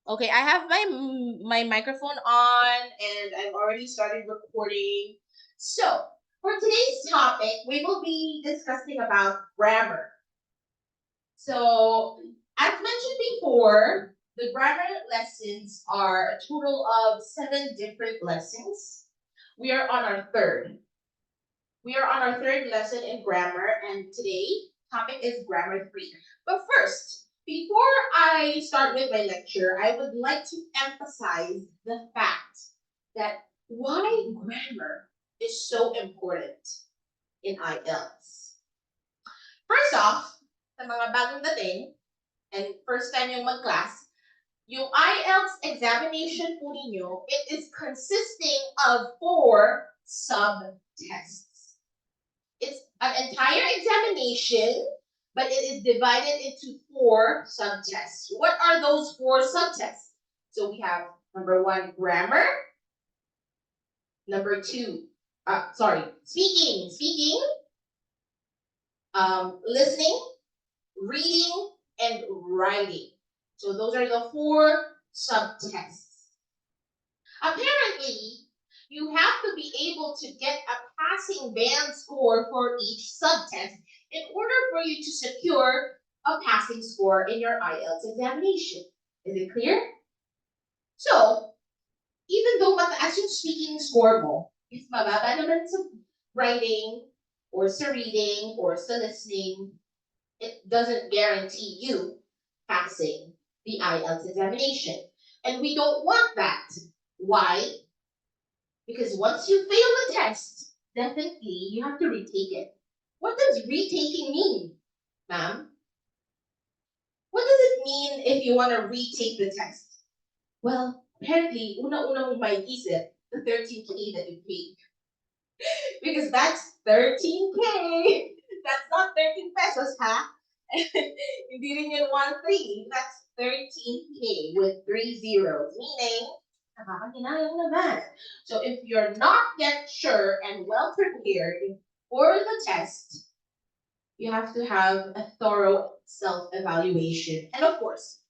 Okay, I have my microphone on and I've already started recording. So, for today's topic, we will be discussing about grammar. So, as mentioned before, the grammar lessons are a total of 7 different lessons. We are on our third. We are on our third lesson in grammar, and today topic is grammar 3. But first, before I start with my lecture, I would like to emphasize the fact that why grammar is so important in IELTS. First off, sa mga bagong dating and first time yung mag-class, yung IELTS examination po ninyo, it is consisting of 4 sub-tests. It's an entire examination, but it is divided into 4 subtests. What are those 4 subtests? So we have number 1, grammar. Number 2, speaking, listening, reading, and writing. So those are the 4 subtests. Apparently, you have to be able to get a passing band score for each subtest in order for you to secure a passing score in your IELTS examination. Is it clear? So, even though mataas yung speaking score mo, is mababa naman sa writing, or sa reading, or sa listening, it doesn't guarantee you passing the IELTS examination. And we don't want that. Why? Because once you fail the test, definitely you have to retake it. What does retaking mean, ma'am? What does it mean if you want to retake the test? Well, apparently, una-una mong maiisip, the 13K that you paid. Because that's 13K. That's not 13 pesos, ha? Hindi rin yun 1-3. That's 13K with 3 zeros, meaning so if you're not yet sure and well prepared for the test, you have to have a thorough self-evaluation. And of course,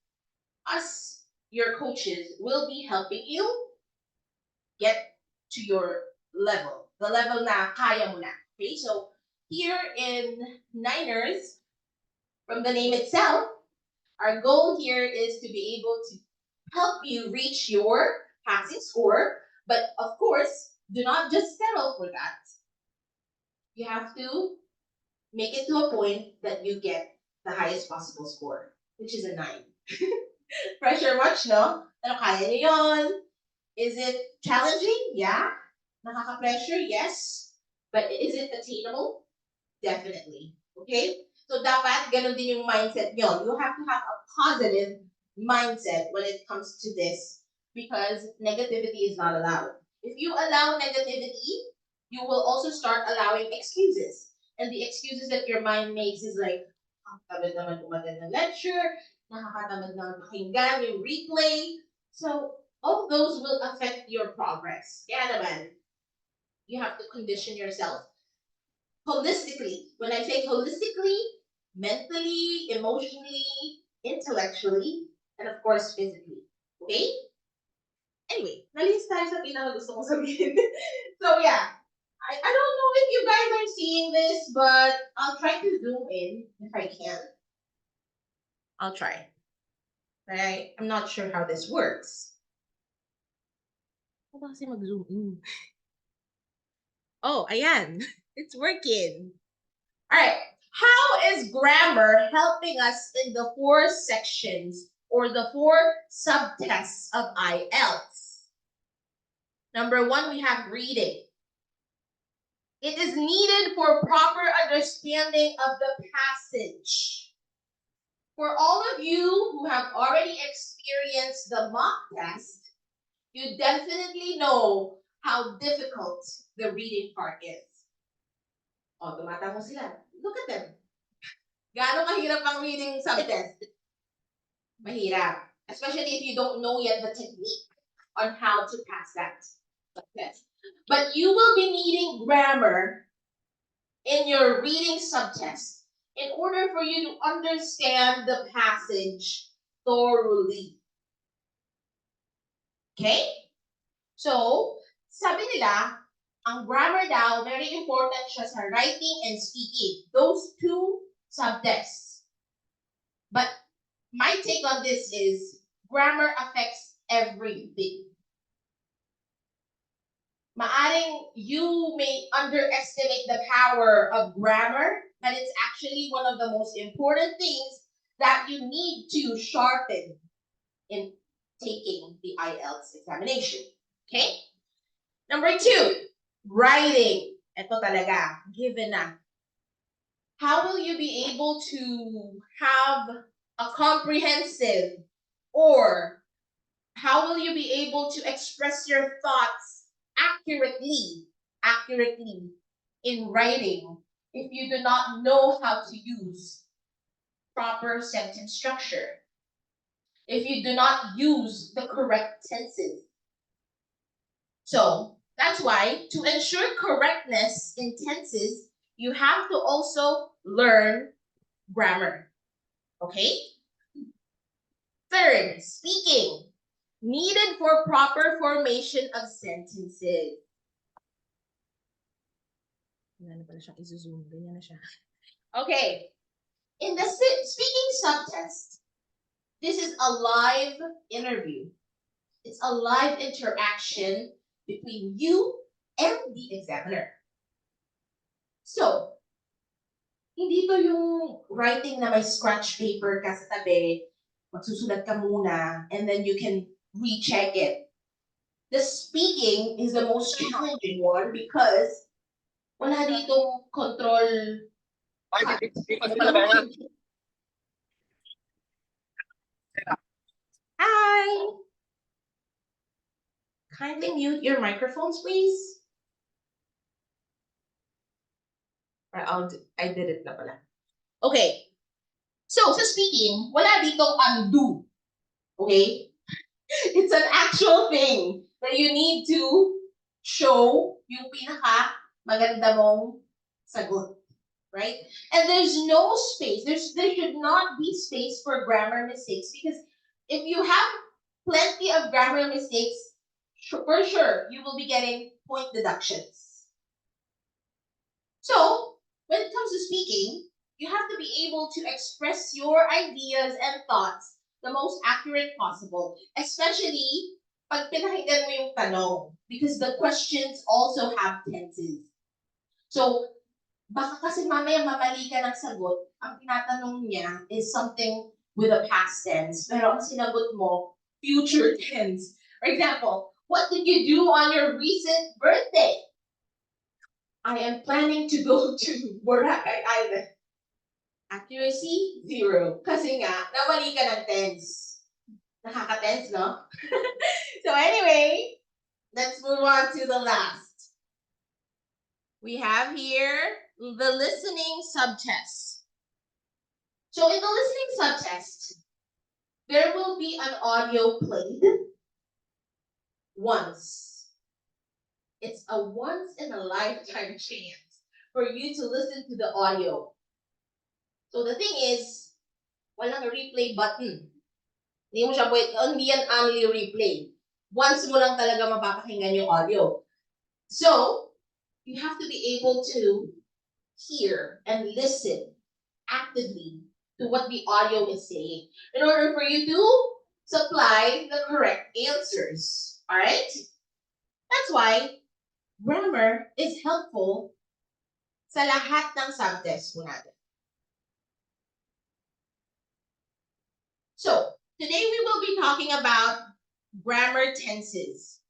us, your coaches, will be helping you get to your level. The level na kaya mo na. Okay, so here in Niners, from the name itself, our goal here is to be able to help you reach your passing score. But of course, do not just settle for that. You have to make it to a point that you get the highest possible score, which is a 9. Pressure much, no? Pero kaya niyo yun. Is it challenging? Yeah. Nakaka-pressure? Yes. But is it attainable? Definitely. Okay? So dapat ganun din yung mindset nyo. You have to have a positive mindset when it comes to this because negativity is not allowed. If you allow negativity, you will also start allowing excuses. And the excuses that your mind makes is like, tamad naman umattend ng lecture, nakakatamad naman pakinggan yung replay. So all those will affect your progress. Kaya naman, you have to condition yourself holistically. When I say holistically, mentally, emotionally, intellectually, and of course physically. Okay? Anyway, nalis tayo sa pinaka gusto kong sabihin. So yeah, I don't know if you guys are seeing this, but I'll try to zoom in if I can. I'll try. Right? I'm not sure how this works. Ano ba kasi mag-zoom in? Oh, ayan. It's working. All right. How is grammar helping us in the 4 sections or the 4 subtests of IELTS? Number 1, we have reading. It is needed for proper understanding of the passage. For all of you who have already experienced the mock test, you definitely know how difficult the reading part is. Oh, tumatango sila. Look at them. Gaano kahirap ang reading subtest? Mahirap. Especially if you don't know yet the technique on how to pass that test. But you will be needing grammar in your reading subtest in order for you to understand the passage thoroughly. Okay? So, sabi nila, ang grammar daw, very important siya sa writing and speaking. Those two subtests. But my take on this is grammar affects everything. Maaring you may underestimate the power of grammar, but it's actually one of the most important things that you need to sharpen in taking the IELTS examination. Okay? Number 2, writing. Ito talaga, given na. How will you be able to have a comprehensive, or how will you be able to express your thoughts accurately in writing if you do not know how to use proper sentence structure? If you do not use the correct tenses? So that's why, to ensure correctness in tenses, you have to also learn grammar. Okay? Third, speaking. Needed for proper formation of sentences. Okay. In the speaking subtest, this is a live interview. It's a live interaction between you and the examiner. So, hindi to yung writing na may scratch paper ka sa tabi, magsusulat ka muna, and then you can recheck it. The speaking is the most challenging one because wala ditong control. Hi! Kindly mute your microphones, please. I did it na pala. Okay. So, sa speaking, wala ditong undo. Okay? It's an actual thing that you need to show yung pinaka maganda mong sagot. Right? And there's no space. There should not be space for grammar mistakes, because if you have plenty of grammar mistakes, for sure you will be getting point deductions. So, when it comes to speaking, you have to be able to express your ideas and thoughts the most accurate possible, especially pag pinakinggan mo yung tanong, because the questions also have tenses. So, baka kasi mamaya mamali ka ng sagot, ang tinatanong niya is something with a past tense, pero ang sinagot mo, future tense. For example, what did you do on your recent birthday? I am planning to go to Boracay Island. Accuracy, 0. Kasi nga, nawali ka ng tense. Nakaka-tense, no? So anyway, let's move on to the last. We have here the listening subtest. So in the listening subtest, there will be an audio played once. It's a once in a lifetime chance for you to listen to the audio. So the thing is, walang replay button. Hindi mo siya hindi yan only replay. Once mo lang talaga mapapakinggan yung audio. So, you have to be able to hear and listen actively to what the audio is saying in order for you to supply the correct answers. Alright? That's why grammar is helpful sa lahat ng subtests mo natin. So, today we will be talking about grammar tenses.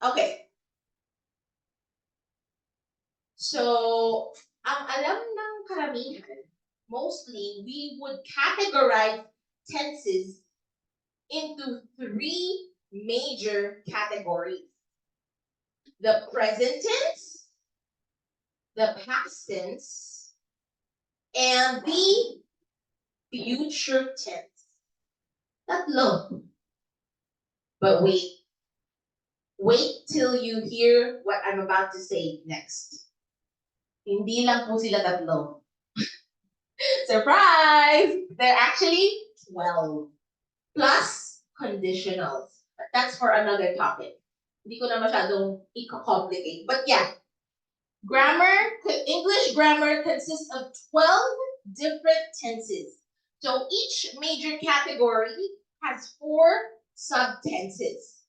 Okay. So, ang alam ng karamihan, mostly, we would categorize tenses into 3 major categories. The present tense, the past tense, and the future tense. Tatlo. But wait till you hear what I'm about to say next. Hindi lang po sila tatlo. Surprise! They're actually 12. plus conditionals. But that's for another topic. Hindi ko na masyadong i-complicate. But yeah, English grammar consists of 12 different tenses. So each major category has 4 subtenses.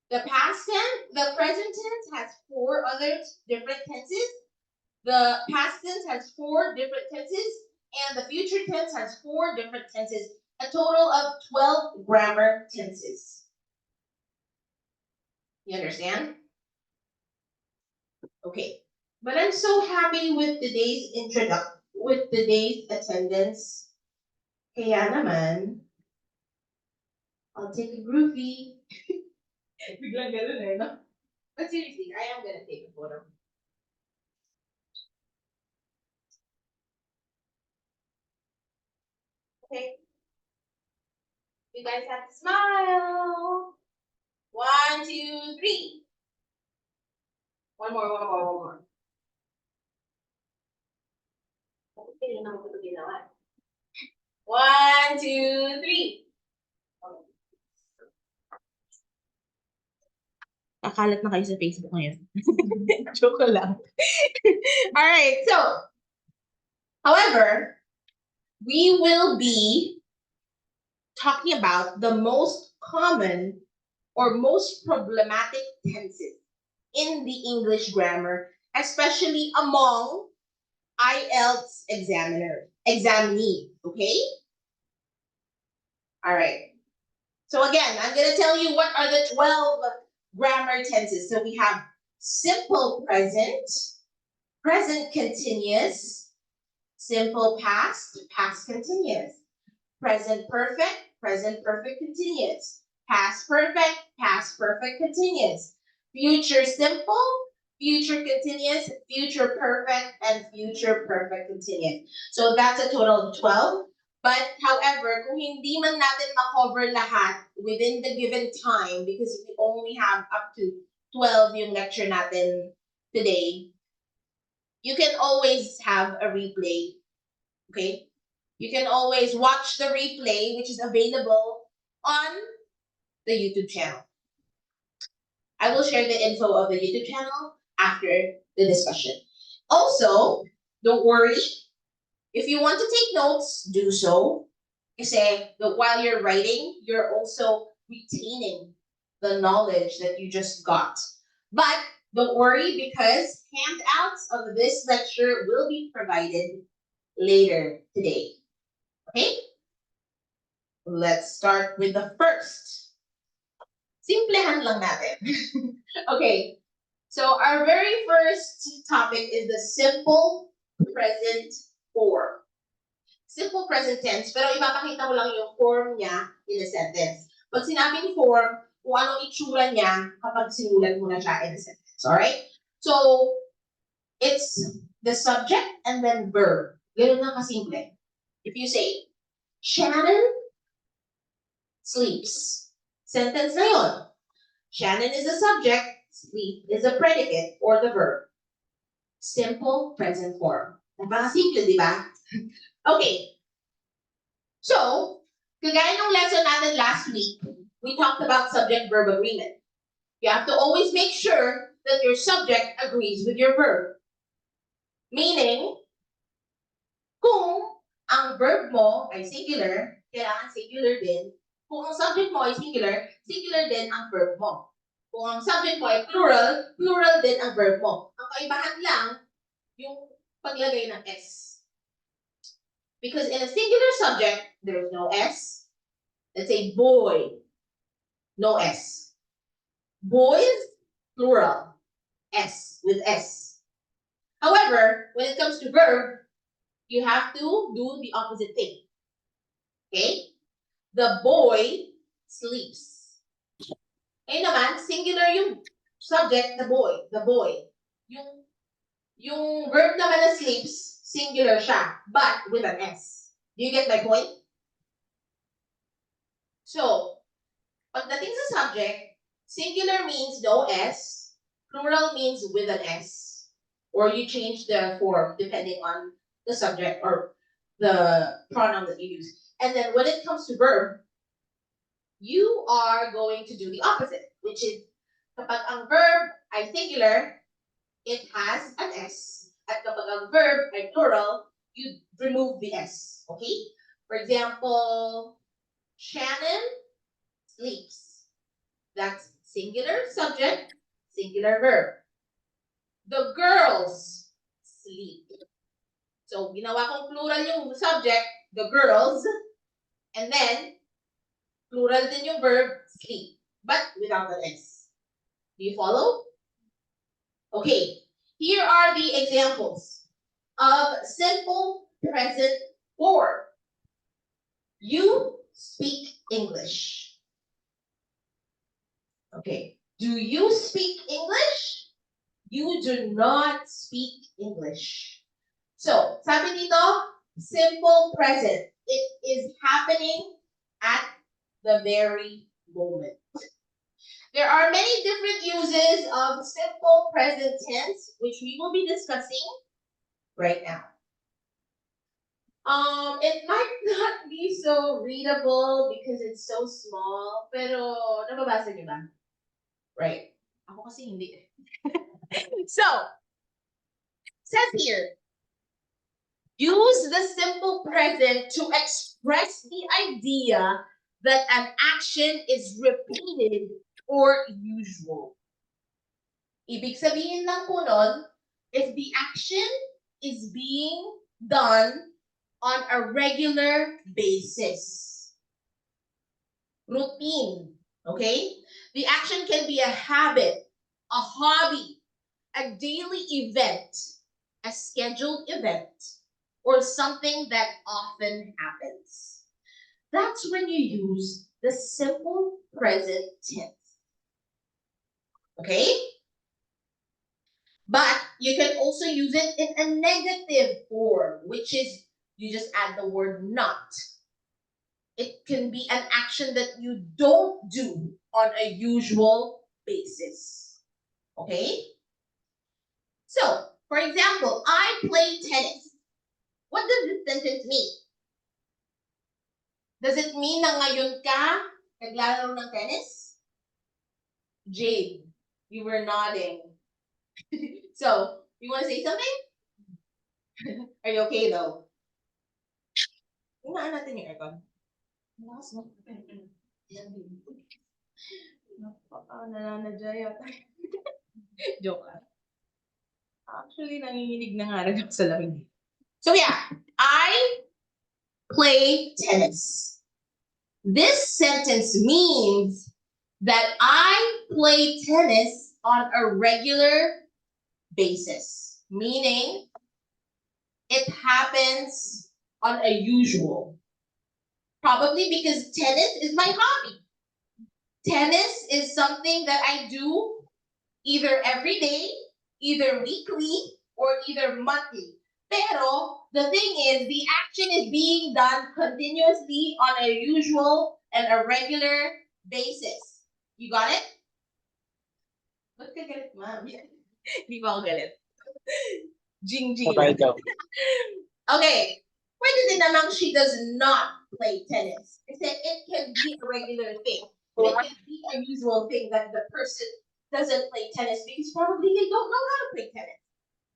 The past tense, the present tense has 4 other different tenses. The past tense has 4 different tenses, and the future tense has 4 different tenses. A total of 12 grammar tenses. You understand? Okay. But I'm so happy with today's attendance. Kaya naman, I'll take a groovy. Biglang ganun eh, no? But seriously, I am gonna take a photo. Okay. You guys have to smile. 1, 2, 3. One more, one more, one more. Okay, na ako ito ginawa. 1, 2, 3. Kakalat na kayo sa Facebook ngayon. Joke lang. Alright, so, however, we will be talking about the most common or most problematic tenses in the English grammar, especially among IELTS examinees, okay? All right. So again, I'm going to tell you what are the 12 grammar tenses. So we have simple present, present continuous, simple past, past continuous, present perfect continuous, past perfect continuous, future simple, future continuous, future perfect, and future perfect continuous. So that's a total of 12. But however, kung hindi man natin ma-cover lahat within the given time, because we only have up to 12 yung lecture natin today, you can always have a replay, okay? You can always watch the replay, which is available on the YouTube channel. I will share the info of the YouTube channel after the discussion. Also, don't worry. If you want to take notes, do so. You say that while you're writing, you're also retaining the knowledge that you just got. But don't worry because handouts of this lecture will be provided later today. Okay? Let's start with the first. Simplehan lang natin. Okay. So our very first topic is the simple present form. Simple present tense, pero ipapakita ko lang yung form niya in a sentence. Pag sinabing form, kung anong itsura niya kapag sinulat mo na siya in a sentence. Alright? So, it's the subject and then verb. Ganun lang kasimple. If you say, Shannon sleeps. Sentence na yun. Shannon is the subject, sleep is a predicate or the verb. Simple present form. Napakasimple, di ba? Okay. So, kagaya ng lesson natin last week, we talked about subject-verb agreement. You have to always make sure that your subject agrees with your verb. Meaning, kung ang verb mo ay singular, kailangan singular din. Kung ang subject mo ay singular, singular din ang verb mo. Kung ang subject mo ay plural, plural din ang verb mo. Ang kaibahan lang, yung paglagay ng S. Because in a singular subject, there's no S. Let's say boy, no S. Boys, plural, S with S. However, when it comes to verb, you have to do the opposite thing. Okay? The boy sleeps. Ngayon naman, singular yung subject, the boy. Yung verb naman na sleeps, singular siya, but with an S. Do you get my point? So, pagdating sa subject, singular means no S, plural means with an S, or you change the form depending on the subject or the pronoun that you use. And then when it comes to verb, you are going to do the opposite, which is kapag ang verb ay singular, it has an S. At kapag ang verb ay plural, you remove the S. Okay? For example, Shannon sleeps. That's singular subject, singular verb. The girls sleep. So, ginawa kong plural yung subject, the girls, and then, plural din yung verb, sleep, but without the S. Do you follow? Okay, here are the examples of simple present form. You speak English. Okay, do you speak English? You do not speak English. So, sabi dito, simple present. It is happening at the very moment. There are many different uses of simple present tense, which we will be discussing right now. It might not be so readable because it's so small, pero nababasa niyo ba? Right. Ako kasi hindi. So, says here, use the simple present to express the idea that an action is repeated or usual. Ibig sabihin lang po nun, if the action is being done on a regular basis. Routine, okay? The action can be a habit, a hobby, a daily event, a scheduled event, or something that often happens. That's when you use the simple present tense. Okay? But you can also use it in a negative form, which is you just add the word not. It can be an action that you don't do on a usual basis. Okay? So, for example, I play tennis. What does this sentence mean? Does it mean na ngayon ka naglalaro ng tennis? Jade, you were nodding. So, you want to say something? Are you okay though? Hinaan natin yung aircon. Nananadya yata. Joke lang. Actually, nanginginig na nga rin ako sa lamig. So yeah, I play tennis. This sentence means that I play tennis on a regular basis, meaning it happens on a usual. Probably because tennis is my hobby. Tennis is something that I do either every day, either weekly, or either monthly. Pero the thing is, the action is being done continuously on a usual and a regular basis. You got it? Ba't ka galit, ma'am? Di ba ako galit? Jing. Okay. Pwede din namang she does not play tennis. Kasi it can be a regular thing. It can be a usual thing that the person doesn't play tennis because probably they don't know how to play tennis,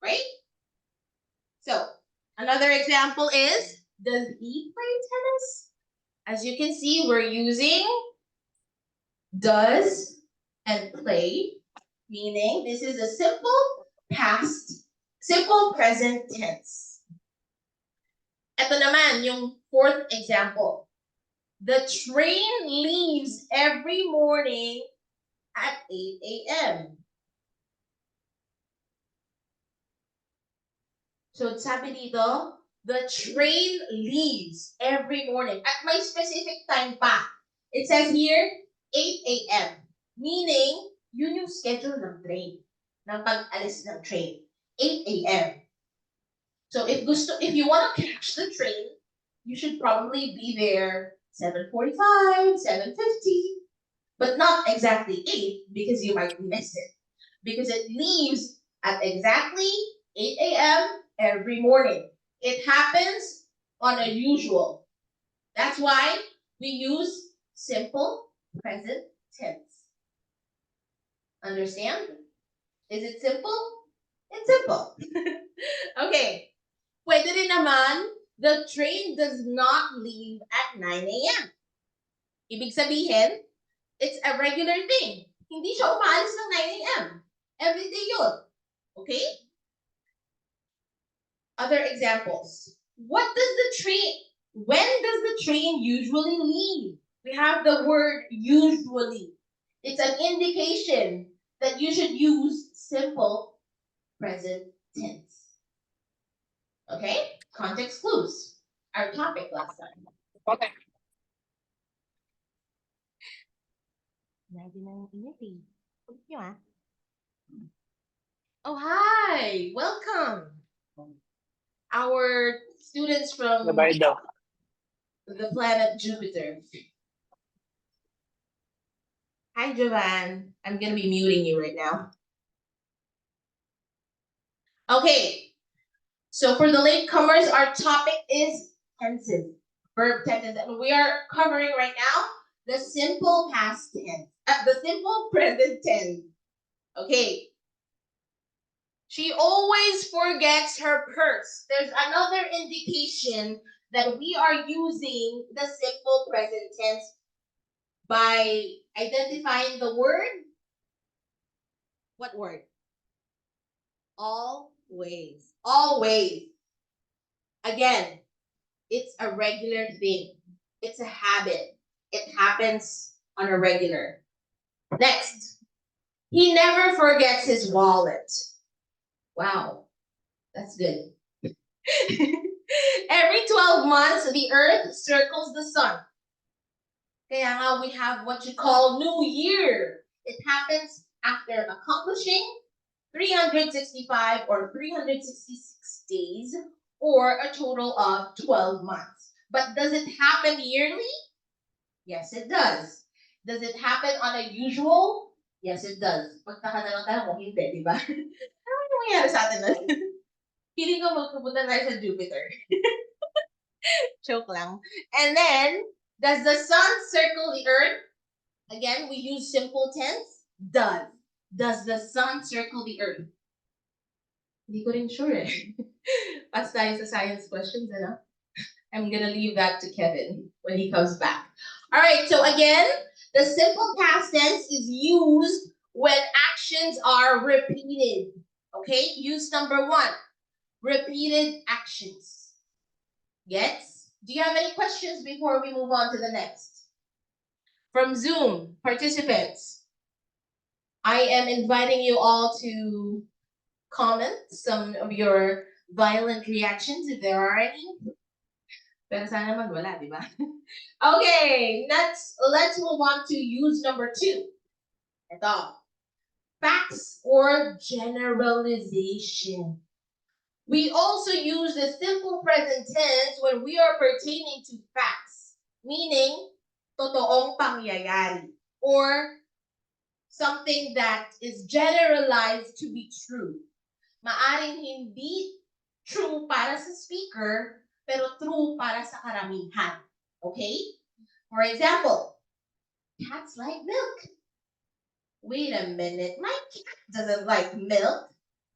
right? So, another example is, does he play tennis? As you can see, we're using does and play, meaning this is a simple present tense. Ito naman, yung fourth example. The train leaves every morning at 8 a.m. So sabi dito, the train leaves every morning at my specific time pa. It says here, 8 a.m. Meaning, yun yung schedule ng train, ng pag-alis ng train, 8 a.m. So if you want to catch the train, you should probably be there 7:45, 7:50, but not exactly 8 because you might miss it. Because it leaves at exactly 8 a.m. every morning. It happens on a usual. That's why we use simple present tense. Understand? Is it simple? It's simple. Okay. Pwede rin naman, the train does not leave at 9 a.m. Ibig sabihin, it's a regular thing. Hindi siya umaalis ng 9 a.m. Every day yun. Okay? Other examples. When does the train usually leave? We have the word usually. It's an indication that you should use simple present tense. Okay? Context clues. Our topic last time. Okay. Oh, hi! Welcome! Our students from the planet Jupiter. Hi, Jovan. I'm going to be muting you right now. Okay. So for the latecomers, our topic is tenses, verb tenses, and we are covering right now the simple past tense, the simple present tense. Okay. She always forgets her purse. There's another indication that we are using the simple present tense by identifying the word. What word? Always. Always. Again, it's a regular thing. It's a habit. It happens on a regular. Next, he never forgets his wallet. Wow, that's good. Every 12 months, the Earth circles the sun. Kaya nga we have what you call New Year. It happens after accomplishing 365 or 366 days or a total of 12 months. But does it happen yearly? Yes, it does. Does it happen on a usual? Yes, it does. Magtaka na lang tayo kung hindi, di ba? Ano yung nangyayari sa atin na? Feeling ko magpupunta tayo sa Jupiter. Joke lang. And then, does the sun circle the earth? Again, we use simple tense. Does. Does the sun circle the earth? Hindi ko rin sure eh. Pass tayo sa science questions, ano? I'm gonna leave that to Kevin when he comes back. All right, so again, the simple past tense is used when actions are repeated. Okay, use number 1, repeated actions. Yes? Do you have any questions before we move on to the next? From Zoom participants, I am inviting you all to comment some of your violent reactions if there are any. Pero sana naman wala, di ba? Okay, let's move on to use number 2. Ito. Facts or generalization. We also use the simple present tense when we are pertaining to facts, meaning totoong pangyayari or something that is generalized to be true. Maaring hindi true para sa speaker, pero true para sa karamihan. Okay? For example, cats like milk. Wait a minute, my cat doesn't like milk.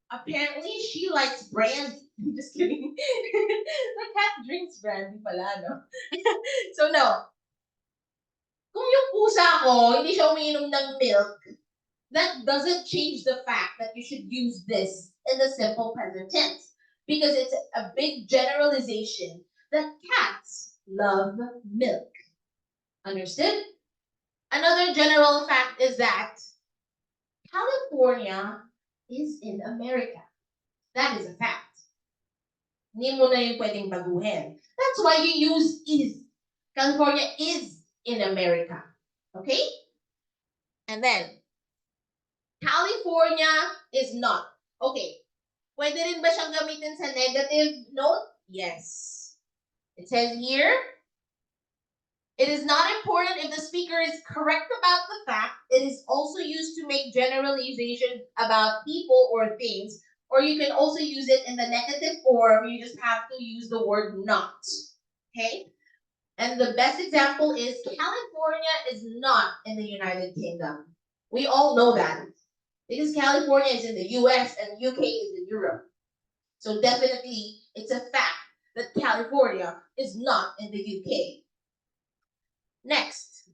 Apparently, she likes brandy. I'm just kidding. The cat drinks brandy pala, no? So, no. Kung yung pusa ko, hindi siya umiinom ng milk, that doesn't change the fact that you should use this in the simple present tense. Because it's a big generalization that cats love milk. Understood? Another general fact is that California is in America. That is a fact. Hindi mo na yung pwedeng baguhin. That's why you use is. California is in America. Okay? And then, California is not. Okay. Pwede rin ba siyang gamitin sa negative note? Yes. It says here, it is not important if the speaker is correct about the fact. It is also used to make generalizations about people or things. Or you can also use it in the negative form. You just have to use the word not. Okay? And the best example is California is not in the United Kingdom. We all know that. Because California is in the US and UK is in Europe. So definitely, it's a fact that California is not in the UK. Next,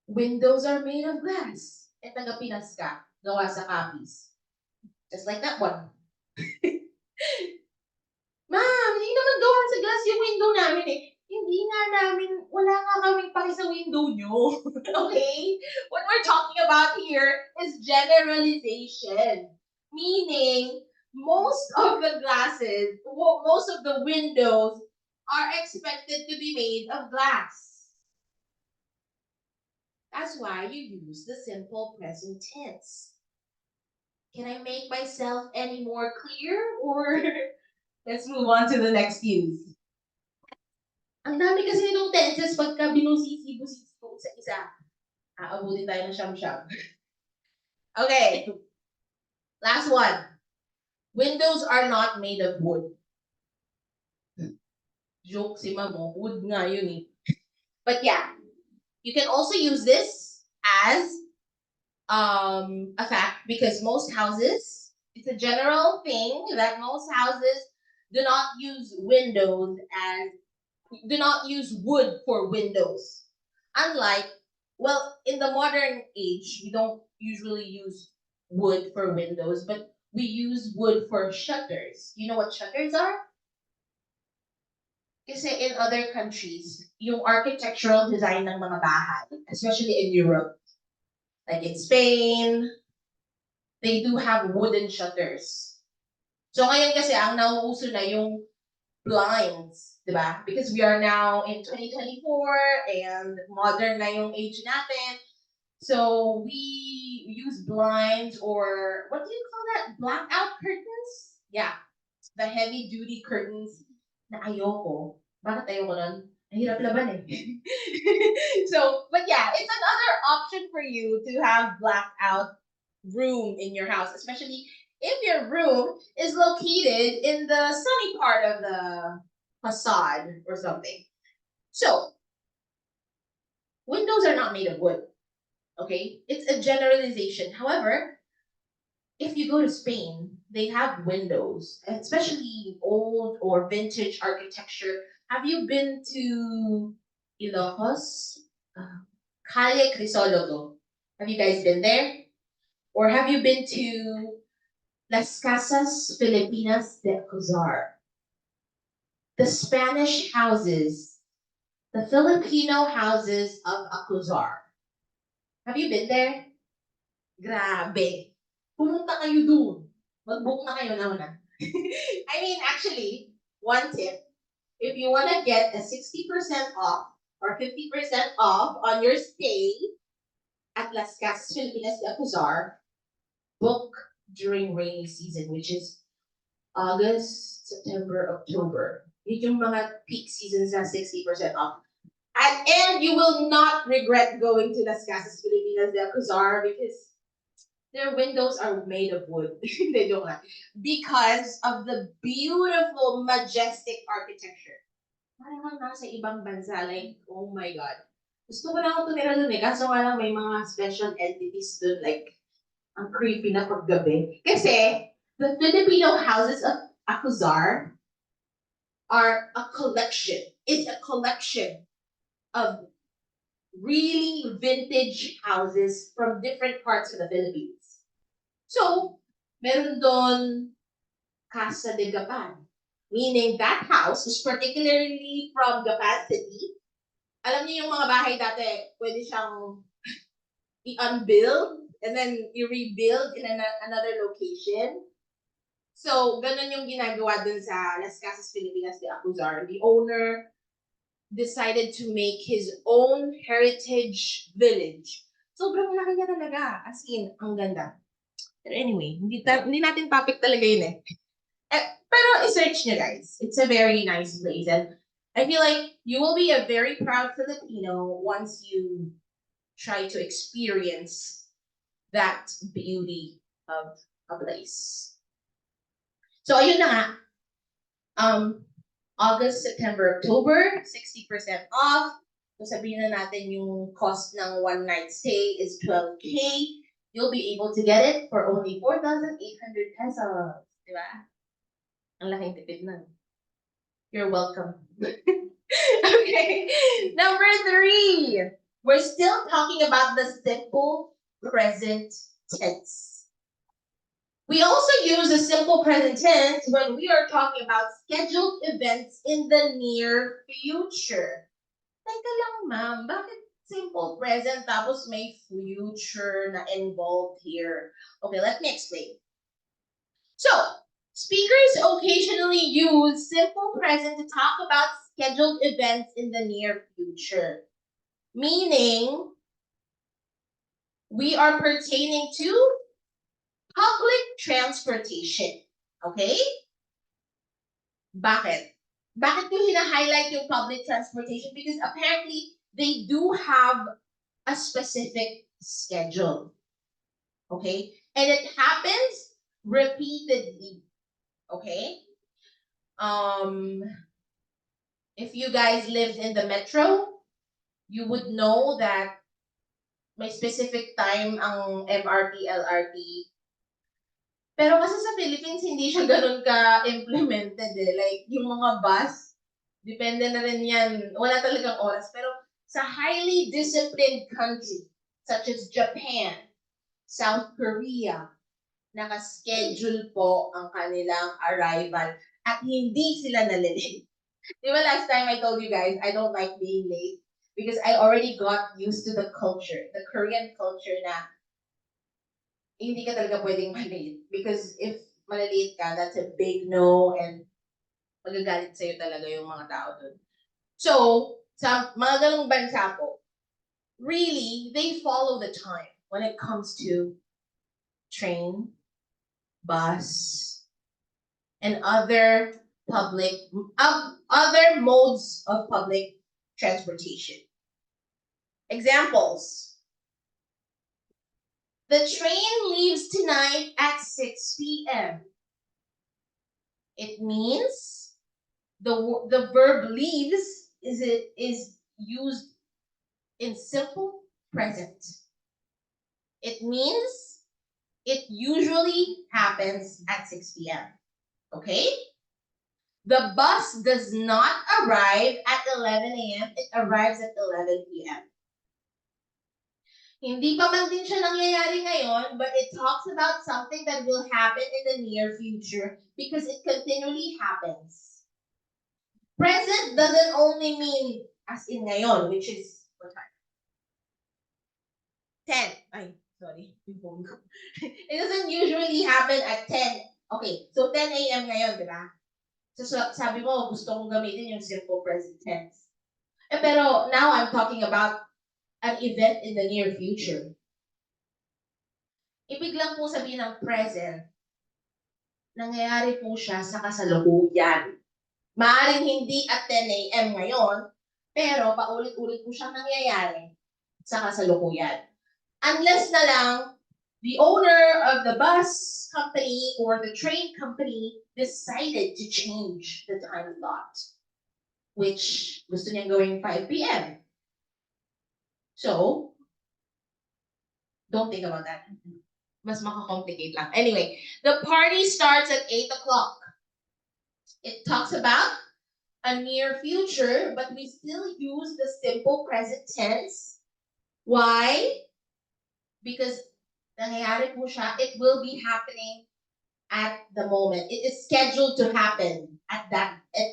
windows are made of glass. E taga Pinas ka, gawa sa copies. Just like that one. Ma'am, hindi naman gawa sa glass yung window namin eh. Hindi nga namin, wala nga kaming paki sa window nyo. Okay? What we're talking about here is generalization. Meaning, most of the glasses, most of the windows are expected to be made of glass. That's why you use the simple present tense. Can I make myself any more clear? Or let's move on to the next use. Ang dami kasi nitong tenses pagka binusisi-busisi ko sa isa. Aabutin tayo ng siyam-siyam. Okay. Last one. Windows are not made of wood. Joke si Mamo. Wood nga yun eh. But yeah, you can also use this as a fact because most houses, it's a general thing that most houses do not use do not use wood for windows. Unlike, well, in the modern age, we don't usually use wood for windows, but we use wood for shutters. You know what shutters are? Kasi in other countries, yung architectural design ng mga bahay, especially in Europe, like in Spain, they do have wooden shutters. So ngayon kasi ang nauuso na yung blinds, di ba? Because we are now in 2024 and modern na yung age natin. So we use blinds or what do you call that? Blackout curtains? Yeah. The heavy duty curtains na ayoko. Bakit ayoko nun? Mahirap laban eh. So, but yeah, it's another option for you to have blackout room in your house, especially if your room is located in the sunny part of the facade or something. So, windows are not made of wood. Okay? It's a generalization. However, if you go to Spain, they have windows, especially old or vintage architecture. Have you been to Ilocos? Calle Crisologo. Have you guys been there? Or have you been to Las Casas Filipinas de Cozar? The Spanish houses, the Filipino houses of Acuzar. Have you been there? Grabe. Pumunta kayo dun. Mag-book na kayo na. I mean, actually, one tip, if you want to get a 60% off or 50% off on your stay at Las Casas Filipinas de Acuzar, book during rainy season, which is August, September, October. Yun yung mga peak seasons na 60% off. And you will not regret going to Las Casas Filipinas de Acuzar because their windows are made of wood. They don't like. Because of the beautiful, majestic architecture. Parang lang nasa ibang bansa. Like, oh my God. Gusto ko lang ako tumira dun eh. Kaso nga lang may mga special entities dun. Like, ang creepy na paggabi. Kasi, the Filipino houses of Acuzar are a collection. It's a collection of really vintage houses from different parts of the Philippines. So, meron doon Casa de Gapan, meaning that house is particularly from Gapan City. Alam niyo yung mga bahay dati, pwede siyang i-unbuild and then i-rebuild in another location. So, ganun yung ginagawa dun sa Las Casas Filipinas de Acuzar. The owner decided to make his own heritage village. Sobrang laki niya talaga. As in, ang ganda. Pero anyway, hindi natin topic talaga yun eh. Pero i-search nyo guys. It's a very nice place. And I feel like you will be a very proud Filipino once you try to experience that beauty of a place. So ayun na nga. August, September, October, 60% off. So sabihin na natin yung cost ng one night stay is 12K, you'll be able to get it for only 4,800 pesos. Di ba? Ang laking tipid nun. You're welcome. Okay. Number 3. We're still talking about the simple present tense. We also use the simple present tense when we are talking about scheduled events in the near future. Teka lang, ma'am, bakit simple present tapos may future na involved here? Okay, let me explain. So, speakers occasionally use simple present to talk about scheduled events in the near future. Meaning, we are pertaining to public transportation. Okay? Bakit? Bakit ko hina-highlight yung public transportation? Because apparently, they do have a specific schedule. Okay? And it happens repeatedly. Okay? If you guys lived in the metro, you would know that may specific time ang MRT, LRT. Pero kasi sa Philippines, hindi siya ganun ka-implemented eh. Like, yung mga bus, depende na rin yan. Wala talagang oras. Pero sa highly disciplined country, such as Japan, South Korea, naka-schedule po ang kanilang arrival at hindi sila nalilate. Di ba last time I told you guys, I don't like being late because I already got used to the culture, the Korean culture na hindi ka talaga pwedeng malate. Because if malate ka, that's a big no and magagalit sa'yo talaga yung mga tao dun. So, sa mga ganong bansa po, really, they follow the time when it comes to train, bus, and other other modes of public transportation. Examples. The train leaves tonight at 6 p.m. It means the verb leaves is used in simple present. It means it usually happens at 6 p.m. Okay? The bus does not arrive at 11 a.m. It arrives at 11 p.m. Hindi pa man din siya nangyayari ngayon, but it talks about something that will happen in the near future because it continually happens. Present doesn't only mean as in ngayon, which is what time? 10. Ay, sorry. It doesn't usually happen at 10. Okay, so 10 a.m. ngayon, di ba? So sabi mo, gusto kong gamitin yung simple present tense. Pero now I'm talking about an event in the near future. Ibig lang po sabihin ng present, nangyayari po siya sa kasalukuyan. Maaring hindi at 10 a.m. ngayon, pero paulit-ulit po siyang nangyayari sa kasalukuyan. Unless na lang, the owner of the bus company or the train company decided to change the time slot, which gusto niyang gawing 5 p.m. So, don't think about that. Mas makakomplicate lang. Anyway, the party starts at 8 o'clock. It talks about a near future, but we still use the simple present tense. Why? Because nangyayari po siya, it will be happening at the moment. It is scheduled to happen at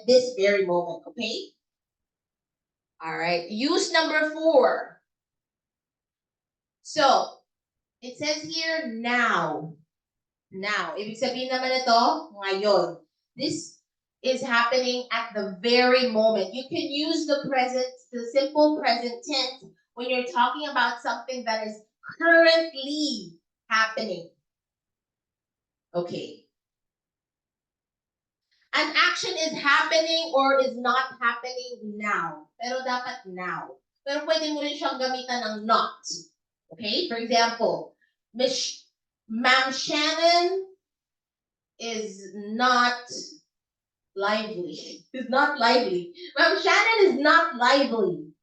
this very moment, okay? All right, use number 4. So, it says here, now. Now, ibig sabihin naman ito, ngayon. This is happening at the very moment. You can use the simple present tense when you're talking about something that is currently happening. Okay. An action is happening or is not happening now. Pero dapat now. Pero pwede mo rin siyang gamitan ng not. Okay? For example, Ma'am Shannen is not lively. Is not lively. Ma'am Shannen is not lively.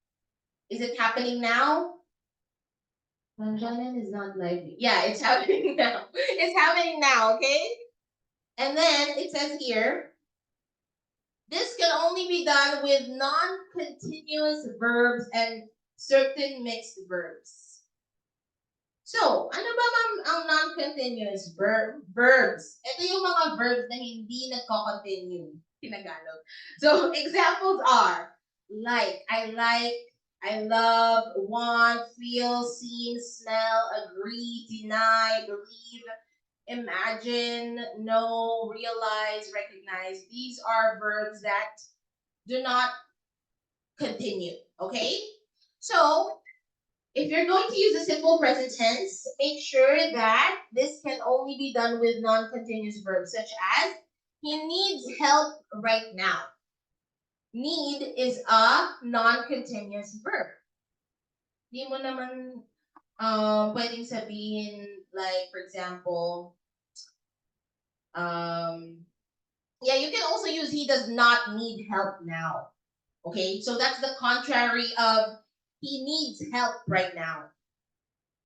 Is it happening now? Shannen is not live. Yeah, it's happening now. It's happening now, okay? And then it says here, this can only be done with non-continuous verbs and certain mixed verbs. So, ano ba ang non-continuous verbs? Ito yung mga verbs na hindi nagko-continue. Tinagalog. So, examples are, like, I love, want, feel, see, smell, agree, deny, believe, imagine, know, realize, recognize. These are verbs that do not continue. Okay? So, if you're going to use a simple present tense, make sure that this can only be done with non-continuous verbs, such as, he needs help right now. Need is a non-continuous verb. Di mo naman pwedeng sabihin, like, for example, yeah, you can also use he does not need help now. Okay, so that's the contrary of he needs help right now.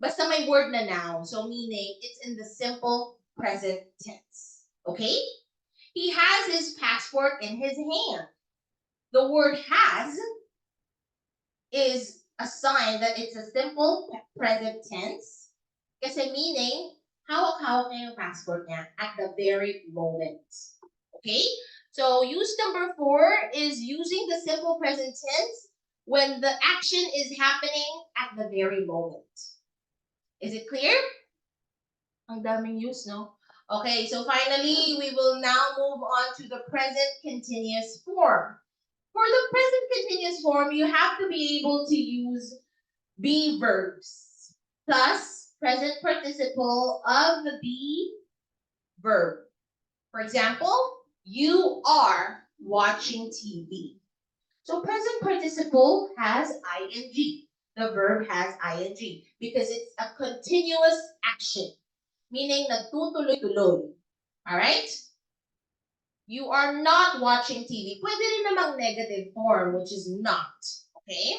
Basta may word na now, so meaning it's in the simple present tense. Okay? He has his passport in his hand. The word has is a sign that it's a simple present tense. Kasi meaning, hawak-hawak niya yung passport niya at the very moment. Okay? So use number 4 is using the simple present tense when the action is happening at the very moment. Is it clear? Ang daming use, no? Okay, so finally, we will now move on to the present continuous form. For the present continuous form, you have to be able to use be verbs plus present participle of the be verb. For example, you are watching TV. So present participle has ing. The verb has ing because it's a continuous action, meaning nagtutuloy-tuloy. Alright? You are not watching TV. Pwede rin namang negative form, which is not. Okay?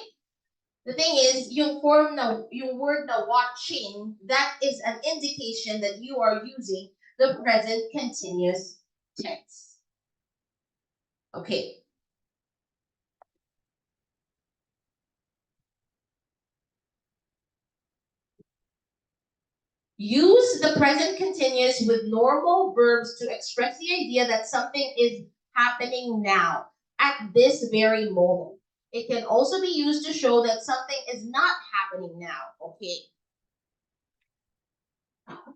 The thing is, yung word na watching, that is an indication that you are using the present continuous tense. Okay. Use the present continuous with normal verbs to express the idea that something is happening now, at this very moment. It can also be used to show that something is not happening now. Okay.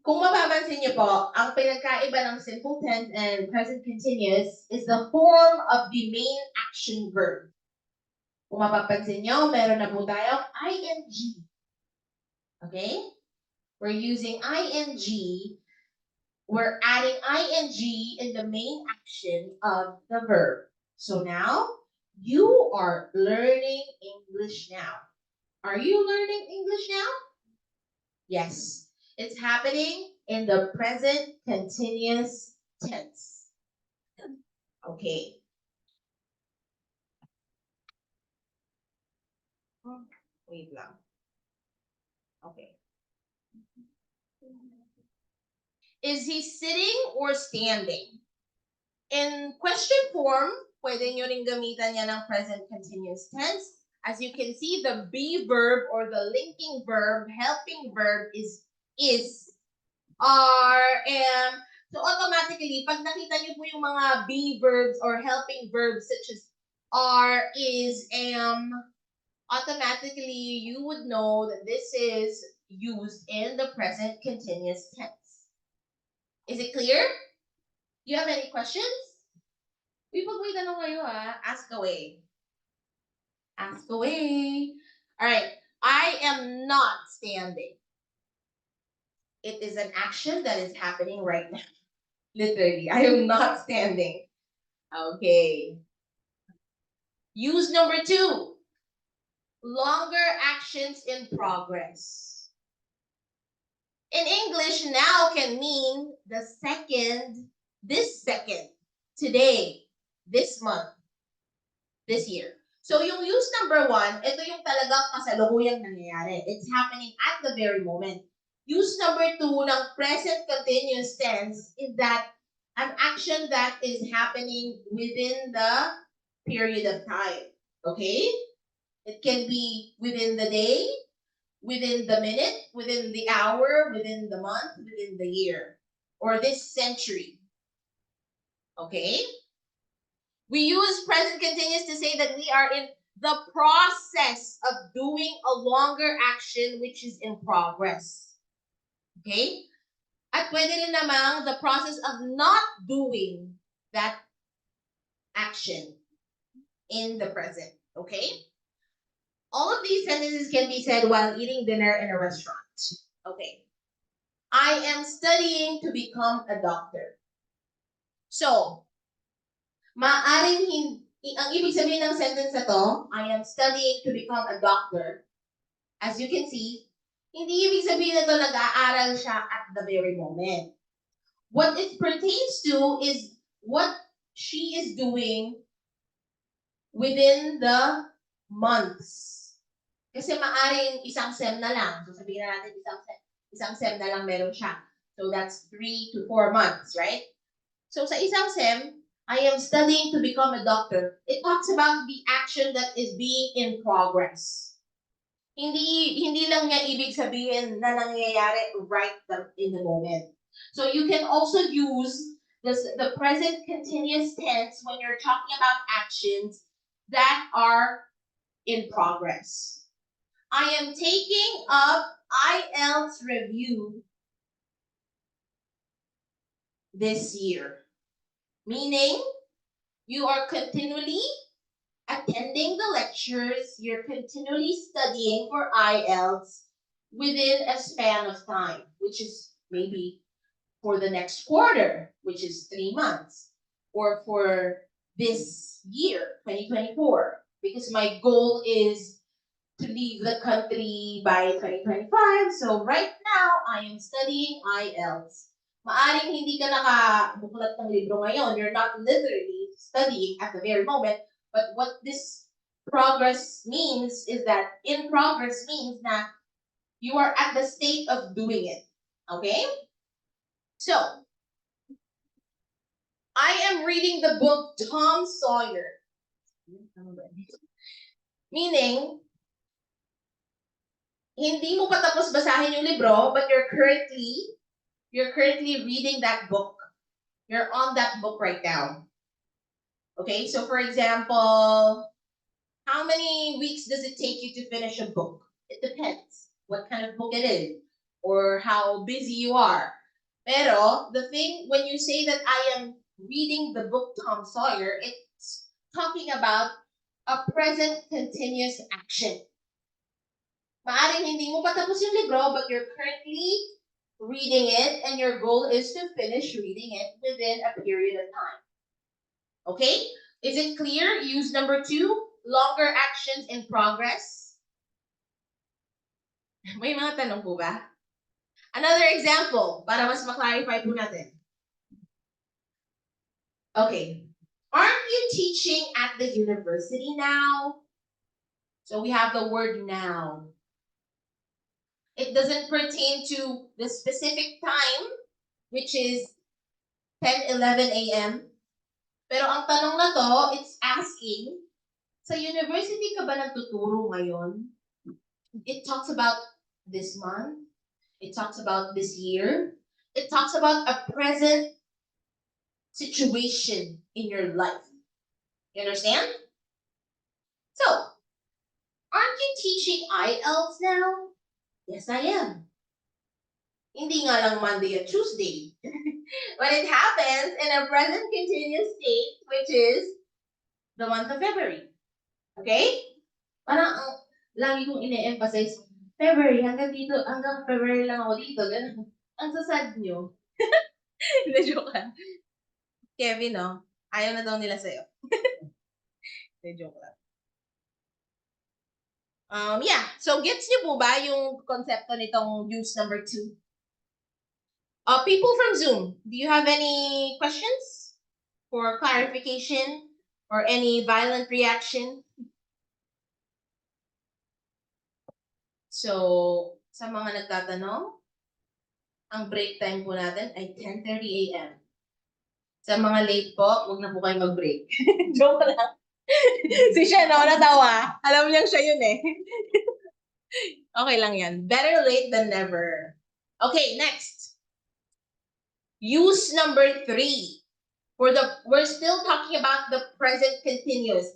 Kung mapapansin niyo po, ang pinagkaiba ng simple tense and present continuous is the form of the main action verb. Kung mapapansin niyo, meron na po tayong ing. Okay? We're using ing. We're adding ing in the main action of the verb. So now, you are learning English now. Are you learning English now? Yes. It's happening in the present continuous tense. Okay. Wait lang. Okay. Is he sitting or standing? In question form, pwede nyo rin gamitan yan ng present continuous tense. As you can see, the be verb or the linking verb, helping verb is, are, am. So automatically, pag nakita nyo po yung mga be verbs or helping verbs such as are, is, am, automatically you would know that this is used in the present continuous tense. Is it clear? Do you have any questions? Uy, pag may tanong kayo ask away. Ask away. All right, I am not standing. It is an action that is happening right now. Literally, I am not standing. Okay. Use number 2. Longer actions in progress. In English, now can mean the second, this second, today, this month, this year. So yung use number one, ito yung talagang kasalukuyang nangyayari. It's happening at the very moment. Use number two ng present continuous tense is that an action that is happening within the period of time. Okay? It can be within the day, within the minute, within the hour, within the month, within the year, or this century. Okay? We use present continuous to say that we are in the process of doing a longer action which is in progress. Okay? At pwede rin namang the process of not doing that action in the present. Okay? All of these sentences can be said while eating dinner in a restaurant. Okay. I am studying to become a doctor. So, maaring ang ibig sabihin ng sentence na to, I am studying to become a doctor. As you can see, hindi ibig sabihin na to nag-aaral siya at the very moment. What it pertains to is what she is doing within the months. Kasi maaring isang sem na lang. So sabihin na natin isang sem na lang meron siya. So that's 3 to 4 months, right? So sa isang sem, I am studying to become a doctor. It talks about the action that is being in progress. Hindi lang niya ibig sabihin na nangyayari right in the moment. So you can also use the present continuous tense when you're talking about actions that are in progress. I am taking up IELTS review this year. Meaning, you are continually attending the lectures, you're continually studying for IELTS within a span of time, which is maybe for the next quarter, which is 3 months, or for this year, 2024, because my goal is to leave the country by 2025. So right now, I am studying IELTS. Maaring hindi ka nakabuklat ng libro ngayon. You're not literally studying at the very moment. But what this progress means is that in progress means that you are at the state of doing it. Okay? So, I am reading the book Tom Sawyer. Meaning, hindi mo pa tapos basahin yung libro, but you're currently reading that book. You're on that book right now. Okay, so for example, how many weeks does it take you to finish a book? It depends what kind of book it is or how busy you are. Pero the thing, when you say that I am reading the book Tom Sawyer, it's talking about a present continuous action. Maaring hindi mo pa tapos yung libro, but you're currently reading it, and your goal is to finish reading it within a period of time. Okay? Is it clear? Use number 2, longer actions in progress. May mga tanong po ba? Another example, para mas ma-clarify po natin. Okay. Aren't you teaching at the university now? So we have the word now. It doesn't pertain to the specific time, which is 10:11 a.m. Pero ang tanong na to, it's asking, sa university ka ba nagtuturo ngayon? It talks about this month. It talks about this year. It talks about a present situation in your life. You understand? So, aren't you teaching IELTS now? Yes, I am. Hindi nga lang Monday and Tuesday. But it happens in a present continuous state, which is the month of February. Okay? Parang lagi kong ine-emphasize, February, hanggang February lang ako dito. Ganun. Ang sasad nyo. Hindi, joke lang. Kevin, no? Ayaw na daw nila sa'yo. Hindi, joke lang. Yeah. So, gets niyo po ba yung konsepto nitong use number 2? People from Zoom, do you have any questions for clarification or any violent reaction? So, sa mga nagtatanong, ang break time po natin ay 10:30 a.m. Sa mga late po, huwag na po kayo mag-break. Joke lang. Si Shannen, natawa. Alam niyang siya yun eh. Okay lang yan. Better late than never. Okay, next. Use number 3. We're still talking about the present continuous.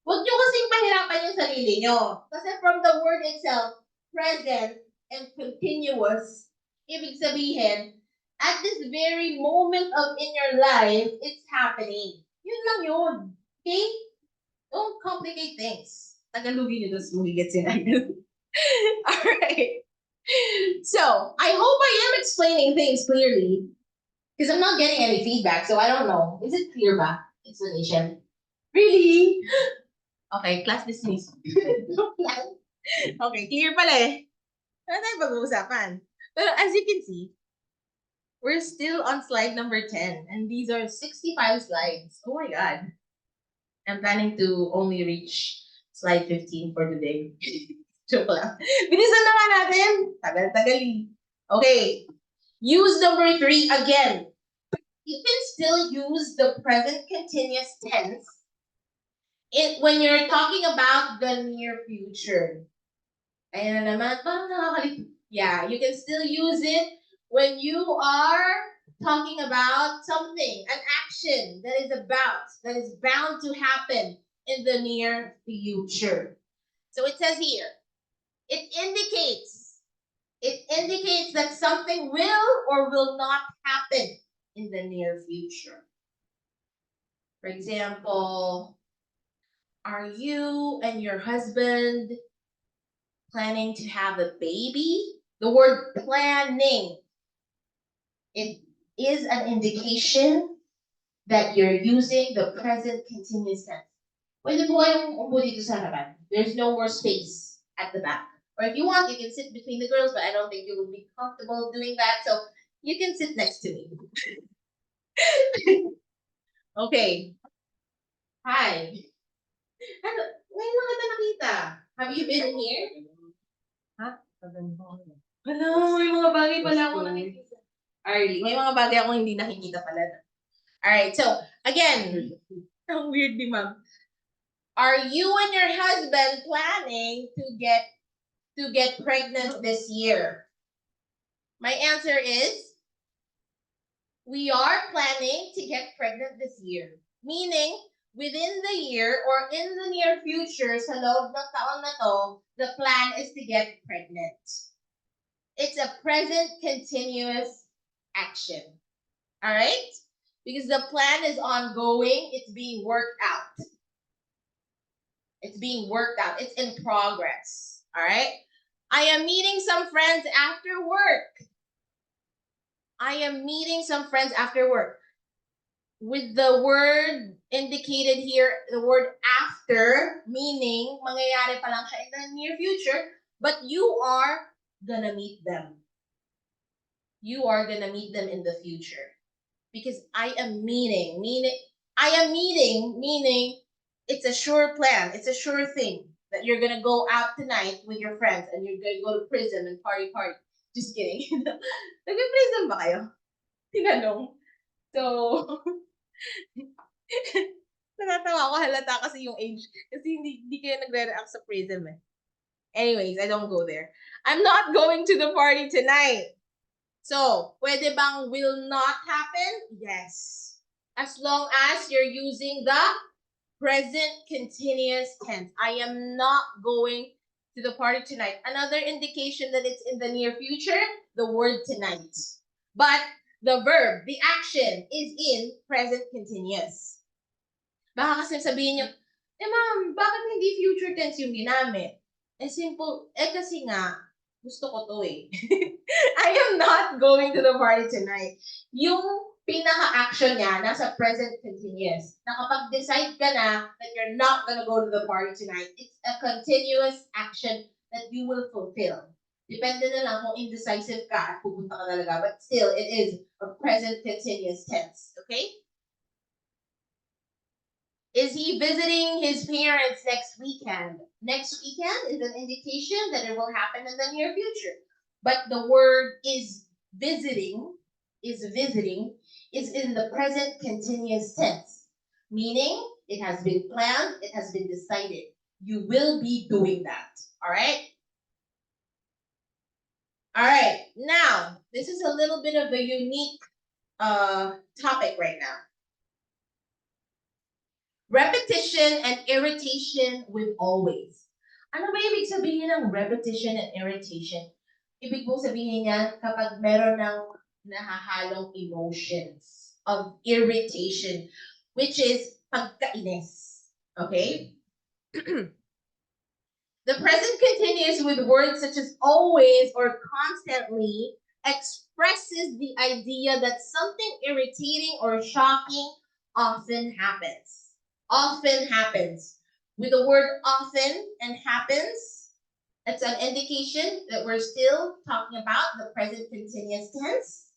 Huwag nyo kasing pahirapan yung sarili nyo. Kasi from the word itself, present and continuous, ibig sabihin, at this very moment of in your life, it's happening. Yun lang yun. Okay? Don't complicate things. Tagalogin nyo, tapos magigets yun agad. Alright. So, I hope I am explaining things clearly. Because I'm not getting any feedback, so I don't know. Is it clear ba? Explanation? Really? Okay, class dismissed. Okay, clear pala eh. Wala tayong pag-uusapan. Pero as you can see, we're still on slide number 10. And these are 65 slides. Oh my God. I'm planning to only reach slide 15 for today. Joke lang. Bilisan na nga natin. Tagal-tagali. Okay. Use number 3 again. You can still use the present continuous tense when you're talking about the near future. Ayan na naman, parang nakakalito. Yeah, you can still use it when you are talking about something, an action that is bound to happen in the near future. So it says here, it indicates that something will or will not happen in the near future. For example, are you and your husband planning to have a baby? The word planning, it is an indication that you're using the present continuous tense. Pwede po kayong umupo dito sa harapan. There's no more space at the back. Or if you want, you can sit between the girls, but I don't think you would be comfortable doing that. So you can sit next to me. Okay. Hi. Ano, ngayon lang kita nakita. Have you been here? Ha? Hello, may mga bagay pala ako nakikita. Arlie, may mga bagay ako hindi nakikita pala. Alright, so, again, ang weird ni ma'am. Are you and your husband planning to get pregnant this year? My answer is, we are planning to get pregnant this year. Meaning, within the year or in the near future, sa loob ng taon na to, the plan is to get pregnant. It's a present continuous action. All right? Because the plan is ongoing, it's being worked out. It's being worked out. It's in progress. All right? I am meeting some friends after work. I am meeting some friends after work. With the word indicated here, the word after, meaning mangyayari pa lang siya in the near future, but you are gonna meet them. You are gonna meet them in the future. Because I am meeting, meaning it's a sure plan, it's a sure thing that you're gonna go out tonight with your friends and you're gonna go to prison and party. Just kidding. Nag-prison ba kayo? Tinanong. So, natatawa ako halata kasi yung age. Kasi hindi kayo nagre-react sa prison eh. Anyways, I don't go there. I'm not going to the party tonight. So, pwede bang will not happen? Yes. As long as you're using the present continuous tense. I am not going to the party tonight. Another indication that it's in the near future, the word tonight. But the verb, the action, is in present continuous. Baka kasi sabihin nyo, ma'am, bakit hindi future tense yung ginamit? Simple, kasi nga, gusto ko to eh. I am not going to the party tonight. Yung pinaka-action niya, nasa present continuous. Nakapag-decide ka na that you're not gonna go to the party tonight, it's a continuous action that you will fulfill. Depende na lang kung indecisive ka at pupunta ka talaga. But still, it is a present continuous tense. Okay? Is he visiting his parents next weekend? Next weekend is an indication that it will happen in the near future. But the word visiting, is visiting, is in the present continuous tense, meaning it has been planned, it has been decided. You will be doing that. All right? All right. Now, this is a little bit of a unique topic right now. Repetition and irritation with always. Ano ba ibig sabihin ng repetition and irritation? Ibig po sabihin niyan kapag meron ng nahahalong emotions of irritation, which is pagkainis. Okay? The present continues with words such as always or constantly expresses the idea that something irritating or shocking often happens. Often happens. With the word often and happens, it's an indication that we're still talking about the present continuous tense.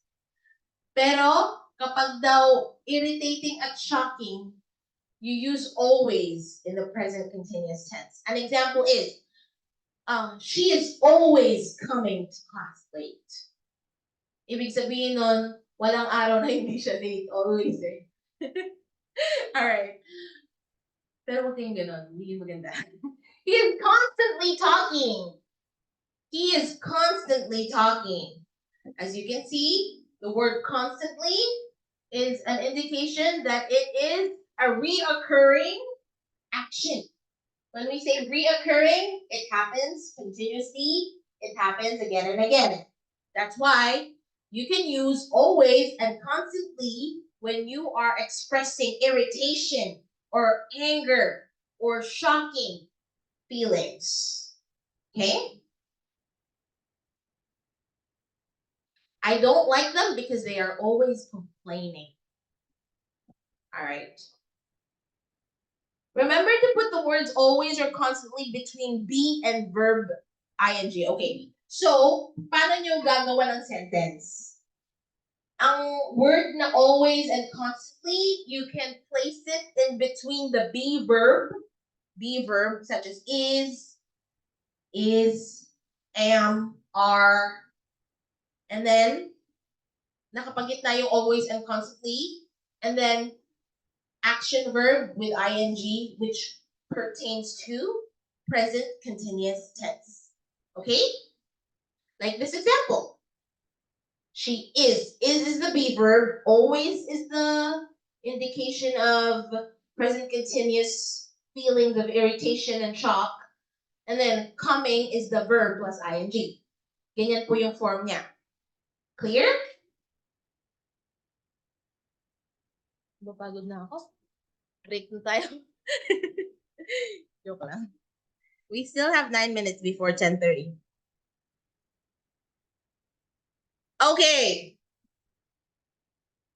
Pero kapag daw irritating at shocking, you use always in the present continuous tense. An example is, she is always coming to class late. Ibig sabihin nun, walang araw na hindi siya late. Always eh. Alright. Pero huwag kayong ganon. Hindi maganda. He is constantly talking. He is constantly talking. As you can see, the word constantly is an indication that it is a reoccurring action. When we say reoccurring, it happens continuously. It happens again and again. That's why you can use always and constantly when you are expressing irritation or anger or shocking feelings. Okay? I don't like them because they are always complaining. All right. Remember to put the words always or constantly between be and verb ing. Okay. So, paano nyo gagawa ng sentence? Ang word na always and constantly, you can place it in between the be verb such as is, am, are, and then nakapagitna yung always and constantly, and then action verb with ing, which pertains to present continuous tense. Okay? Like this example. She is. Is the be verb. Always is the indication of present continuous feelings of irritation and shock. And then coming is the verb plus ing. Ganyan po yung form niya. Clear? Mapagod na ako. Break na tayo. Joke lang. We still have 9 minutes before 10:30. Okay.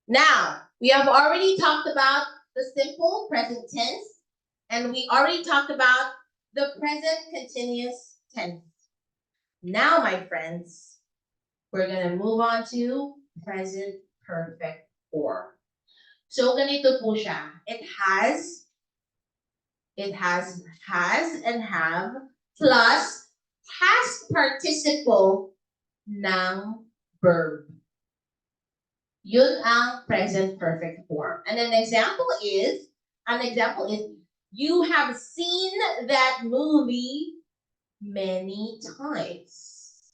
Now, we have already talked about the simple present tense, and we already talked about the present continuous tense. Now, my friends, we're going to move on to present perfect form. So, ganito po siya. It has, and have, plus past participle ng verb. Yun ang present perfect form. And an example is, you have seen that movie many times.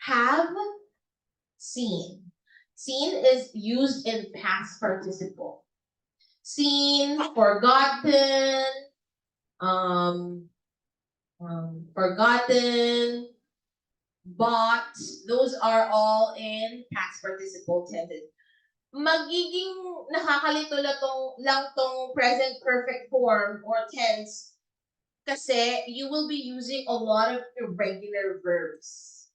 Have seen. Seen is used in past participle. Seen, forgotten, forgotten, bought. Those are all in past participle tenses. Magiging nakakalito lang tong present perfect form or tense kasi you will be using a lot of irregular verbs.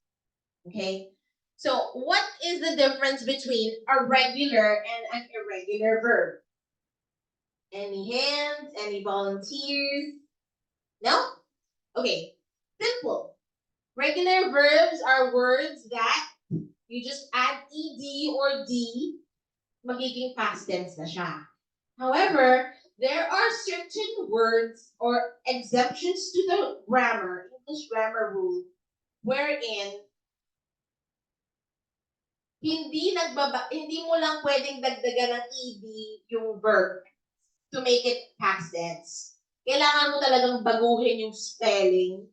Okay? So, what is the difference between a regular and an irregular verb? Any hands? Any volunteers? No? Okay. Simple. Regular verbs are words that you just add ed or d, magiging past tense na siya. However, there are certain words or exemptions to the grammar, English grammar rule, wherein hindi mo lang pwedeng dagdagan ng ed yung verb to make it past tense. Kailangan mo talagang baguhin yung spelling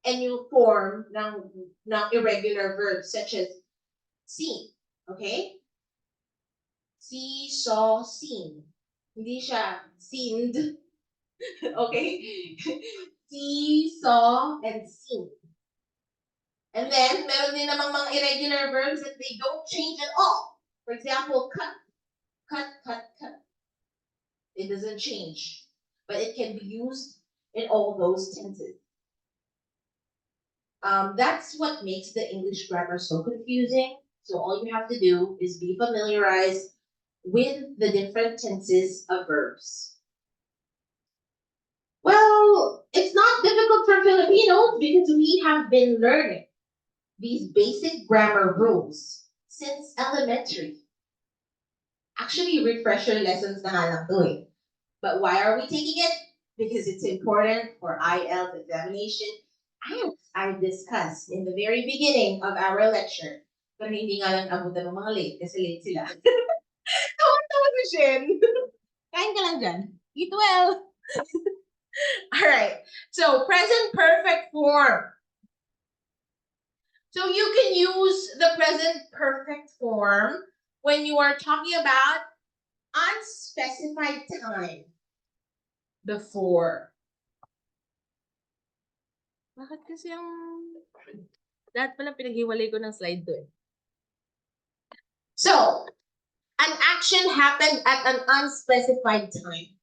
and yung form ng irregular verbs such as seen. Okay? See, saw, seen. Hindi siya seened. Okay? See, saw, and seen. And then, meron din namang mga irregular verbs that they don't change at all. For example, cut, cut, cut, cut. It doesn't change. But it can be used in all those tenses. That's what makes the English grammar so confusing. So all you have to do is be familiarized with the different tenses of verbs. Well, it's not difficult for Filipinos because we have been learning these basic grammar rules since elementary. Actually, refresher lessons na nga lang to eh. But why are we taking it? Because it's important for IELTS examination, as I discussed in the very beginning of our lecture. Pero hindi nga lang abutan ng mga late kasi late sila. Tawa-tawa si Shen. Kain ka lang dyan. Eat well. All right. So, present perfect form. So, you can use the present perfect form when you are talking about unspecified time before. Bakit kasi ang... Lahat pala pinaghiwalay ko ng slide to eh. So, an action happened at an unspecified time.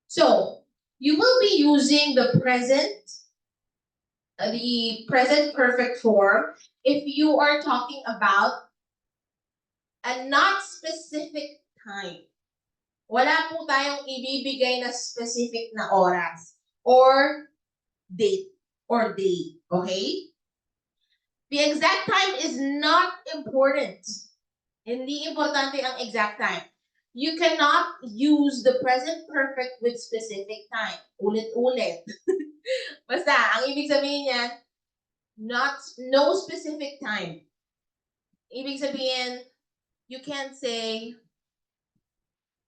So, you will be using the present perfect form if you are talking about a not specific time. Wala po tayong ibibigay na specific na oras or date or day, okay? The exact time is not important. Hindi importante ang exact time. You cannot use the present perfect with specific time. Ulit-ulit. Basta, ang ibig sabihin niyan, no specific time. Ibig sabihin, you can't say,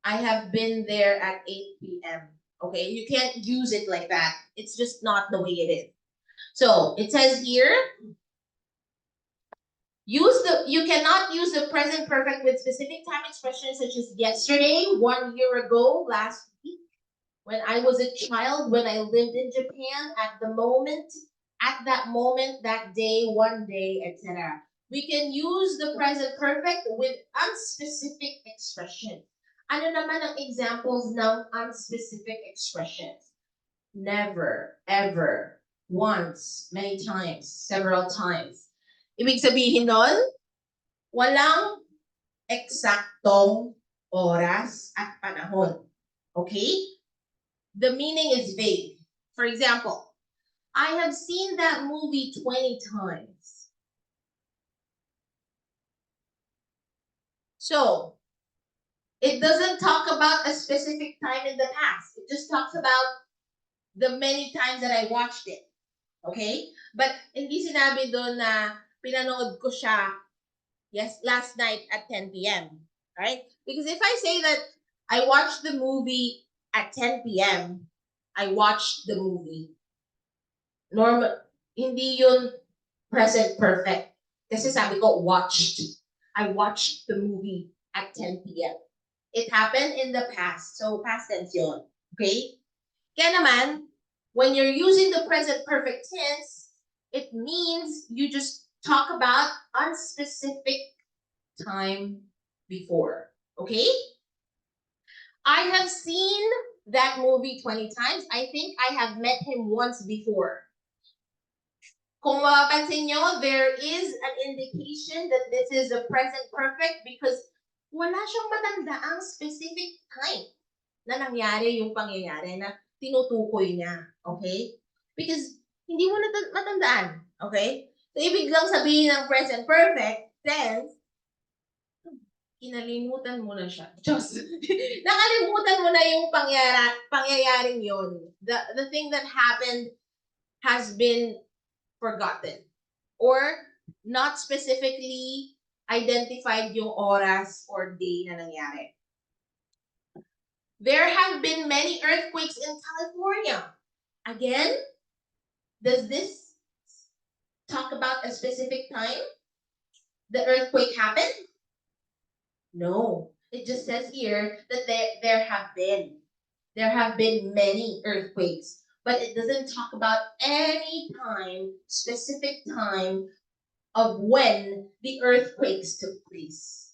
I have been there at 8 p.m. Okay, you can't use it like that. It's just not the way it is. So, it says here, you cannot use the present perfect with specific time expressions such as yesterday, 1 year ago, last week, when I was a child, when I lived in Japan, at that moment, that day, one day, etc. We can use the present perfect with unspecific expressions. Ano naman ang examples ng unspecific expressions? Never, ever, once, many times, several times. Ibig sabihin nun, walang eksaktong oras at panahon. Okay? The meaning is vague. For example, I have seen that movie 20 times. So, it doesn't talk about a specific time in the past. It just talks about the many times that I watched it. Okay? But hindi sinabi doon na pinanood ko siya last night at 10 p.m. Right? Because if I say that I watched the movie at 10 p.m., I watched the movie. Normal, hindi yun present perfect. Kasi sabi ko, watched. I watched the movie at 10 p.m. It happened in the past. So, past tense yun. Okay? Kaya naman, when you're using the present perfect tense, it means you just talk about unspecific time before. Okay? I have seen that movie 20 times. I think I have met him once before. Kung mapapansin nyo, there is an indication that this is a present perfect because wala siyang matandaang specific time na nangyari yung pangyayari na tinutukoy niya. Okay? Because hindi mo matandaan. Okay? So, ibig lang sabihin ng present perfect tense, kinalimutan mo na siya. Diyos. Nakalimutan mo na yung pangyayaring yon. The thing that happened has been forgotten. Or not specifically identified yung oras or day na nangyari. There have been many earthquakes in California. Again, does this talk about a specific time the earthquake happened? No. It just says here that there have been. There have been many earthquakes, but it doesn't talk about any time, specific time of when the earthquakes took place.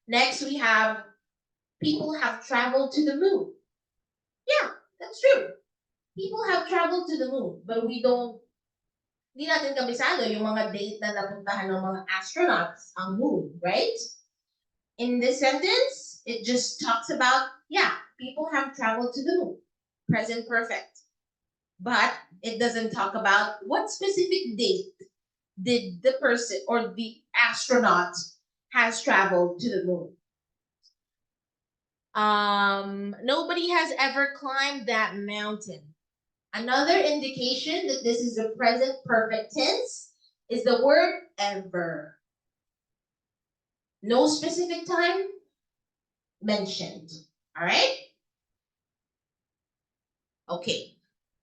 Next, we have people have traveled to the moon. Yeah, that's true. People have traveled to the moon, but hindi natin kabisado yung mga date na napuntahan ng mga astronauts ang moon, right? In this sentence, it just talks about, yeah, people have traveled to the moon. Present perfect. But it doesn't talk about what specific date did the person or the astronaut has traveled to the moon. Nobody has ever climbed that mountain. Another indication that this is a present perfect tense is the word ever. No specific time mentioned. All right? Okay.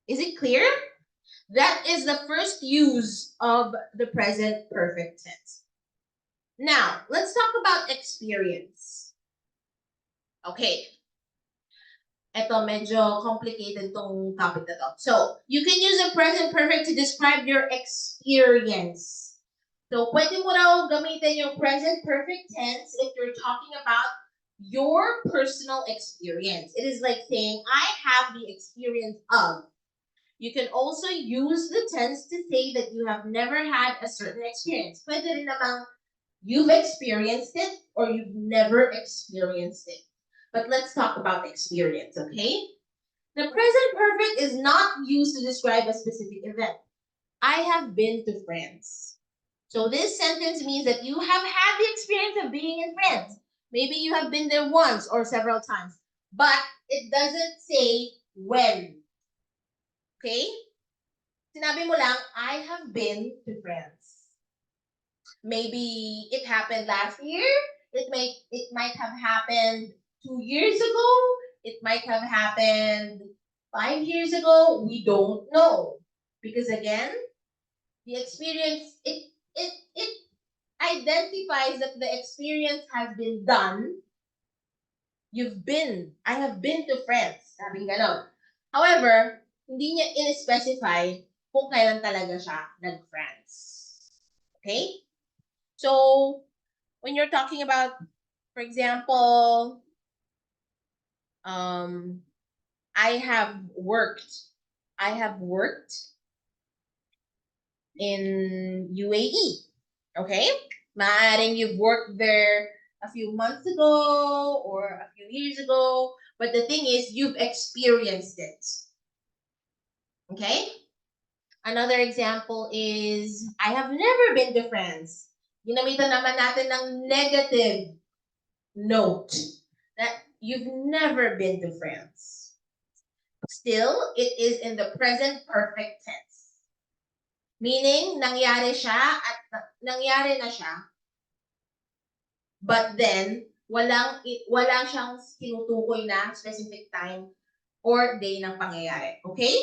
Is it clear? That is the first use of the present perfect tense. Now, let's talk about experience. Okay. Ito, medyo complicated tong topic na to. So, you can use the present perfect to describe your experience. So, pwede mo raw gamitin yung present perfect tense if you're talking about your personal experience. It is like saying, I have the experience of. You can also use the tense to say that you have never had a certain experience. Pwede rin namang you've experienced it or you've never experienced it. But let's talk about experience, okay? The present perfect is not used to describe a specific event. I have been to France. So this sentence means that you have had the experience of being in France. Maybe you have been there once or several times, but it doesn't say when. Okay? Sinabi mo lang, I have been to France. Maybe it happened last year. It might have happened 2 years ago. It might have happened 5 years ago. We don't know. Because again, the experience, it identifies that the experience has been done. I have been to France. Sabi ganon. However, hindi niya in-specify kung kailan talaga siya nag-France. Okay? So, when you're talking about, for example, I have worked in UAE. Okay? Maaaring you've worked there a few months ago or a few years ago, but the thing is, you've experienced it. Okay? Another example is, I have never been to France. Ginamitan naman natin ng negative note that you've never been to France. Still, it is in the present perfect tense. Meaning, nangyari na siya, but then, wala siyang tinutukoy na specific time or day ng pangyayari. Okay?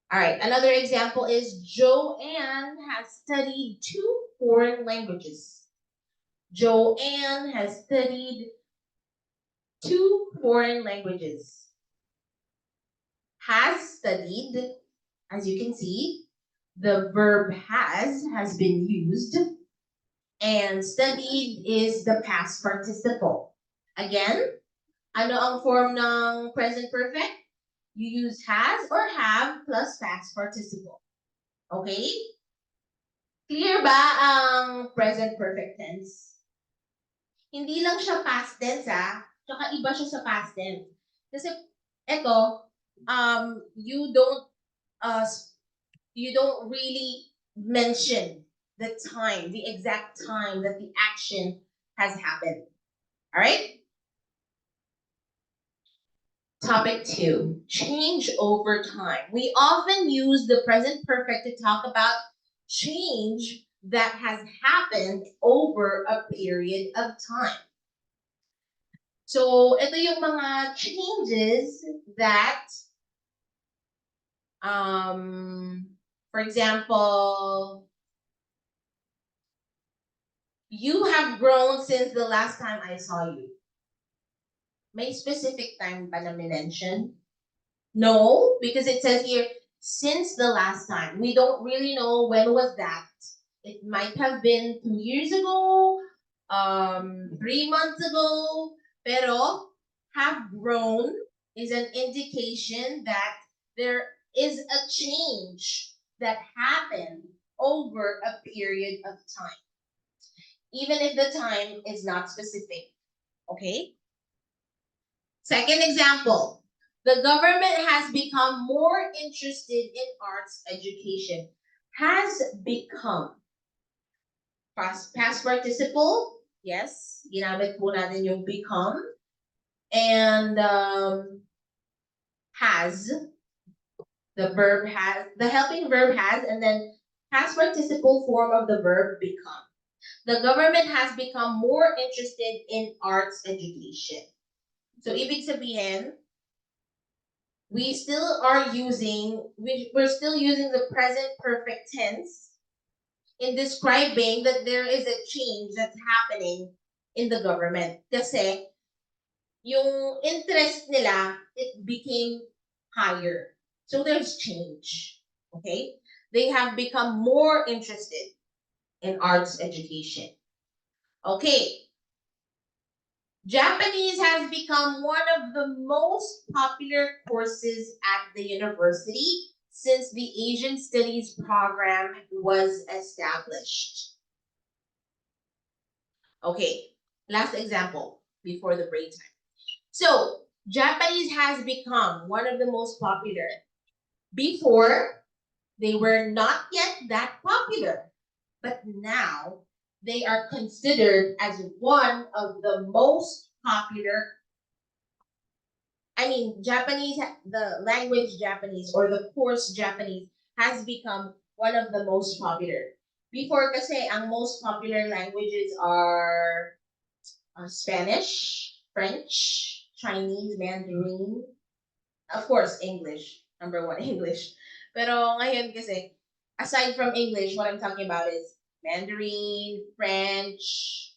All right, another example is Joanne has studied 2 foreign languages. Joanne has studied 2 foreign languages. Has studied, as you can see, the verb has been used, and studied is the past participle. Again, ano ang form ng present perfect? You use has or have plus past participle. Okay? Clear ba ang present perfect tense? Hindi lang siya past tense tsaka iba siya sa past tense. Kasi eto, you don't really mention the time, the exact time that the action has happened. All right? Topic 2, change over time. We often use the present perfect to talk about change that has happened over a period of time. So, ito yung mga changes that, for example, you have grown since the last time I saw you. May specific time ba na mention? No, because it says here, since the last time. We don't really know when was that. It might have been 2 years ago, 3 months ago, pero have grown is an indication that there is a change that happened over a period of time, even if the time is not specific. Okay? Second example, the government has become more interested in arts education. Has become. Past participle, yes, ginamit po natin yung become. And has, the verb has, the helping verb has, and then past participle form of the verb become. The government has become more interested in arts education. So, ibig sabihin, we're still using the present perfect tense in describing that there is a change that's happening in the government. Kasi yung interest nila, it became higher. So there's change. Okay? They have become more interested in arts education. Okay. Japanese has become one of the most popular courses at the university since the Asian Studies program was established. Okay, last example before the break time. So, Japanese has become one of the most popular. Before, they were not yet that popular, but now they are considered as one of the most popular. I mean, Japanese, the language Japanese or the course Japanese has become one of the most popular. Before kasi, ang most popular languages are Spanish, French, Chinese, Mandarin, of course, English. Number one, English. Pero ngayon kasi, aside from English, what I'm talking about is Mandarin, French,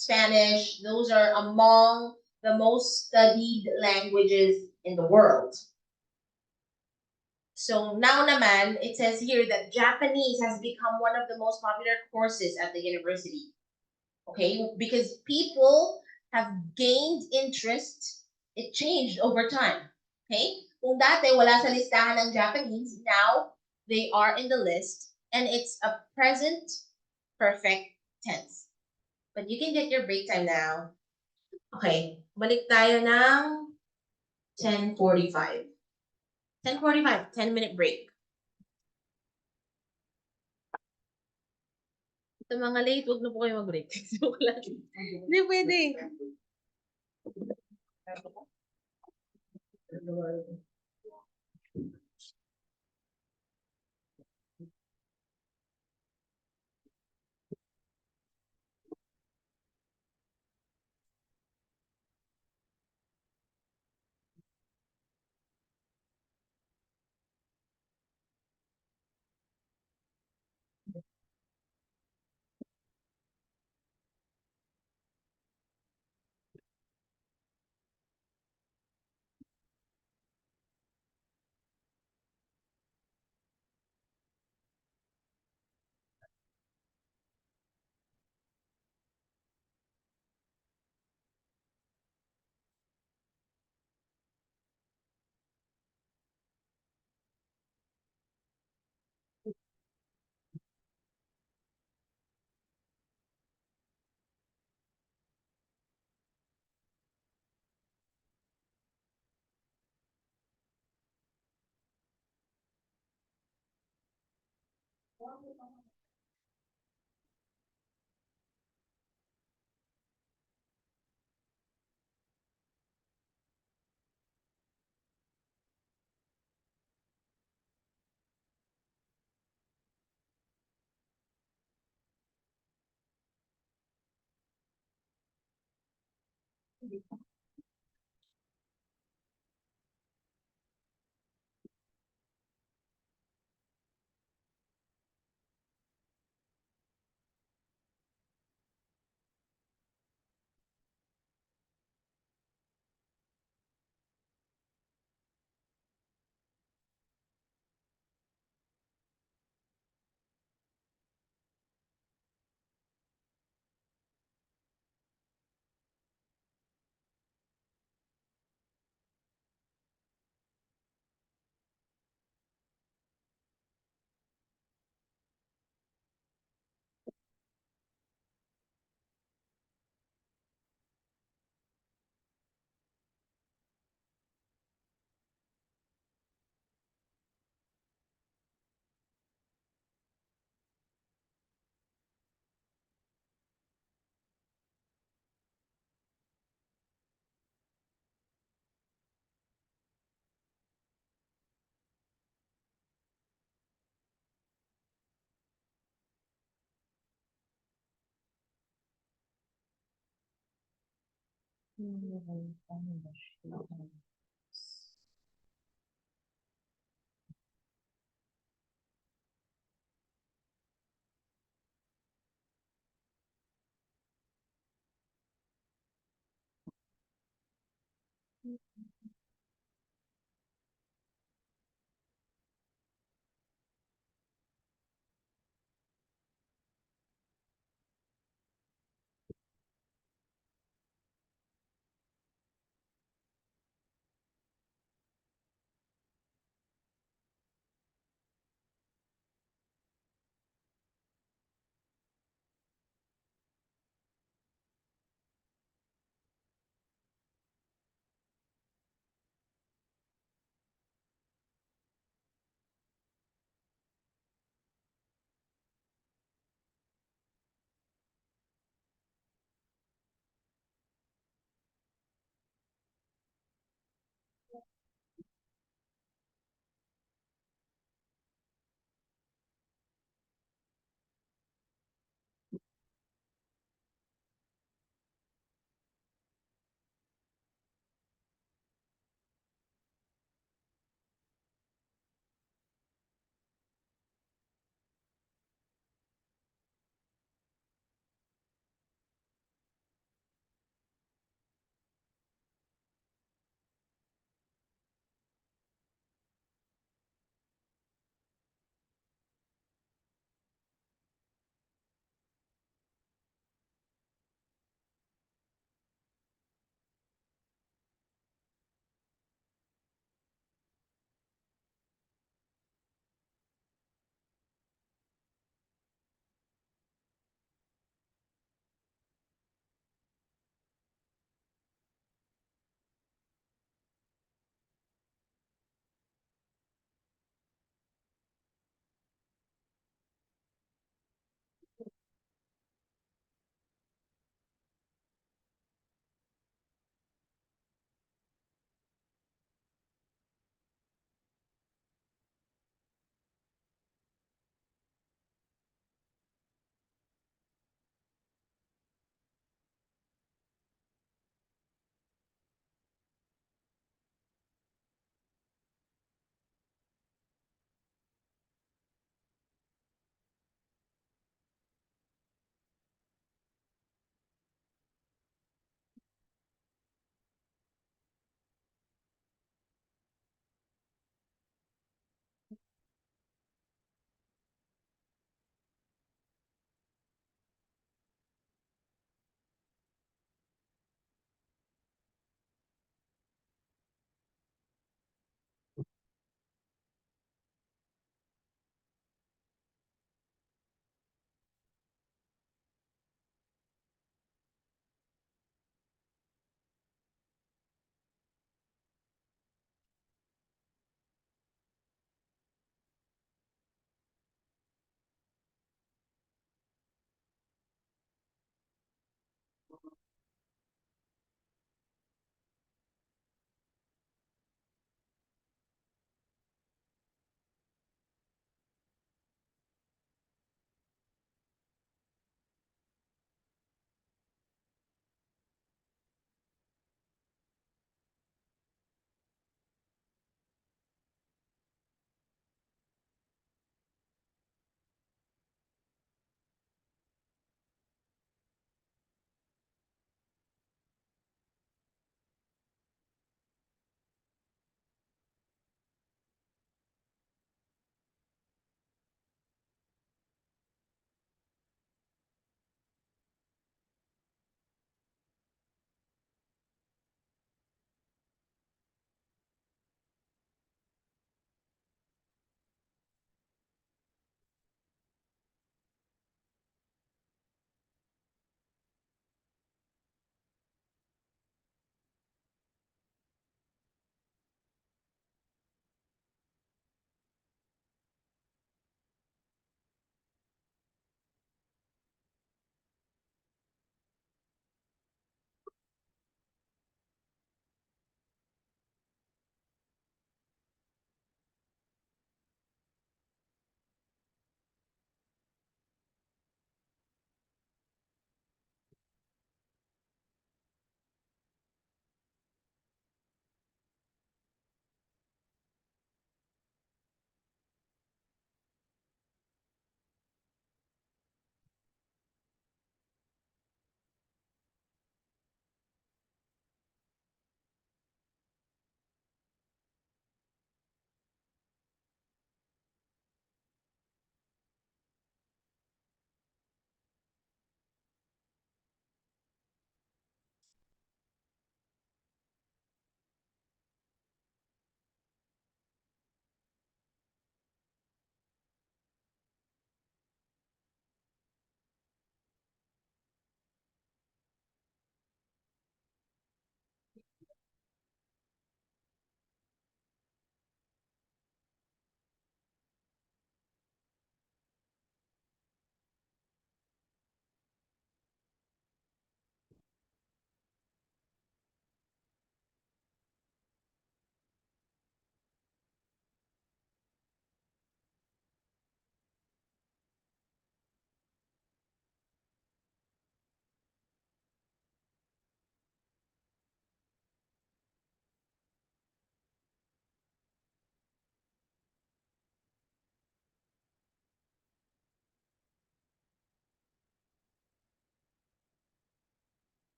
Spanish. Those are among the most studied languages in the world. So now naman, it says here that Japanese has become one of the most popular courses at the university. Okay, because people have gained interest, it changed over time. Okay? Kung dati wala sa listahan ng Japanese, now they are in the list and it's a present perfect tense. But you can get your break time now. Okay, balik tayo ng 10:45. 10:45, 10-minute break. Ito mga late, wag na po kayo mag-break. Hindi pwede.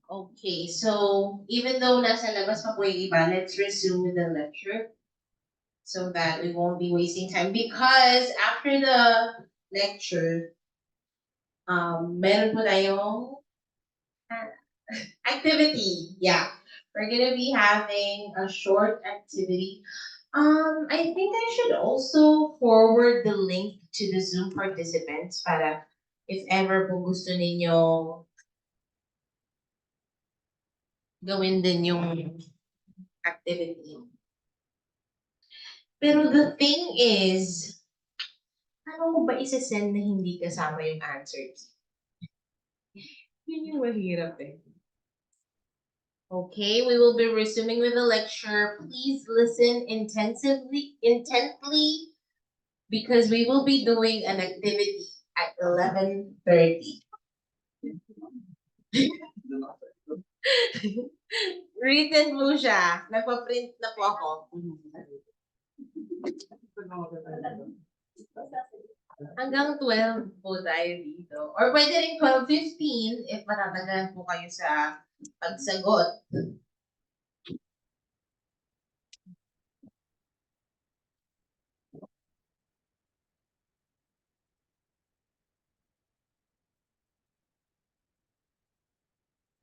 Okay, so even though nasa labas pa po yung iba, let's resume with the lecture so that we won't be wasting time. Because after the lecture, meron po tayong activity. Yeah, we're gonna be having a short activity. I think I should also forward the link to the Zoom participants para if ever po gusto ninyo gawin din yung activity. Pero the thing is, ano mo ba isa-send na hindi kasama yung answers? Yun yung mahirap eh. Okay, we will be resuming with the lecture. Please listen intently, because we will be doing an activity at 11:30. Written po siya. Nagpa-print na po ako. Hanggang 12 po tayo dito. Or pwede rin 12:15 if matatagalan po kayo sa pagsagot.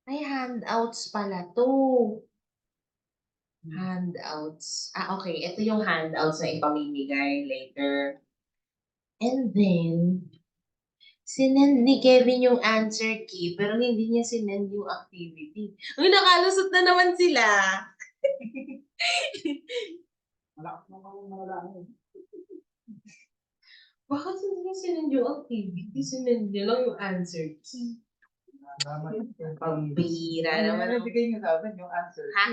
May handouts pala to. Handouts. Okay. Ito yung handouts na ipamimigay later. And then, sinend ni Kevin yung answer key, pero hindi niya sinend yung activity. Uy, nakalusot na naman sila. Bakit hindi niya sinend yung activity? Sinend niya lang yung answer key. Pambira naman. Nabigay niyo sa akin yung answer. Ha?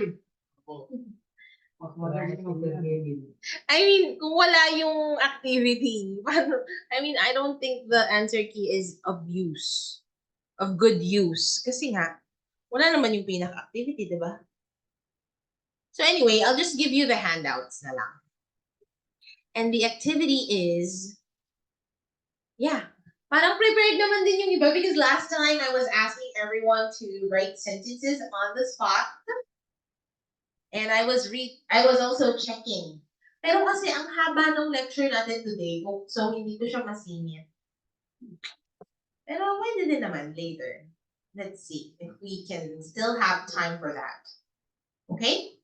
I mean, kung wala yung activity, I don't think the answer key is of use, of good use. Kasi nga, wala naman yung pinaka-activity, di ba? So anyway, I'll just give you the handouts na lang. And the activity is, yeah, parang prepared naman din yung iba because last time I was asking everyone to write sentences on the spot. And I was also checking. Pero kasi ang haba ng lecture natin today, so hindi ko siya masingit. Pero pwede din naman later. Let's see if we can still have time for that. Okay?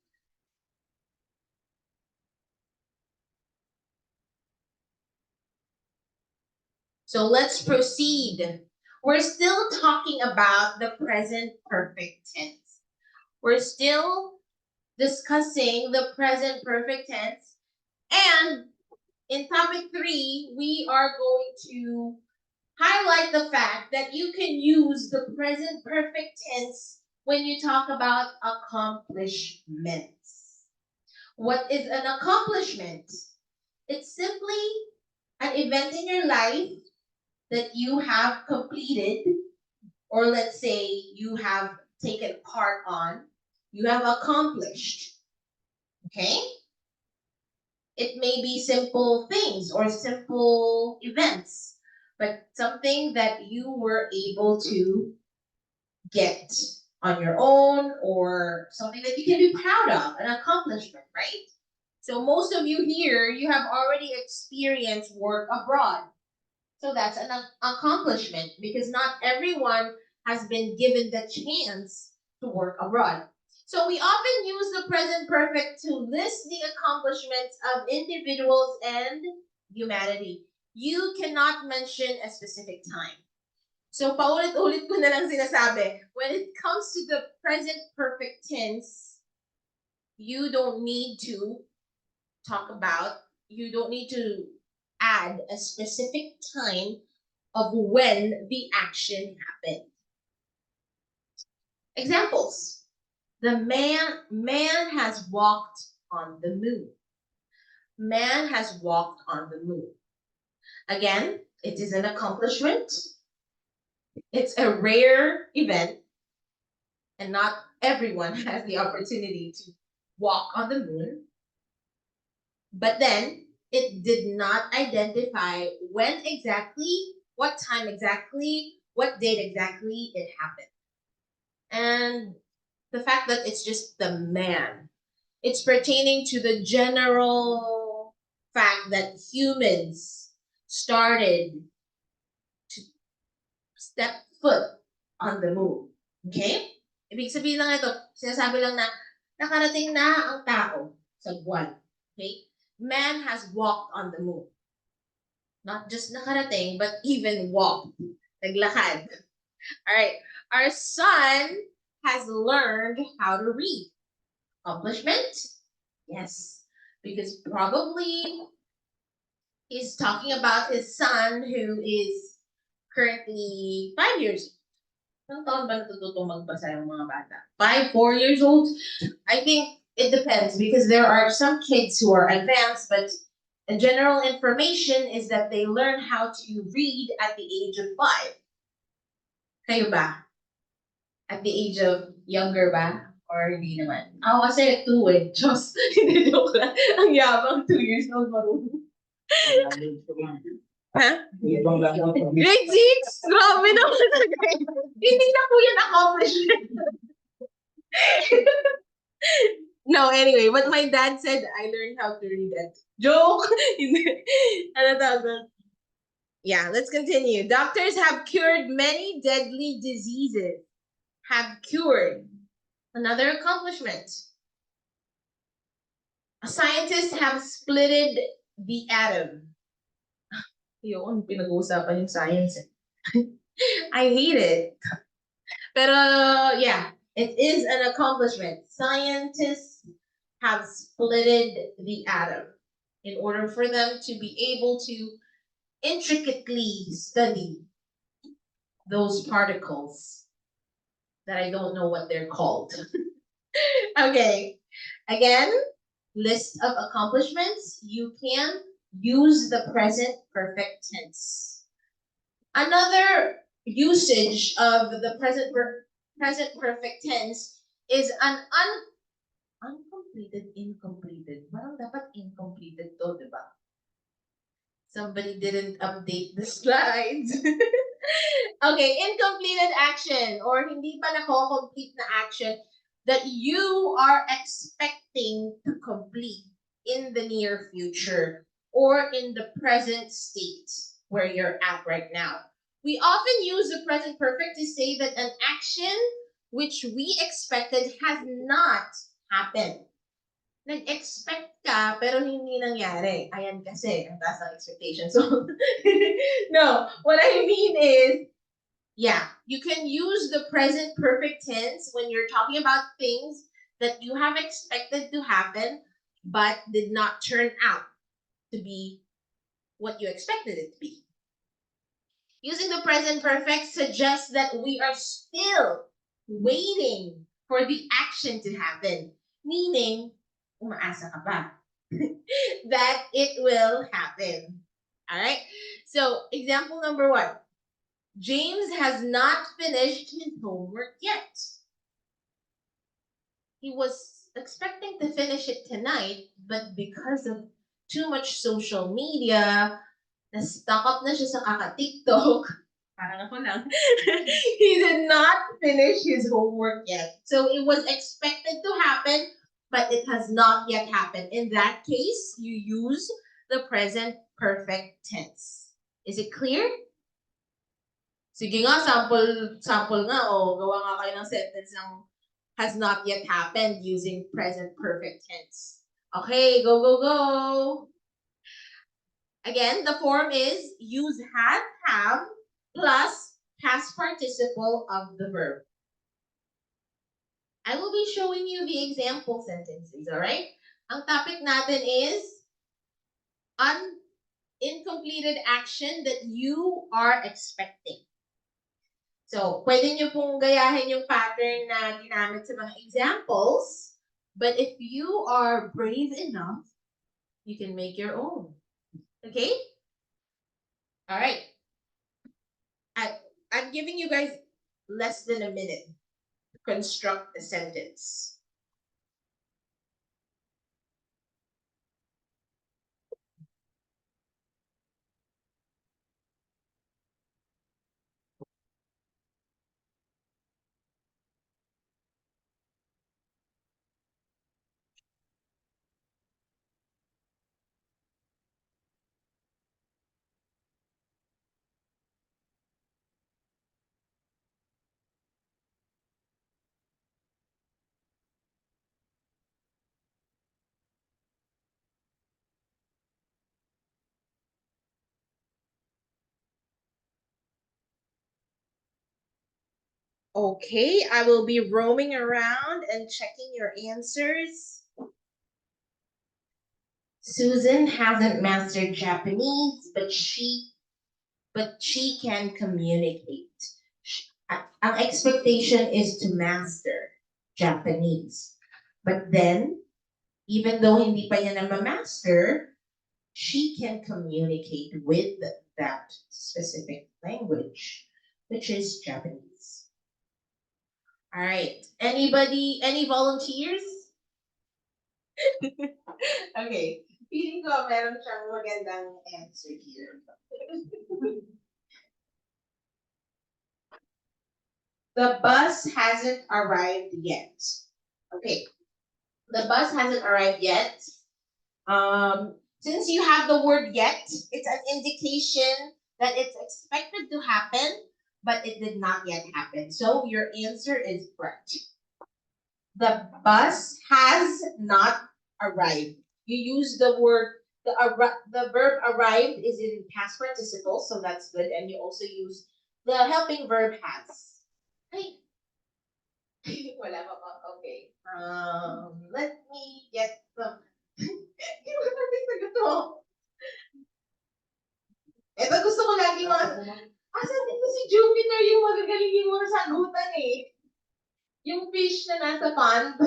So let's proceed. We're still talking about the present perfect tense. We're still discussing the present perfect tense. And in topic 3, we are going to highlight the fact that you can use the present perfect tense when you talk about accomplishments. What is an accomplishment? It's simply an event in your life that you have completed, or let's say you have taken part on, you have accomplished. Okay? It may be simple things or simple events, but something that you were able to get on your own or something that you can be proud of, an accomplishment, right? So most of you here, you have already experienced work abroad. So that's an accomplishment because not everyone has been given the chance to work abroad. So we often use the present perfect to list the accomplishments of individuals and humanity. You cannot mention a specific time. So paulit-ulit ko na lang sinasabi, when it comes to the present perfect tense, you don't need to add a specific time of when the action happened. Examples. The man has walked on the moon. Man has walked on the moon. Again, it is an accomplishment. It's a rare event, and not everyone has the opportunity to walk on the moon. But then, it did not identify when exactly, what time exactly, what date exactly it happened. And the fact that it's just the man, it's pertaining to the general fact that humans started to step foot on the moon. Okay? Ibig sabihin lang ito, sinasabi lang na nakarating na ang tao sa buwan. Okay? Man has walked on the moon. Not just nakarating, but even walked. Naglakad. All right. Our son has learned how to read. Accomplishment? Yes. Because probably he's talking about his son who is currently 5 years old. Ilang taon ba natututong magbasa yung mga bata? 5, 4 years old? I think it depends because there are some kids who are advanced, but the general information is that they learn how to read at the age of 5. Kayo ba? At the age of younger ba? Or hindi naman? Ako kasi 2 eh. Diyos, hindi joke lang. Ang yabang 2 years old marunong. Ha? Grade 6? Grabe naman sa grade. Hindi na po yan accomplishment. No, anyway, but my dad said I learned how to read it. Joke! Ano tawag doon? Yeah, let's continue. Doctors have cured many deadly diseases. Have cured. Another accomplishment. Scientists have splitted the atom. Yun, pinag-uusapan yung science. I hate it. Pero yeah, it is an accomplishment. Scientists have splitted the atom in order for them to be able to intricately study those particles that I don't know what they're called. Okay, again, list of accomplishments. You can use the present perfect tense. Another usage of the present perfect tense is an uncompleted, incompleted. Parang dapat incompleted to, di ba? Somebody didn't update the slides. Okay, incompleted action or hindi pa nako-complete na action that you are expecting to complete in the near future or in the present state where you're at right now. We often use the present perfect to say that an action which we expected has not happened. Nag-expect ka, pero hindi nangyari. Ayan kasi, ang taas ng expectation. So, no, what I mean is, yeah, you can use the present perfect tense when you're talking about things that you have expected to happen, but did not turn out to be what you expected it to be. Using the present perfect suggests that we are still waiting for the action to happen. Meaning, umaasa ka ba that it will happen. All right? So, example number 1. James has not finished his homework yet. He was expecting to finish it tonight, but because of too much social media, na-stuck up na siya sa kaka-TikTok. Parang ako lang. He did not finish his homework yet. So it was expected to happen, but it has not yet happened. In that case, you use the present perfect tense. Is it clear? Sige nga, sample nga, o gawa nga kayo ng sentence ng has not yet happened using present perfect tense. Okay, go, go, go. Again, the form is use have plus past participle of the verb. I will be showing you the example sentences, all right? Ang topic natin is incompleted action that you are expecting. So, pwede nyo pong gayahin yung pattern na ginamit sa mga examples, but if you are brave enough, you can make your own. Okay? All right. I'm giving you guys less than a minute to construct a sentence. Okay, I will be roaming around and checking your answers. Susan hasn't mastered Japanese, but she can communicate. Ang expectation is to master Japanese. But then, even though hindi pa niya na ma-master, she can communicate with that specific language, which is Japanese. All right. Anybody, any volunteers? Okay. Feeling ko meron siyang magandang answer here. The bus hasn't arrived yet. Okay. The bus hasn't arrived yet. Since you have the word yet, it's an indication that it's expected to happen, but it did not yet happen. So your answer is correct. The bus has not arrived. You use the word, the verb arrived is in past participle, so that's good. And you also use the helping verb has. Hey. Wala pa ba? Okay. Let me get some. Ito gusto ko lagi mga, asan dito si Jupiter yung magagaling yung mga sagutan eh. Yung fish na nasa pond.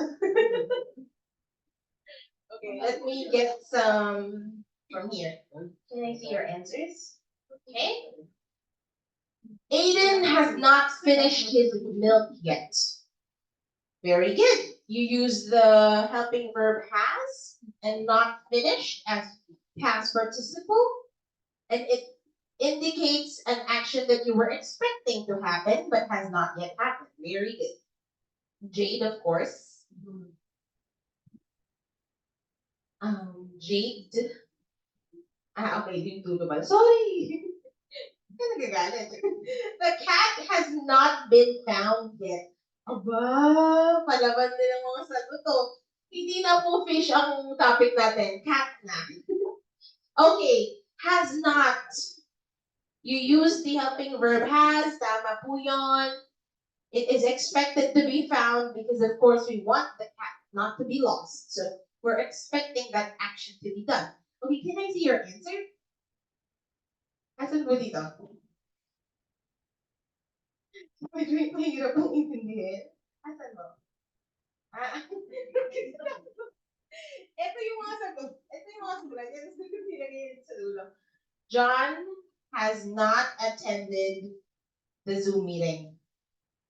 Okay, let me get some from here. Can I see your answers? Okay. Aiden has not finished his milk yet. Very good. You use the helping verb has and not finished as past participle. And it indicates an action that you were expecting to happen but has not yet happened. Very good. Jade, of course. Jade. Okay, didn't do the sorry. The cat has not been found yet. Aba, palaban din ang mga sagot to. Hindi na po fish ang topic natin. Cat na. Okay, has not. You use the helping verb has, tama po yun. It is expected to be found because of course we want the cat not to be lost. So we're expecting that action to be done. Okay, can I see your answer? Asan po dito? Mahirap pong intindihin. Asan mo? Ito yung mga sagot. Ito yung mga sagot. Yan, gusto ko nilagay sa dulo. John has not attended the Zoom meeting.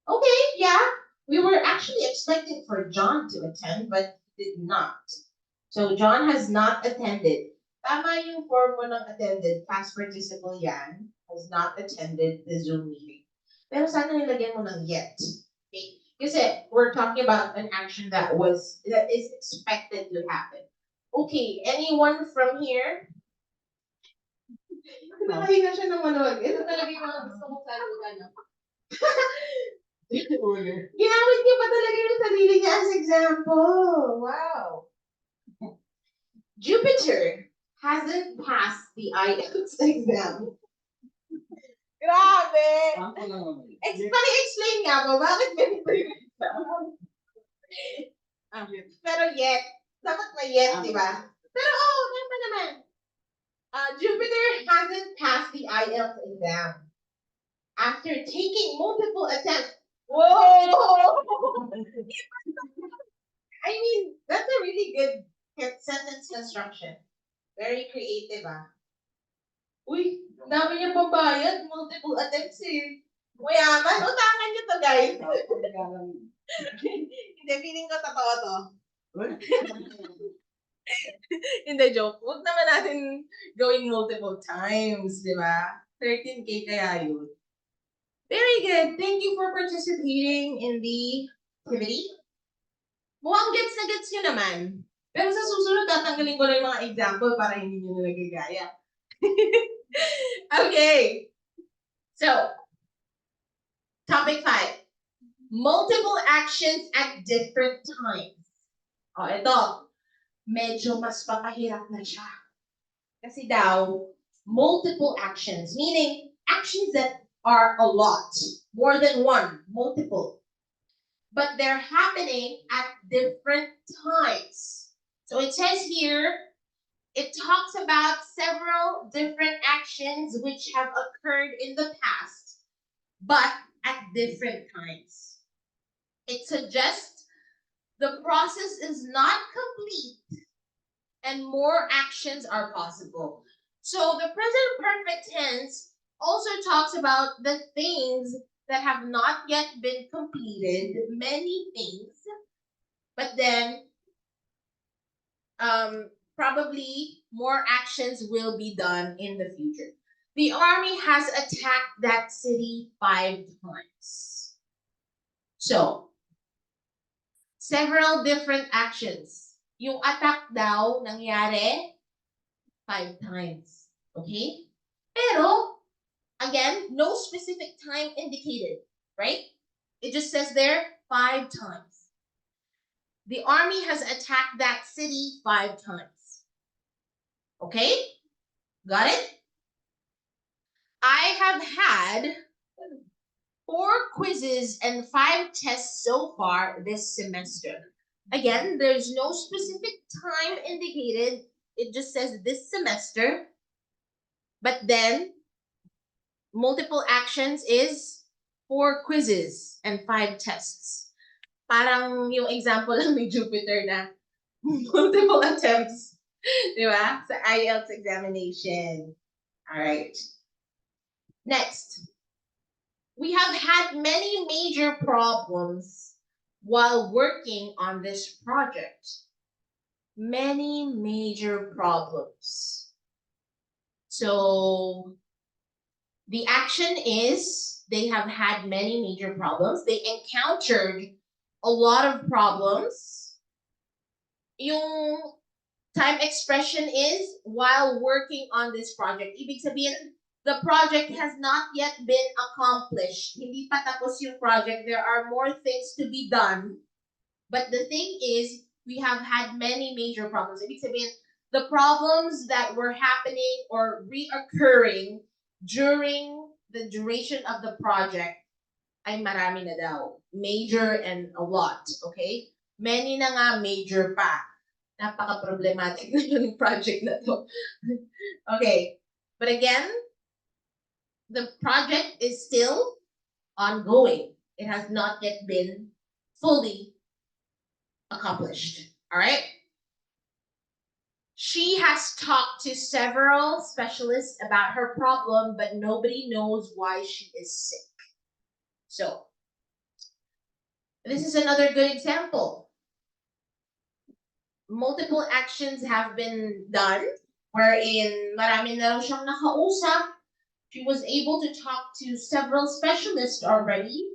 Okay, yeah. We were actually expecting for John to attend, but he did not. So John has not attended. Tama yung form mo ng attended. Past participle yan. Has not attended the Zoom meeting. Pero sana nilagyan mo ng yet. Okay? Kasi we're talking about an action that is expected to happen. Okay, anyone from here? Nakahinga siya ng manood. Ito talaga yung mga gusto mong salugan. Ginamit niya pa talaga yung sarili niya as example. Wow. Jupiter hasn't passed the IELTS exam. Grabe! Explain nga mo, bakit ganito yung exam? Pero yet, dapat may yet, di ba? Pero naman. Jupiter hasn't passed the IELTS exam. After taking multiple attempts. Whoa! I mean, that's a really good sentence construction. Very creative, Uy, dami niya pambayad, multiple attempts eh. Mayaman, utangan niyo to, guys. Hindi, feeling ko totoo to. Hindi, joke. Huwag naman natin going multiple times, di ba? 13K kaya yun. Very good. Thank you for participating in the activity. Mukhang gets na gets nyo naman. Pero sa susunod, tatanggalin ko na yung mga example para hindi nyo na nagagaya. Okay. So, topic 5. Multiple actions at different times. Ito. Medyo mas papahirap na siya. Kasi daw, multiple actions, meaning actions that are a lot, more than one, multiple, but they're happening at different times. So it says here, it talks about several different actions which have occurred in the past, but at different times. It suggests the process is not complete and more actions are possible. So the present perfect tense also talks about the things that have not yet been completed, many things, but then probably more actions will be done in the future. The army has attacked that city 5 times. So, several different actions. Yung attack daw nangyari 5 times. Okay? Pero, again, no specific time indicated, right? It just says there 5 times. The army has attacked that city 5 times. Okay? Got it? I have had 4 quizzes and 5 tests so far this semester. Again, there's no specific time indicated. It just says this semester. But then, multiple actions is 4 quizzes and 5 tests. Parang yung example lang ni Jupiter na multiple attempts. Di ba? Sa IELTS examination. All right. Next. We have had many major problems while working on this project. Many major problems. So the action is they have had many major problems. They encountered a lot of problems. Yung time expression is while working on this project. Ibig sabihin, the project has not yet been accomplished. Hindi pa tapos yung project. There are more things to be done. But the thing is, we have had many major problems. Ibig sabihin, the problems that were happening or reoccurring during the duration of the project ay marami na daw. Major and a lot, okay? Many na nga major pa. Napaka-problematic na yung project na to. Okay, but again, the project is still ongoing. It has not yet been fully accomplished. All right? She has talked to several specialists about her problem, but nobody knows why she is sick. So, this is another good example. Multiple actions have been done, wherein marami na raw siyang nakausap. She was able to talk to several specialists already,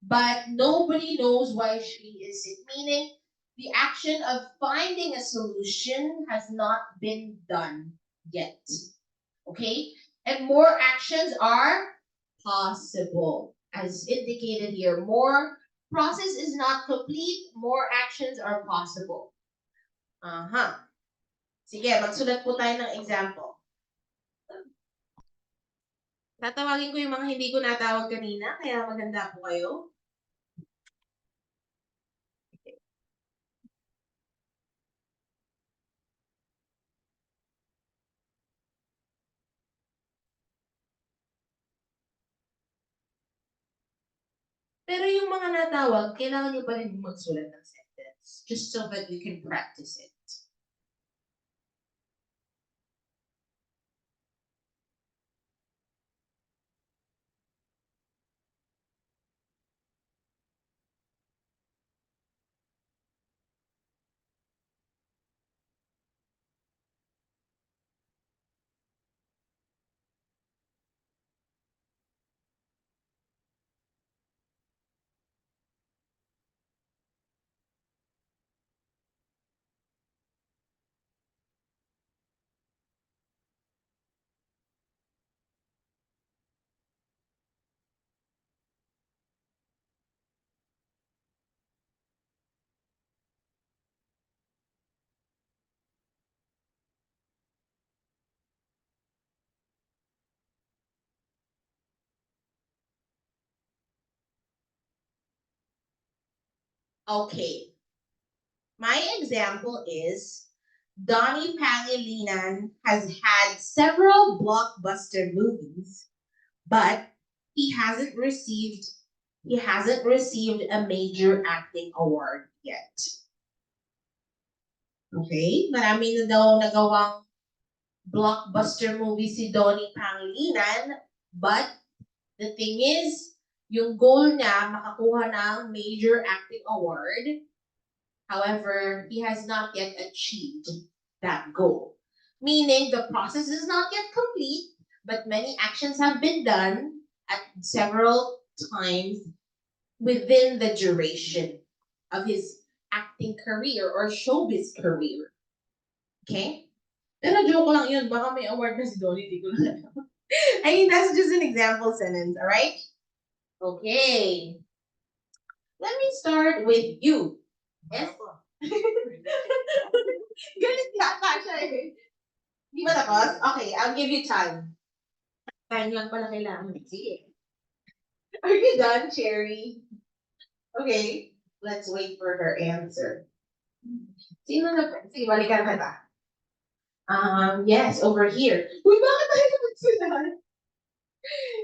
but nobody knows why she is sick. Meaning, the action of finding a solution has not been done yet. Okay? And more actions are possible. As indicated here, more process is not complete, more actions are possible. Sige, magsulat po tayo ng example. Tatawagin ko yung mga hindi ko natawag kanina, kaya maganda po kayo. Pero yung mga natawag, kailangan nyo pa rin magsulat ng sentence just so that you can practice it. Okay. My example is Donnie Pangilinan has had several blockbuster movies, but he hasn't received a major acting award yet. Okay? Marami na daw nagawang blockbuster movie si Donnie Pangilinan, but the thing is, yung goal niya makakuha ng major acting award. However, he has not yet achieved that goal. Meaning the process is not yet complete, but many actions have been done at several times within the duration of his acting career or showbiz career. Okay? Pero joke lang yun. Baka may award na si Donnie, di ko lang alam. I mean, that's just an example sentence, alright? Okay. Let me start with you. Yes? Galit yata siya eh. Di ba tapos? Okay, I'll give you time. Time lang pala kailangan. Sige. Are you done, Cherry? Okay, let's wait for her answer. Sino na? Sige, balikan ka ta. Yes, over here. Uy, bakit tayo nagsunan?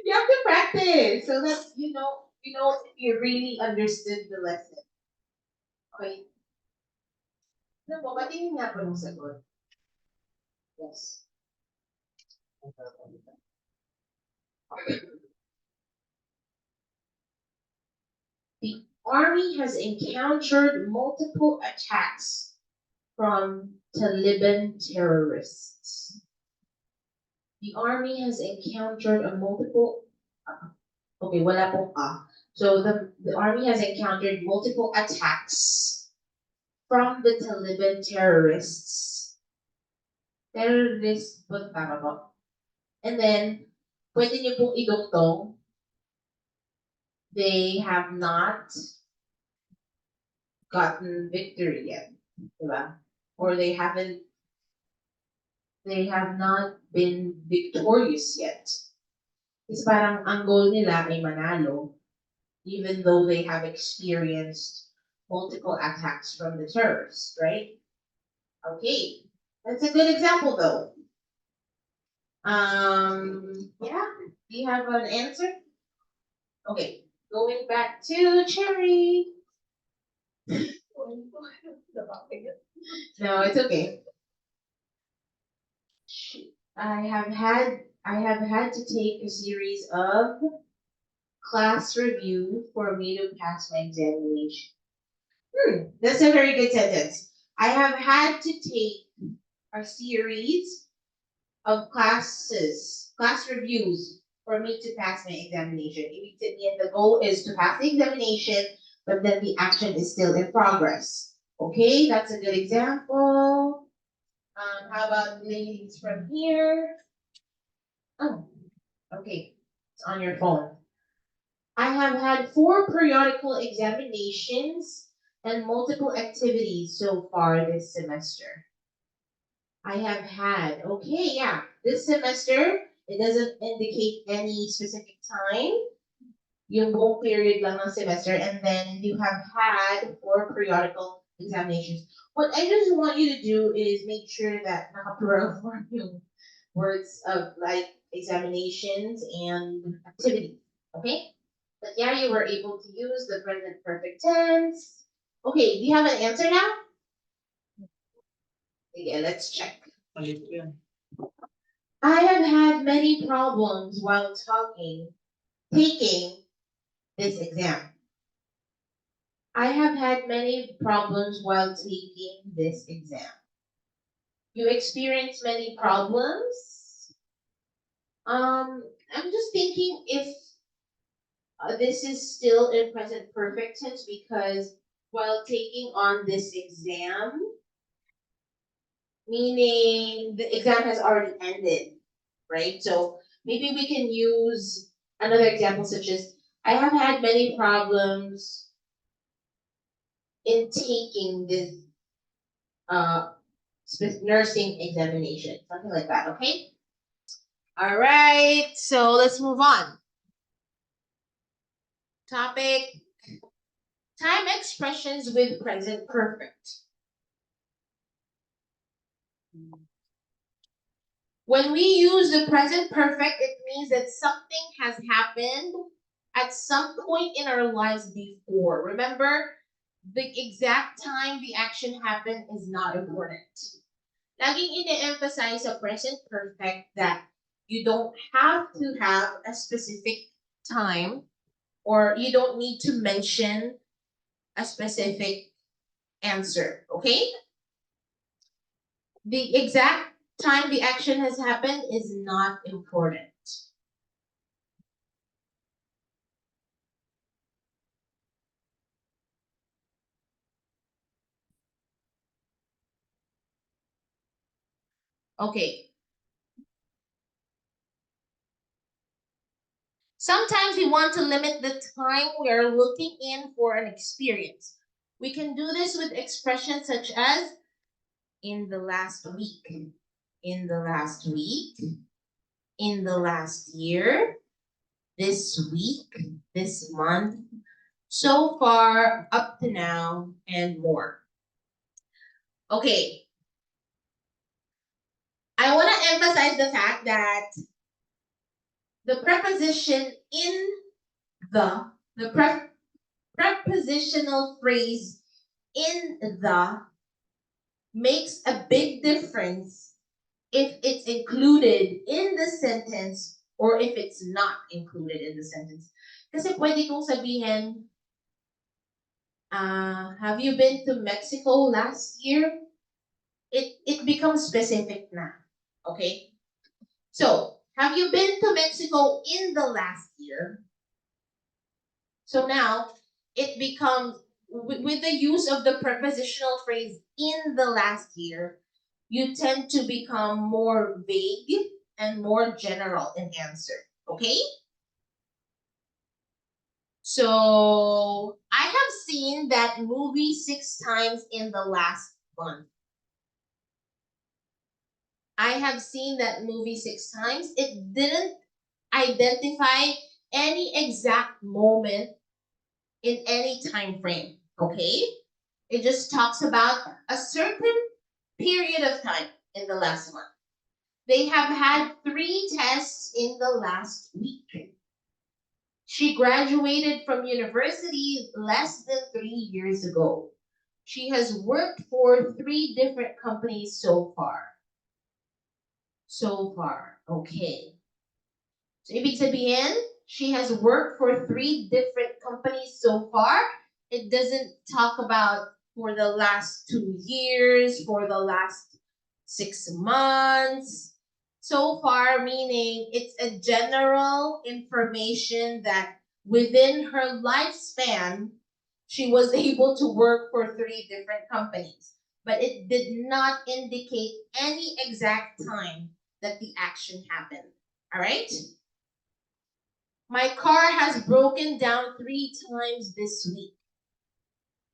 You have to practice so that you know if you really understood the lesson. Okay. Alam mo, patingin nga po ng sagot. Yes. The army has encountered multiple attacks from Taliban terrorists. The army has encountered a multiple. Okay, wala pong So the army has encountered multiple attacks from the Taliban terrorists. Terrorist ba tama ba? And then, pwede niyo pong idugtong, they have not gotten victory yet. Diba? Or they have not been victorious yet. Kasi parang ang goal nila ay manalo, even though they have experienced multiple attacks from the terrorists, right? Okay, that's a good example though. Yeah, do you have an answer? Okay, going back to Cherry. No, it's okay. I have had to take a series of class review for me to pass my examination. That's a very good sentence. I have had to take a series of class reviews for me to pass my examination. Ibig sabihin, the goal is to pass the examination, but then the action is still in progress. Okay, that's a good example. How about ladies from here? Oh, okay, it's on your phone. I have had 4 periodical examinations and multiple activities so far this semester. I have had, okay, yeah, this semester, it doesn't indicate any specific time. Yung buong period lang ng semester, and then you have had 4 periodical examinations. What I just want you to do is make sure that naka-plural form yung words of like examinations and activities, okay? But yeah, you were able to use the present perfect tense. Okay, do you have an answer now? Okay, let's check. I have had many problems while taking this exam. I have had many problems while taking this exam. You experience many problems? I'm just thinking if this is still in present perfect tense because while taking on this exam, meaning the exam has already ended, right? So maybe we can use another example such as, I have had many problems in taking this nursing examination, something like that, okay? All right, so let's move on. Topic Time expressions with present perfect. When we use the present perfect, it means that something has happened at some point in our lives before. Remember, the exact time the action happened is not important. Laging ine-emphasize sa present perfect that you don't have to have a specific time or you don't need to mention a specific answer, okay? The exact time the action has happened is not important. Okay. Sometimes we want to limit the time we are looking in for an experience. We can do this with expressions such as in the last week, in the last week, in the last year, this week, this month, so far, up to now, and more. Okay, I want to emphasize the fact that the preposition in the prepositional phrase in the makes a big difference if it's included in the sentence or if it's not included in the sentence. Kasi pwede kong sabihin, have you been to Mexico last year? It becomes specific now. Okay? So, have you been to Mexico in the last year? So now, it becomes, with the use of the prepositional phrase in the last year, you tend to become more vague and more general in answer. Okay? So, I have seen that movie 6 times in the last month. I have seen that movie 6 times. It didn't identify any exact moment in any time frame. Okay? It just talks about a certain period of time in the last month. They have had 3 tests in the last week. She graduated from university less than 3 years ago. She has worked for 3 different companies so far. So far, okay. So ibig sabihin, she has worked for 3 different companies so far. It doesn't talk about for the last 2 years, for the last 6 months. So far, meaning it's a general information that within her lifespan, she was able to work for 3 different companies. But it did not indicate any exact time that the action happened. All right? My car has broken down 3 times this week.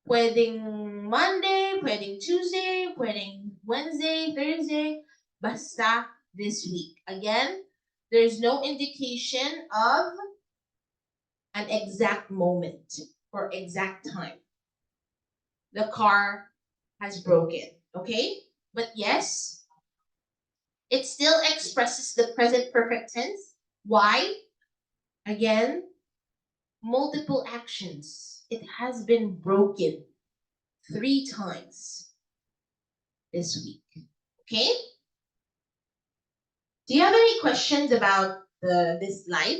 Pwedeng Monday, pwedeng Tuesday, pwedeng Wednesday, Thursday, basta this week. Again, there's no indication of an exact moment or exact time. The car has broken, okay? But yes, it still expresses the present perfect tense. Why? Again, multiple actions. It has been broken 3 times this week. Okay? Do you have any questions about this slide?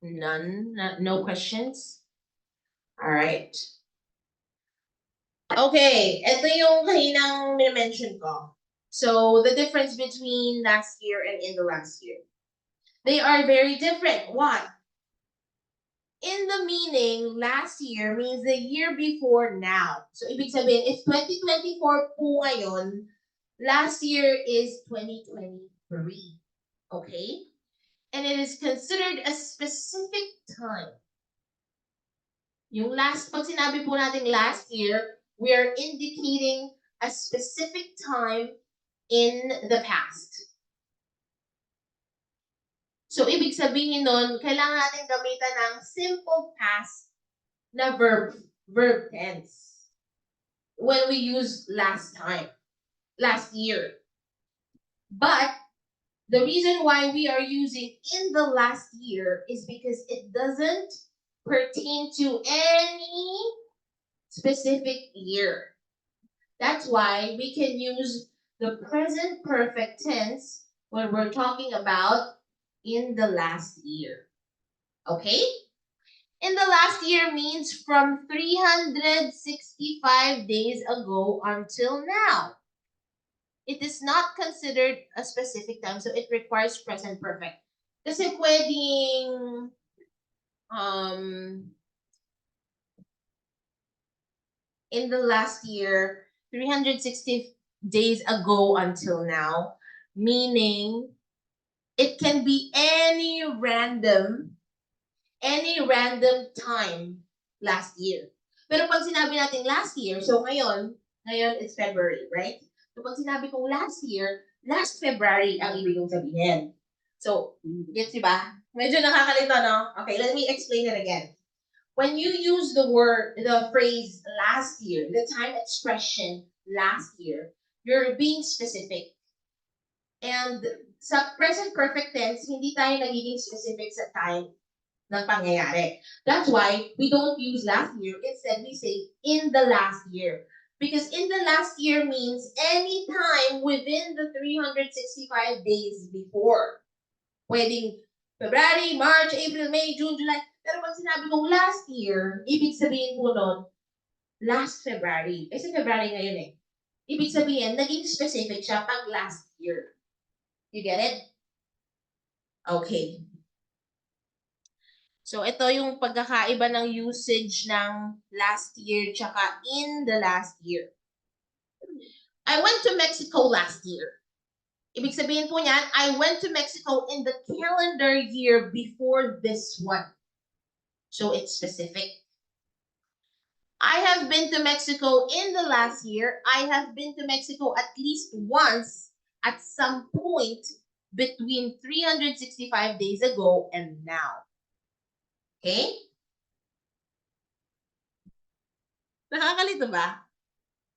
None? No questions? All right. Okay, ito yung kaninang mention ko. So, the difference between last year and in the last year. They are very different. Why? In the meaning, last year means the year before now. So, ibig sabihin, if 2024 po ngayon, last year is 2023. Okay? And it is considered a specific time. Yung last, pag sinabi po natin last year, we are indicating a specific time in the past. So, ibig sabihin nun, kailangan natin gamitan ng simple past na verb tense when we use last year. But the reason why we are using in the last year is because it doesn't pertain to any specific year. That's why we can use the present perfect tense when we're talking about in the last year. Okay? In the last year means from 365 days ago until now. It is not considered a specific time, so it requires present perfect. Kasi pwedeng um, in the last year, 360 days ago until now, meaning it can be any random time last year. Pero pag sinabi natin last year, so ngayon it's February, right? So pag sinabi kong last year, last February ang ibig kong sabihin. So, gets ba? Medyo nakakalito, no? Okay, let me explain it again. When you use the phrase last year, the time expression last year, you're being specific. And sa present perfect tense, hindi tayo nagiging specific sa time ng pangyayari. That's why we don't use last year. Instead, we say in the last year. Because in the last year means any time within the 365 days before. Pwedeng February, March, April, May, June, July. Pero pag sinabi kong last year, ibig sabihin po nun, last February. Kasi February ngayon eh. Ibig sabihin, naging specific siya pag last year. You get it? Okay. So, ito yung pagkakaiba ng usage ng last year tsaka in the last year. I went to Mexico last year. Ibig sabihin po niyan, I went to Mexico in the calendar year before this one. So, it's specific. I have been to Mexico in the last year. I have been to Mexico at least once at some point between 365 days ago and now. Okay? Nakakalito ba?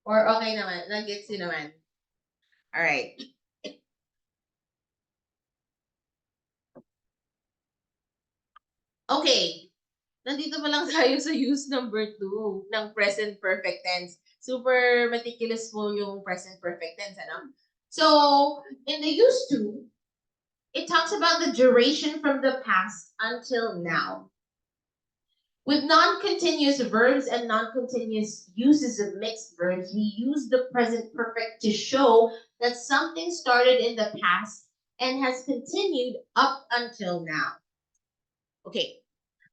Or okay naman? Nag-gets yun naman? Alright. Okay. Nandito pa lang tayo sa use number 2 ng present perfect tense. Super meticulous po yung present perfect tense, ano? So, in the use to, it talks about the duration from the past until now. With non-continuous verbs and non-continuous uses of mixed verbs, we use the present perfect to show that something started in the past and has continued up until now. Okay,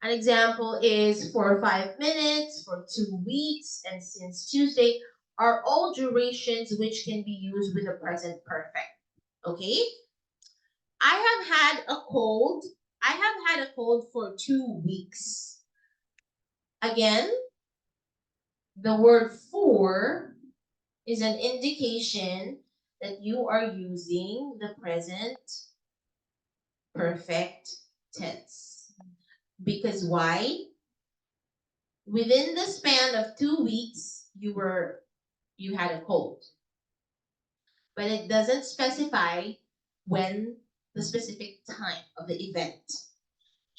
an example is for 5 minutes, for 2 weeks, and since Tuesday are all durations which can be used with the present perfect. Okay? I have had a cold. I have had a cold for 2 weeks. Again, the word for is an indication that you are using the present perfect tense. Because why? Within the span of 2 weeks, you had a cold. But it doesn't specify when the specific time of the event.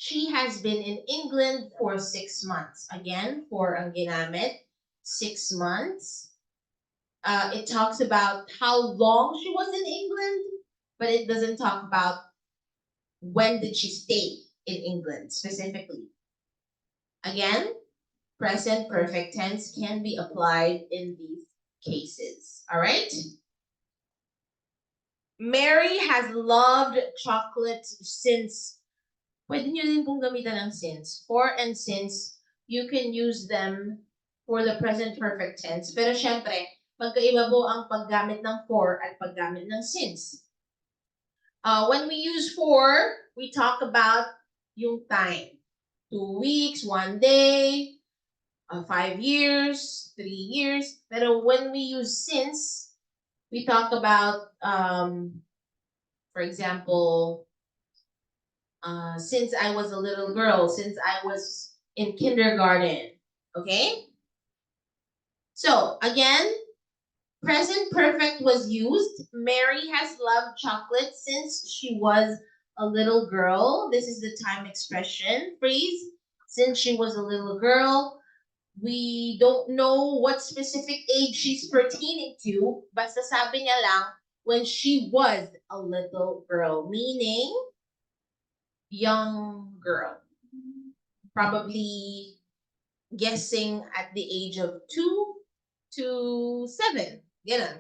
She has been in England for 6 months. Again, for ang ginamit, 6 months. It talks about how long she was in England, but it doesn't talk about when did she stay in England specifically. Again, present perfect tense can be applied in these cases. All right? Mary has loved chocolate since. Pwede nyo din pong gamitan ng since. For and since, you can use them for the present perfect tense. Pero syempre, magkaiba po ang paggamit ng for at paggamit ng since. When we use for, we talk about yung time. 2 weeks, 1 day, 5 years, 3 years. Pero when we use since, we talk about, for example, since I was a little girl, since I was in kindergarten. Okay? So, again, present perfect was used. Mary has loved chocolate since she was a little girl. This is the time expression phrase. Since she was a little girl, we don't know what specific age she's pertaining to. Basta sabi niya lang, when she was a little girl, meaning young girl. Probably guessing at the age of 2 to 7. Ganun.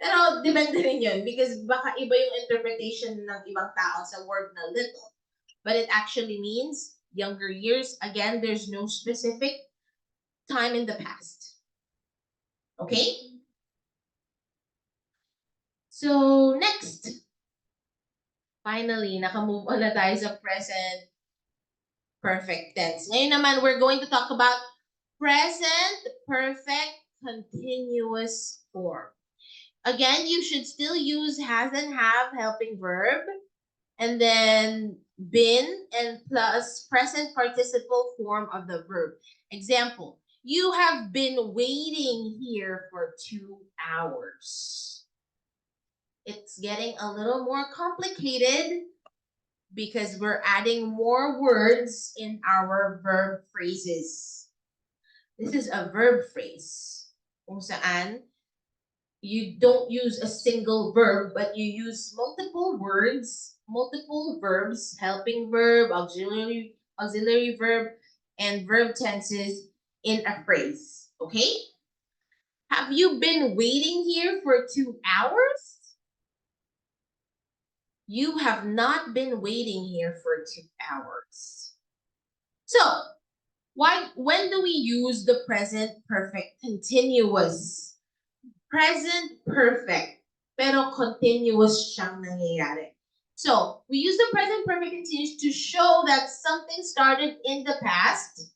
Pero depende rin yun because baka iba yung interpretation ng ibang tao sa word na little. But it actually means younger years. Again, there's no specific time in the past. Okay? So, next. Finally, naka-move on na tayo sa present perfect tense. Ngayon naman, we're going to talk about present perfect continuous form. Again, you should still use has and have helping verb, and then been and plus present participle form of the verb. Example, you have been waiting here for 2 hours. It's getting a little more complicated because we're adding more words in our verb phrases. This is a verb phrase kung saan you don't use a single verb, but you use multiple words, multiple verbs, helping verb, auxiliary verb, and verb tenses in a phrase. Okay? Have you been waiting here for 2 hours? You have not been waiting here for 2 hours. So, when do we use the present perfect continuous? Present perfect, pero continuous siyang nangyayari. So, we use the present perfect continuous to show that something started in the past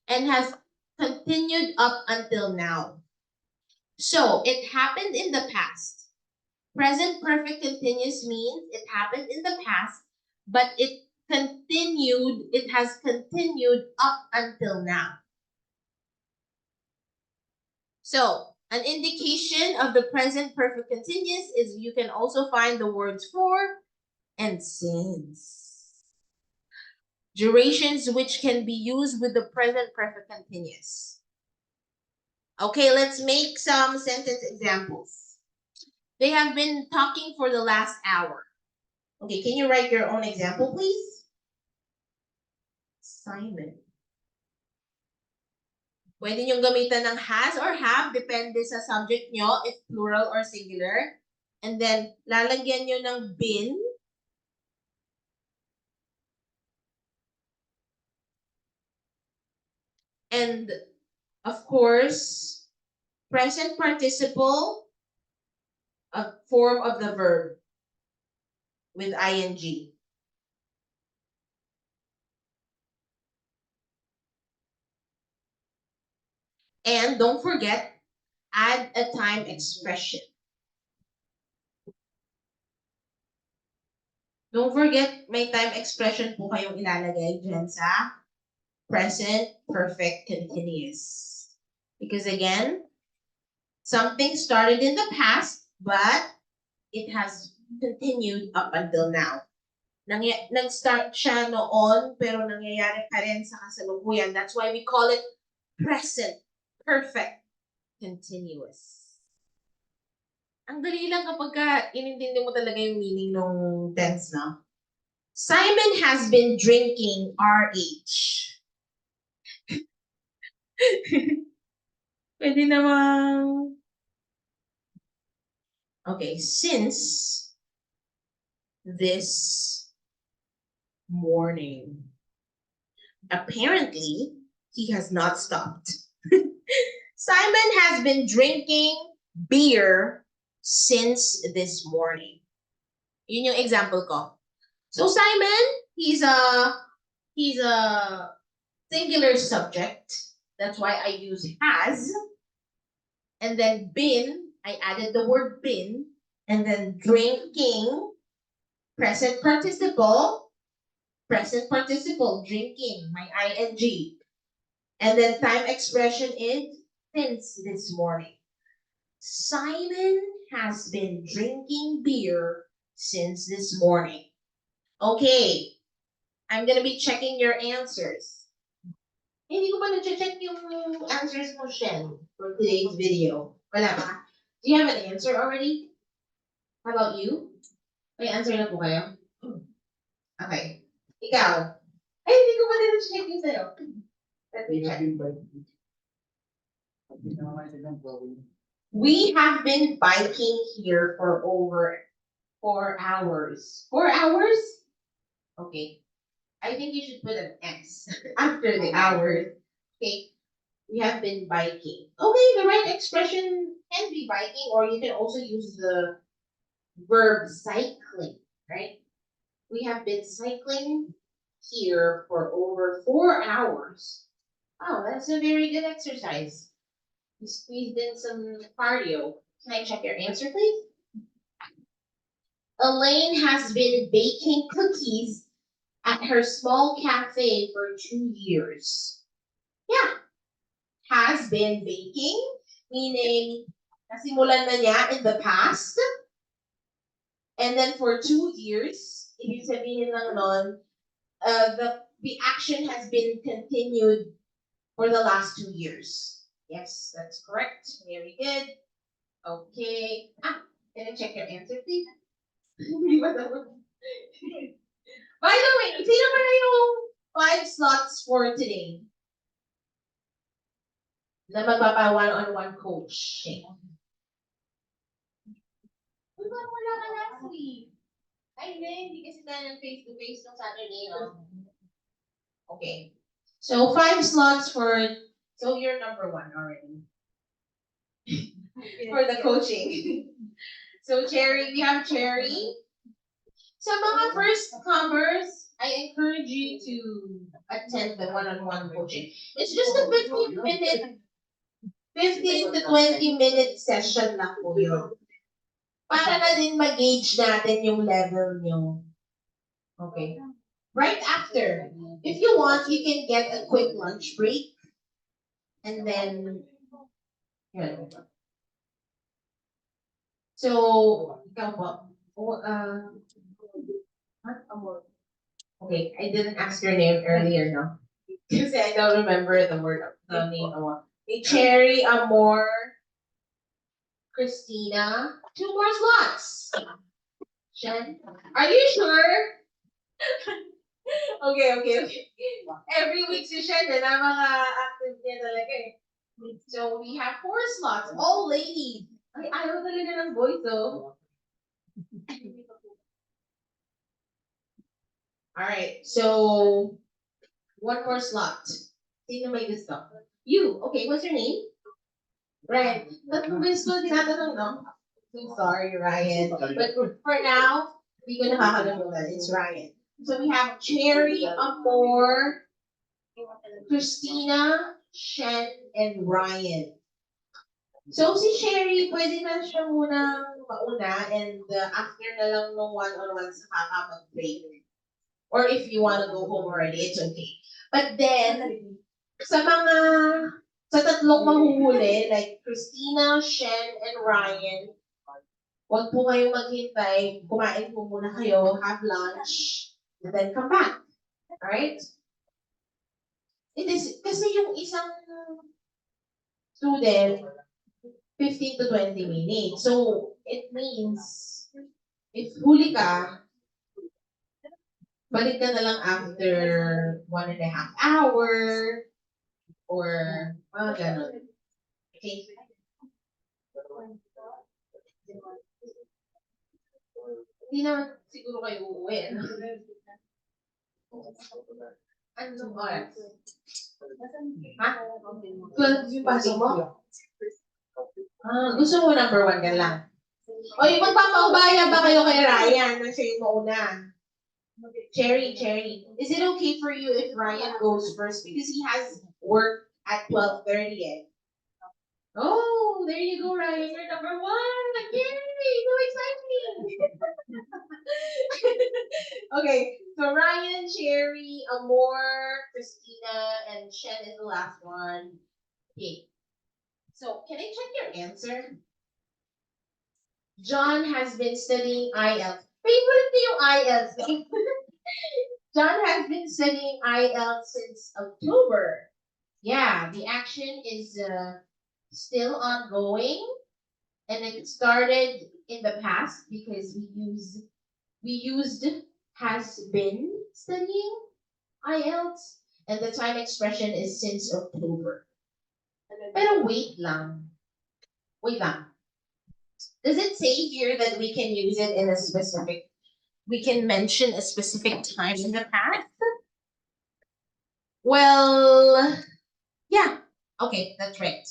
and has continued up until now. So, it happened in the past. Present perfect continuous means it happened in the past, but it has continued up until now. So, an indication of the present perfect continuous is you can also find the words for and since. Durations which can be used with the present perfect continuous. Okay, let's make some sentence examples. They have been talking for the last hour. Okay, can you write your own example, please? Simon. Pwede niyong gamitan ng has or have, depende sa subject nyo, if plural or singular. And then, lalagyan nyo ng been. And, of course, present participle, a form of the verb with ing. And don't forget, add a time expression. Don't forget, may time expression po kayong ilalagay dyan sa present perfect continuous. Because again, something started in the past, but it has continued up until now. Nag-start siya noon, pero nangyayari pa rin sa kasalukuyan. That's why we call it present perfect continuous. Ang dali lang kapag inintindi mo talaga yung meaning ng tense, no? Simon has been drinking RH. Pwede namang... Okay, since this morning. Apparently, he has not stopped. Simon has been drinking beer since this morning. Yun yung example ko. So Simon, he's a singular subject. That's why I use has. And then been, I added the word been. And then drinking, present participle. Present participle, drinking, my ing. And then time expression is since this morning. Simon has been drinking beer since this morning. Okay, I'm gonna be checking your answers. Hindi ko pa na-check yung answers mo, Shen, for today's video. Wala ba? Do you have an answer already? How about you? May answer na po kayo? Okay. Ikaw? Ay, hindi ko pa na-check yung sa'yo. Let me check. We have been biking here for over 4 hours. 4 hours? Okay. I think you should put an X after the hours. Okay. We have been biking. Okay, the right expression can be biking, or you can also use the verb cycling, right? We have been cycling here for over 4 hours. Oh, that's a very good exercise. You squeezed in some cardio. Can I check your answer, please? Elaine has been baking cookies at her small cafe for 2 years. Yeah, has been baking, meaning nasimulan na niya in the past. And then for 2 years, ibig sabihin lang nun, the action has been continued for the last 2 years. Yes, that's correct. Very good. Okay. Can I check your answer, please? By the way, sino ba na yung 5 slots for today? Na magpapa one-on-one coach. Uy, parang wala ka last week. Ay, hindi kasi tayo ng face-to-face ng Saturday, no? Okay. So, 5 slots so you're number 1 already. For the coaching. So, Cherry, we have Cherry. Sa mga first comers, I encourage you to attend the one-on-one coaching. It's just a 15 to 20 minute session lang po yun. Para na din mag-gauge natin yung level nyo. Okay. Right after, if you want, you can get a quick lunch break. And then, yun. So, ikaw po. Okay, I didn't ask your name earlier, no? Because I don't remember the name. Hey, Cherry, Amor, Christina. 2 more slots. Shen, are you sure? Okay. Every week si Shen, na mga active niya talaga eh. So we have 4 slots, all ladies. Ay, ayaw talaga ng boys, though. Alright, so 1 more slot. Sino may gusto? You. Okay, what's your name? Ryan. Tatlong beses ko tinatanong, no? So sorry, Ryan. But for now, hindi ko nakakalimutan. It's Ryan. So we have Cherry, Amor, Christina, Shen, and Ryan. So si Sherry, pwede na siya munang mauna and after na lang nung one-on-one sa mag-break. Or if you want to go home already, it's okay. But then, sa tatlong mahuhuli, like Christina, Shen, and Ryan, huwag po kayong maghintay, kumain po muna kayo, have lunch, and then come back. Alright? It is, kasi yung isang student, 15 to 20 minutes. So, it means, if huli ka, balik ka na lang after 1.5 hour, or mga ganun. Okay? Hindi naman siguro kayo uuwi. Anong oras? Ha? 12 yung pasok mo? Gusto mo number 1 ka lang. O yung magpapaubaya ba kayo kay Ryan na siya yung mauna? Cherry. Is it okay for you if Ryan goes first? Because he has work at 12:30 eh. Oh, there you go, Ryan. You're number one. Yay! So exciting. Okay, so Ryan, Cherry, Amor, Christina, and Shen is the last one. Okay, so can I check your answer? John has been studying IELTS. Favorite niyo yung IELTS. John has been studying IELTS since October. Yeah, the action is still ongoing, and it started in the past because we used has been studying IELTS, and the time expression is since October. Pero wait lang. Does it say here that we can use it in a specific? We can mention a specific time in the past. Well, yeah. Okay, that's right.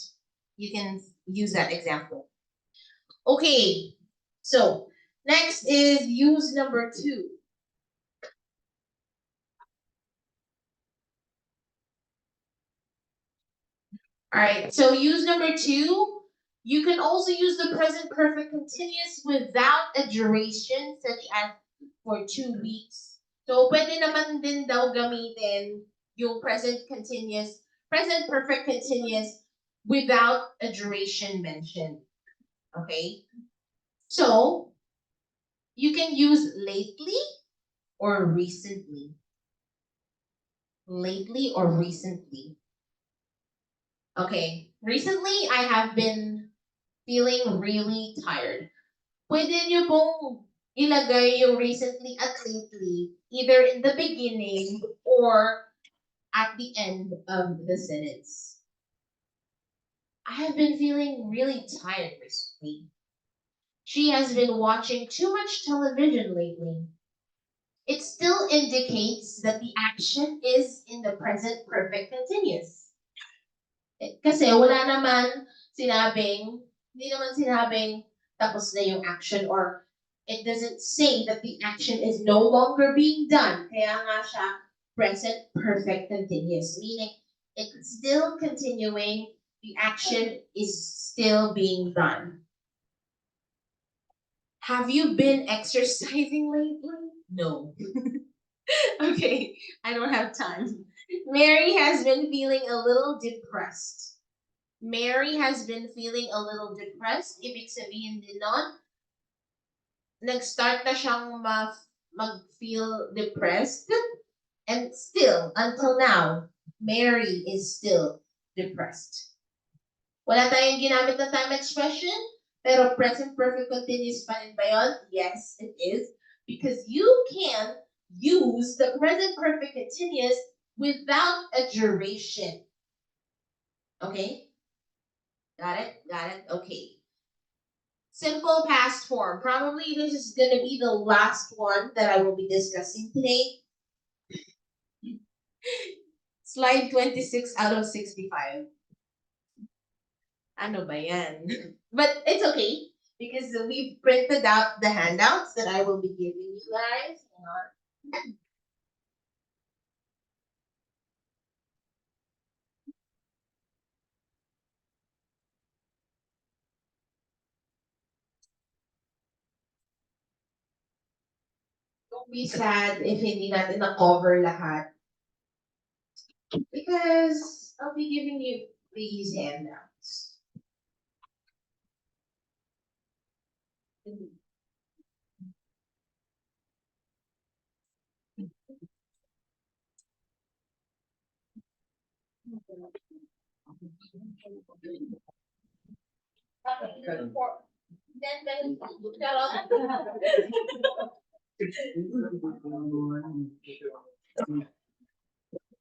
You can use that example. Okay, so next is use number 2. All right, so use number 2. You can also use the present perfect continuous without a duration, such as for 2 weeks. So, pwede naman din daw gamitin yung present perfect continuous without a duration mentioned. Okay? So, you can use lately or recently. Lately or recently. Okay. Recently, I have been feeling really tired. Pwede niyo pong ilagay yung recently at lately either in the beginning or at the end of the sentence. I have been feeling really tired recently. She has been watching too much television lately. It still indicates that the action is in the present perfect continuous. Kasi wala naman hindi naman sinabing tapos na yung action, or it doesn't say that the action is no longer being done. Kaya nga siya present perfect continuous, meaning it's still continuing, the action is still being done. Have you been exercising lately? No. Okay, I don't have time. Mary has been feeling a little depressed. Mary has been feeling a little depressed. Ibig sabihin din nun, nag-start na siyang mag-feel depressed. And still, until now, Mary is still depressed. Wala tayong ginamit na time expression, pero present perfect continuous pa rin ba yun? Yes, it is. Because you can use the present perfect continuous without a duration. Okay? Got it? Got it? Okay. Simple past form. Probably this is going to be the last one that I will be discussing today. Slide 26 out of 65. Ano ba yan? But it's okay because we've printed out the handouts that I will be giving you guys. Hang on. Don't be sad if hindi natin na-cover lahat. Because I'll be giving you these handouts.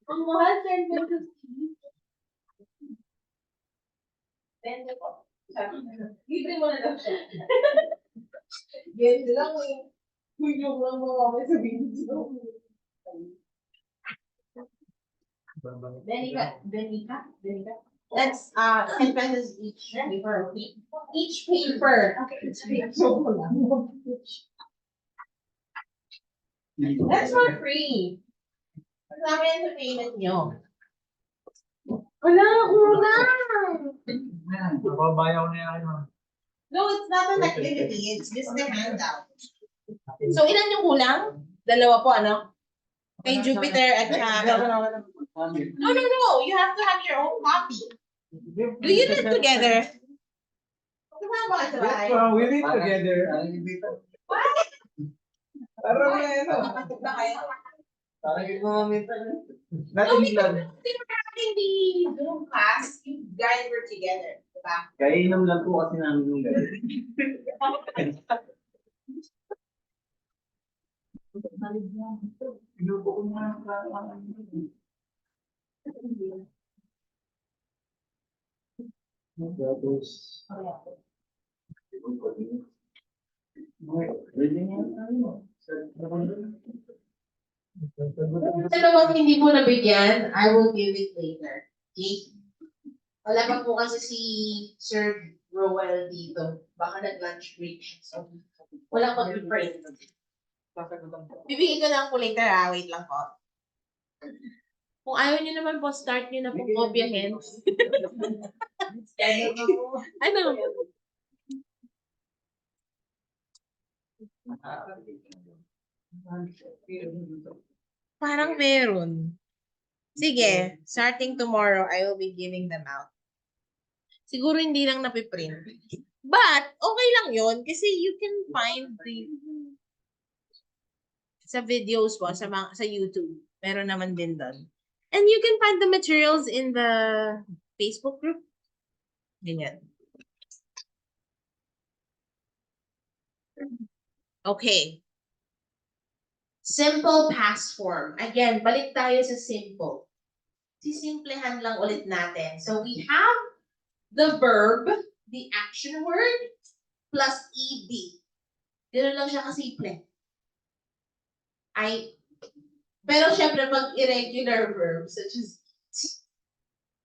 Ang mahal, 10 pesos. 20 po. Libre mo na daw siya. Ganyan lang eh. Kung yung lang mga may sabihin dito. Benika. That's 10 pesos each paper. Each paper. Okay, each paper. That's not free. Kasama yan sa payment nyo. Wala, ulang! Mababayaw na yan. No, it's not an activity. It's just a handout. So, ilan yung kulang? Dalawa po, ano? Kay Jupiter at saka... No, no, no. You have to have your own copy. Do you live together? Kasama ka sa bahay? We live together. What? Parang may ano. Nakatid ba kayo? Parang yung mga minta. No, Natin because lang. they were having the Zoom class. You guys were together. Diba? Kainom lang po kasi namin yung gabi. Inubo ko na. Tapos, Kung dalawang hindi mo nabigyan, I will give it later. Okay? Wala pa po kasi si Sir Roel dito. Baka nag-lunch break. So, walang mag-break. Bibigyan ko lang po later, Wait lang po. Kung ayaw niyo naman po, start niyo na po kopyahin. Ano? Parang meron. Sige, starting tomorrow, I will be giving them out. Siguro hindi lang napiprint. But, okay lang yun kasi you can find sa videos po, sa YouTube. Meron naman din doon. And you can find the materials in the Facebook group. Ganyan. Okay. Simple past form. Again, balik tayo sa simple. Sisimplehan lang ulit natin. So we have the verb, the action word, plus ed. Ganoon lang siya kasimple. Pero syempre pag irregular verbs, such as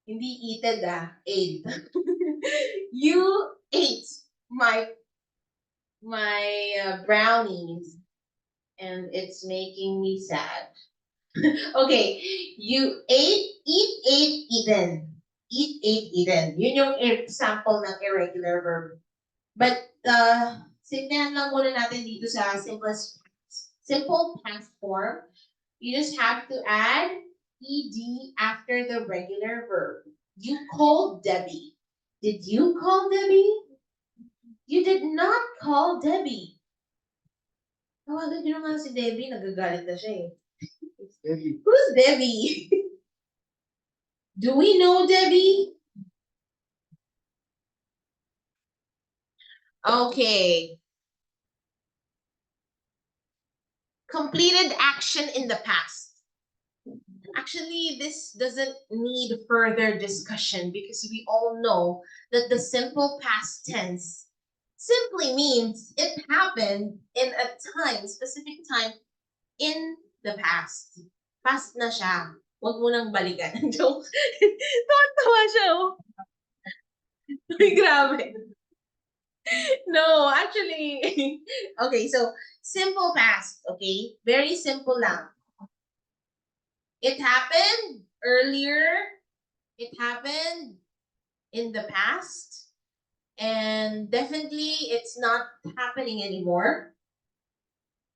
hindi eated ate. You ate my brownies and it's making me sad. Okay, you ate, eaten. Eat, ate, eaten. Yun yung example ng irregular verb. But, simplihan lang muna natin dito sa simple past form. You just have to add ed after the regular verb. You called Debbie. Did you call Debbie? You did not call Debbie. Tawagan nyo nga si Debbie, nagagalit na siya eh. Debbie. Who's Debbie? Do we know Debbie? Okay. Completed action in the past. Actually, this doesn't need further discussion because we all know that the simple past tense simply means it happened in a specific time in the past. Past na siya. Huwag mo nang balikan. Joke. Tawa siya, oh. Ay, grabe. No, actually, okay, so simple past, okay? Very simple lang. It happened earlier. It happened in the past. And definitely it's not happening anymore.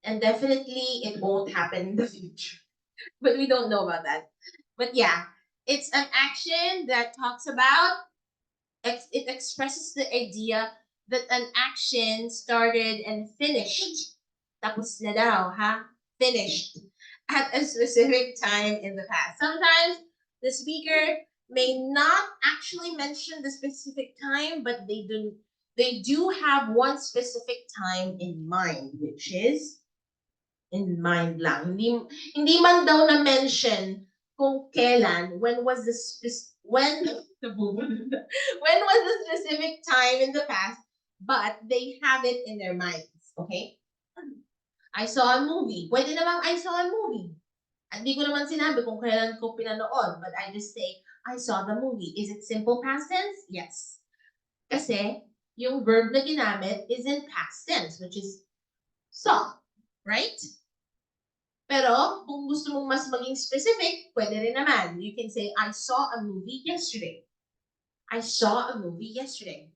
And definitely it won't happen in the future. But we don't know about that. But yeah, it's an action that talks about, it expresses the idea that an action started and finished. Tapos na daw, ha? Finished at a specific time in the past. Sometimes the speaker may not actually mention the specific time, but they do have one specific time in mind, which is in mind lang. Hindi man daw na mention kung kailan, when was the when was the specific time in the past, but they have it in their minds. Okay? I saw a movie. Pwede namang I saw a movie. Hindi ko naman sinabi kung kailan ko pinanood, but I just say, I saw the movie. Is it simple past tense? Yes. Kasi, yung verb na ginamit is in past tense, which is saw. Right? Pero, kung gusto mong mas maging specific, pwede rin naman. You can say, I saw a movie yesterday. I saw a movie yesterday.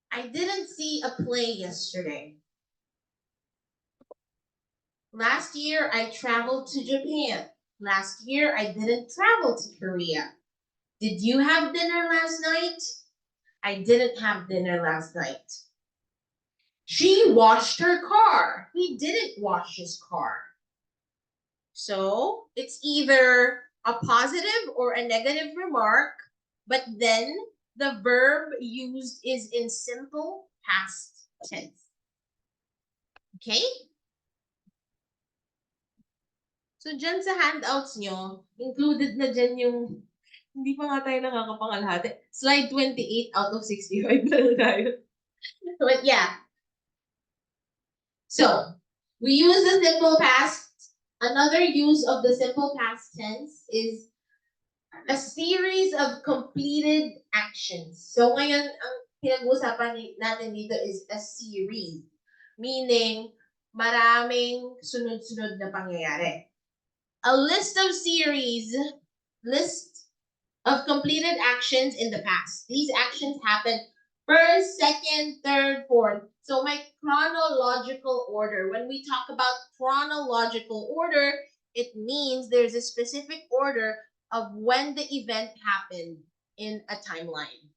I didn't see a play yesterday. Last year, I traveled to Japan. Last year, I didn't travel to Korea. Did you have dinner last night? I didn't have dinner last night. She washed her car. He didn't wash his car. So it's either a positive or a negative remark, but then the verb used is in simple past tense. Okay? So dyan sa handouts nyo, included na dyan yung, hindi pa nga tayo nakakapangalahati. Slide 28 out of 65 na lang tayo. But yeah. So, we use the simple past. Another use of the simple past tense is a series of completed actions. So ngayon, ang pinag-uusapan natin dito is a series. Meaning, maraming sunod-sunod na pangyayari. A list of list of completed actions in the past. These actions happen first, second, third, fourth. So my chronological order. When we talk about chronological order, it means there's a specific order of when the event happened in a timeline.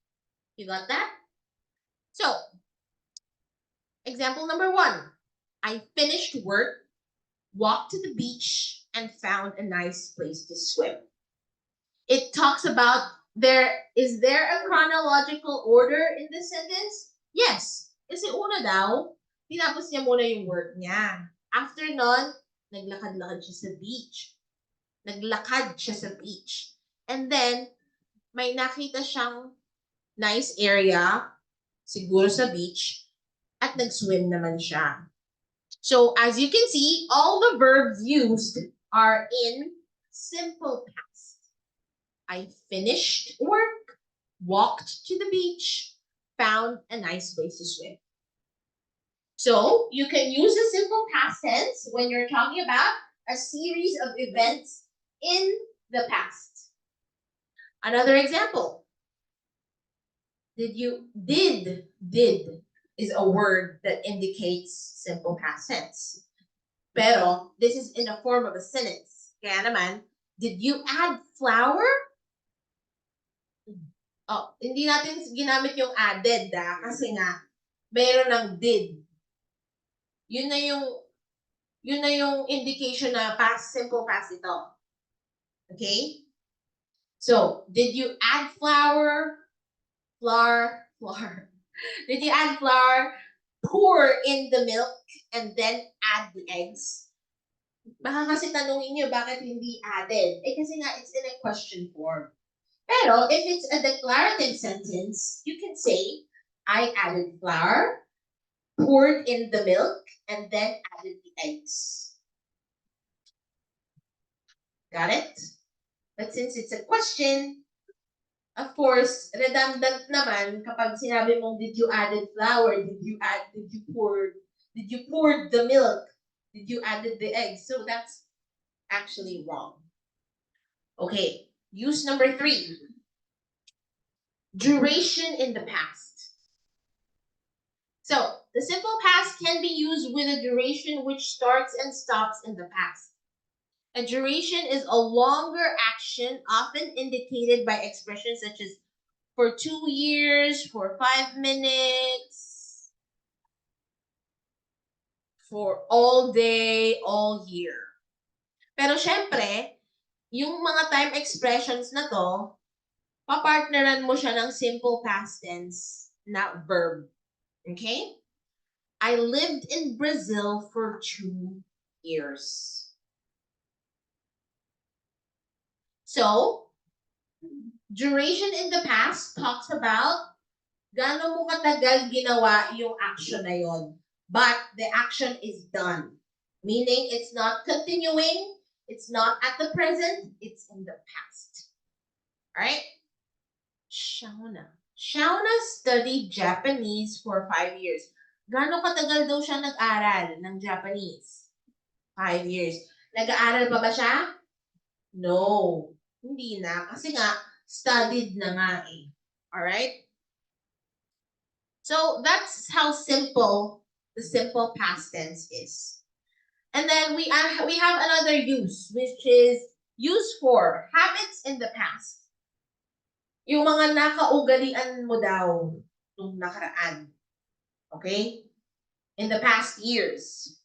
You got that? So, example number 1. I finished work, walked to the beach, and found a nice place to swim. It talks about is there a chronological order in this sentence? Yes. Kasi una daw, tinapos niya muna yung work niya. After nun, naglakad-lakad siya sa beach. Naglakad siya sa beach. And then, may nakita siyang nice area, siguro sa beach, at nag-swim naman siya. So, as you can see, all the verbs used are in simple past. I finished work, walked to the beach, found a nice place to swim. So you can use the simple past tense when you're talking about a series of events in the past. Another example. Did is a word that indicates simple past tense. Pero this is in the form of a sentence. Kaya naman, did you add flour? Oh, hindi natin ginamit yung added kasi nga mayroon ng did. Yun na yung indication na past simple past ito. Okay? So, did you add flour? Flour. Did you add flour? Pour in the milk and then add the eggs. Baka kasi tanungin nyo bakit hindi added. Kasi nga it's in a question form. Pero if it's a declarative sentence, you can say, I added flour, poured in the milk, and then added the eggs. Got it? But since it's a question, of course, redundant naman kapag sinabi mong did you added flour, did you pour the milk, did you added the eggs? So that's actually wrong. Okay, use number 3. Duration in the past. So, the simple past can be used with a duration which starts and stops in the past. A duration is a longer action often indicated by expressions such as for 2 years, for 5 minutes, for all day, all year. Pero syempre, yung mga time expressions na to, papartneran mo siya ng simple past tense na verb. Okay? I lived in Brazil for 2 years. So, duration in the past talks about gaano mo katagal ginawa yung action na yon. But the action is done. Meaning, it's not continuing, it's not at the present, it's in the past. Alright? Shauna studied Japanese for 5 years. Gaano katagal daw siya nag-aral ng Japanese? 5 years. Nag-aaral pa ba siya? No. Hindi na. Kasi nga, studied na nga eh. All right. So that's how simple the simple past tense is. And then we have another use, which is use for habits in the past. Yung mga nakaugalian mo daw nung nakaraan. Okay? In the past years.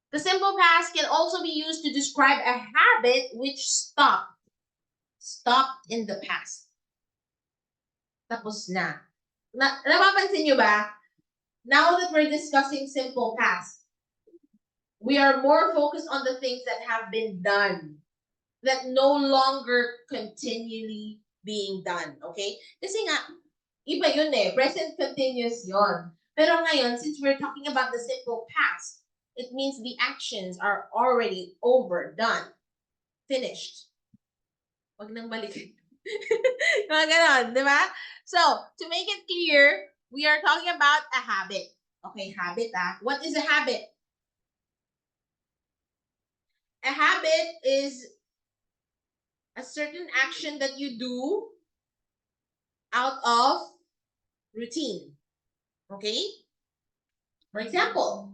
The simple past can also be used to describe a habit which stopped in the past. Tapos na. Napapansin nyo ba? Now that we're discussing simple past, we are more focused on the things that have been done, that no longer continually being done. Okay? Kasi nga, iba yun eh. Present continuous yun. Pero ngayon, since we're talking about the simple past, it means the actions are already over, done, finished. Wag nang balikin. Mga ganon, di ba? So, to make it clear, we are talking about a habit. Okay, habit ah. What is a habit? A habit is a certain action that you do out of routine. Okay? For example,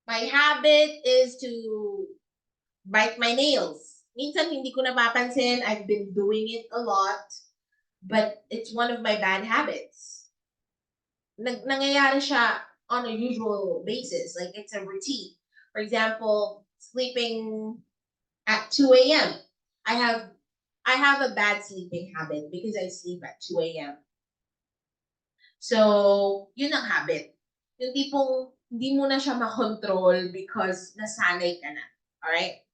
my habit is to bite my nails. Minsan hindi ko napapansin, I've been doing it a lot, but it's one of my bad habits. Nangyayari siya on a usual basis, like it's a routine. For example, sleeping at 2 a.m. I have I have a bad sleeping habit because I sleep at 2 a.m. So, yun ang habit. Yung tipong hindi mo na siya makontrol because nasanay ka na. Alright?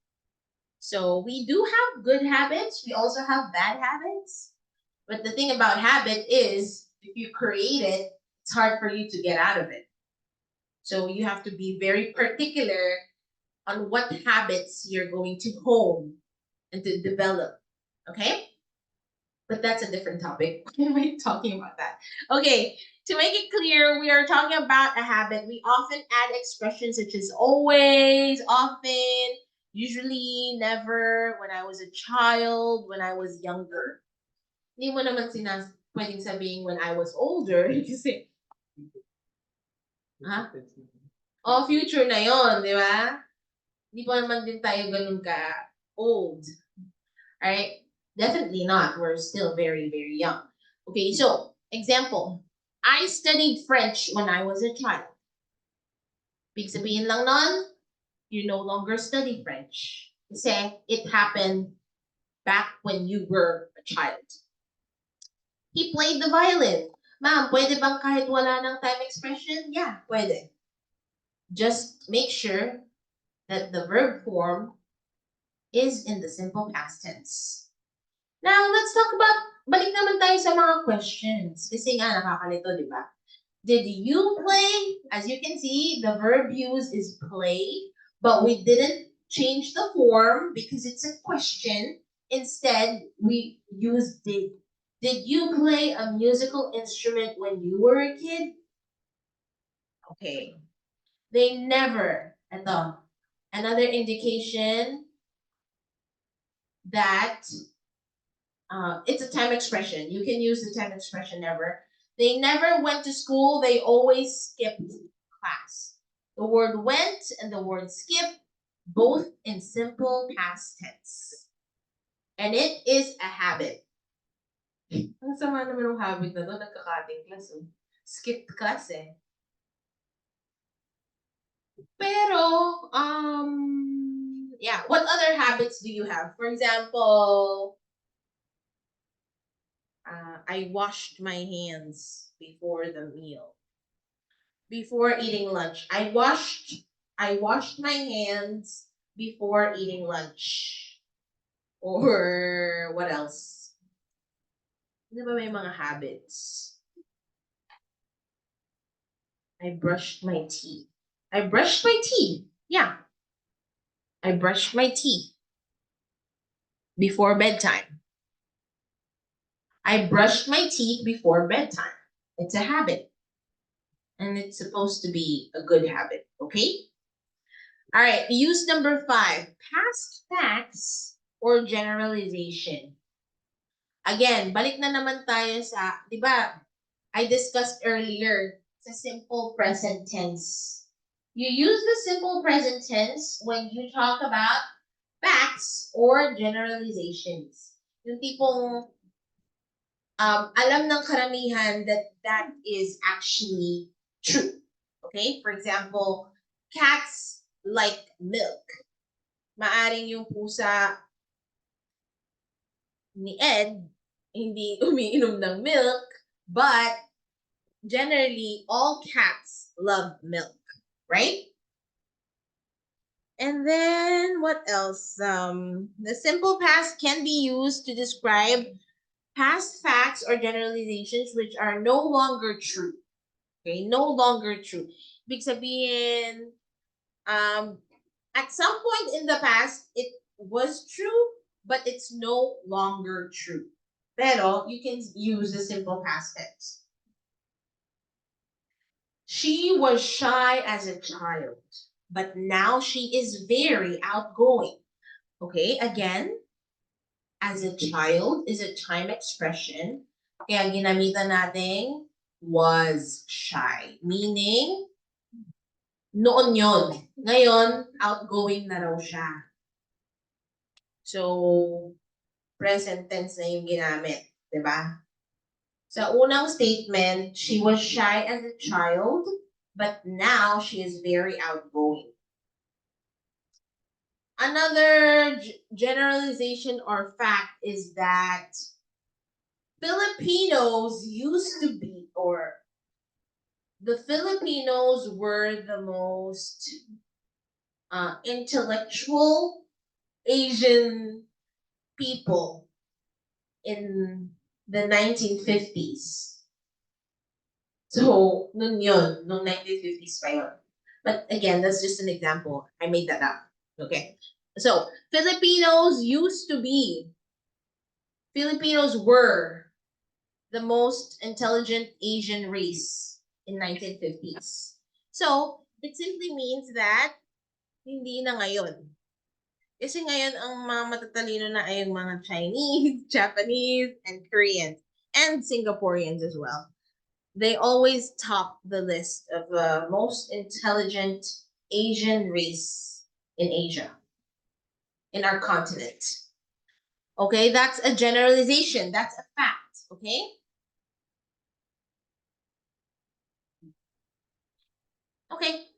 So, we do have good habits. We also have bad habits. But the thing about habit is, if you create it, it's hard for you to get out of it. So, you have to be very particular on what habits you're going to hone and to develop. Okay? But that's a different topic. Why am I talking about that? Okay, to make it clear, we are talking about a habit. We often add expressions such as always, often, usually, never, when I was a child, when I was younger. Hindi mo naman pwedeng sabihin when I was older kasi, ha? Oh, future na yon, di ba? Hindi pa naman din tayo ganun ka old. Alright? Definitely not. We're still very, very young. Okay, so, example. I studied French when I was a child. Big sabihin lang nun, you no longer study French. Kasi it happened back when you were a child. He played the violin. Ma'am, pwede bang kahit wala ng time expression? Yeah, pwede. Just make sure that the verb form is in the simple past tense. Now, let's talk about, balik naman tayo sa mga questions. Kasi nga, nakakalito, di ba? Did you play? As you can see, the verb used is play, but we didn't change the form because it's a question. Instead, we used did. Did you play a musical instrument when you were a kid? Okay. They never, ito, another indication that it's a time expression. You can use the time expression never. They never went to school. They always skipped class. The word went and the word skip, both in simple past tense. And it is a habit. Ang sama naman ng habit na to, nagkakating class. Oh. Skipped class eh. Pero, yeah, what other habits do you have? For example, I washed my hands before the meal. Before eating lunch. I washed my hands before eating lunch. Or what else? Ano ba may mga habits? I brushed my teeth. I brushed my teeth. Yeah. I brushed my teeth before bedtime. I brushed my teeth before bedtime. It's a habit. And it's supposed to be a good habit, okay? All right, use number 5, past facts or generalization. Again, balik na naman tayo sa, di ba, I discussed earlier, sa simple present tense. You use the simple present tense when you talk about facts or generalizations. Yung tipong alam ng karamihan that that is actually true. Okay? For example, cats like milk. Maaring yung pusa ni Ed hindi umiinom ng milk, but generally all cats love milk, right? And then what else? The simple past can be used to describe past facts or generalizations which are no longer true. Okay, no longer true. Ibig sabihin, at some point in the past, it was true, but it's no longer true. Pero you can use the simple past tense. She was shy as a child, but now she is very outgoing. Okay, again, as a child is a time expression. Kaya ginamitan natin was shy. Meaning, noon yon. Ngayon, outgoing na raw siya. So, present tense na yung ginamit. Diba? Sa unang statement, she was shy as a child, but now she is very outgoing. Another generalization or fact is that Filipinos used to be, or the Filipinos were the most intellectual Asian people in the 1950s. So, nun yun, nung 1950s pa yun. But again, that's just an example. I made that up. Okay. So, Filipinos were the most intelligent Asian race in 1950s. So, it simply means that hindi na ngayon. Kasi ngayon, ang mga matatalino na ay yung mga Chinese, Japanese, and Koreans, and Singaporeans as well. They always top the list of the most intelligent Asian race in Asia, in our continent. Okay, that's a generalization. That's a fact. Okay? Okay.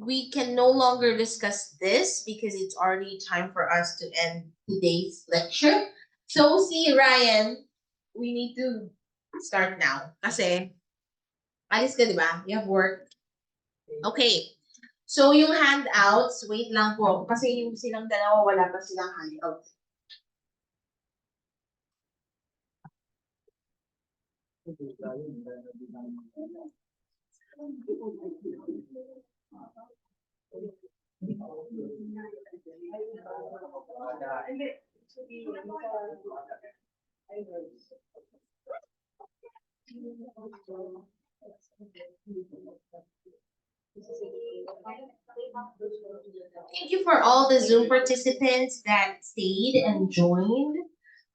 We can no longer discuss this because it's already time for us to end today's lecture. So, see, Ryan, we need to start now. Kasi, alis ka, di ba? You have work. Okay. So, yung handouts, wait lang po. Kasi yung silang dalawa, wala pa silang handouts. Thank you for all the Zoom participants that stayed and joined.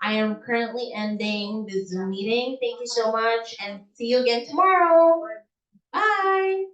I am currently ending the Zoom meeting. Thank you so much and see you again tomorrow. Bye.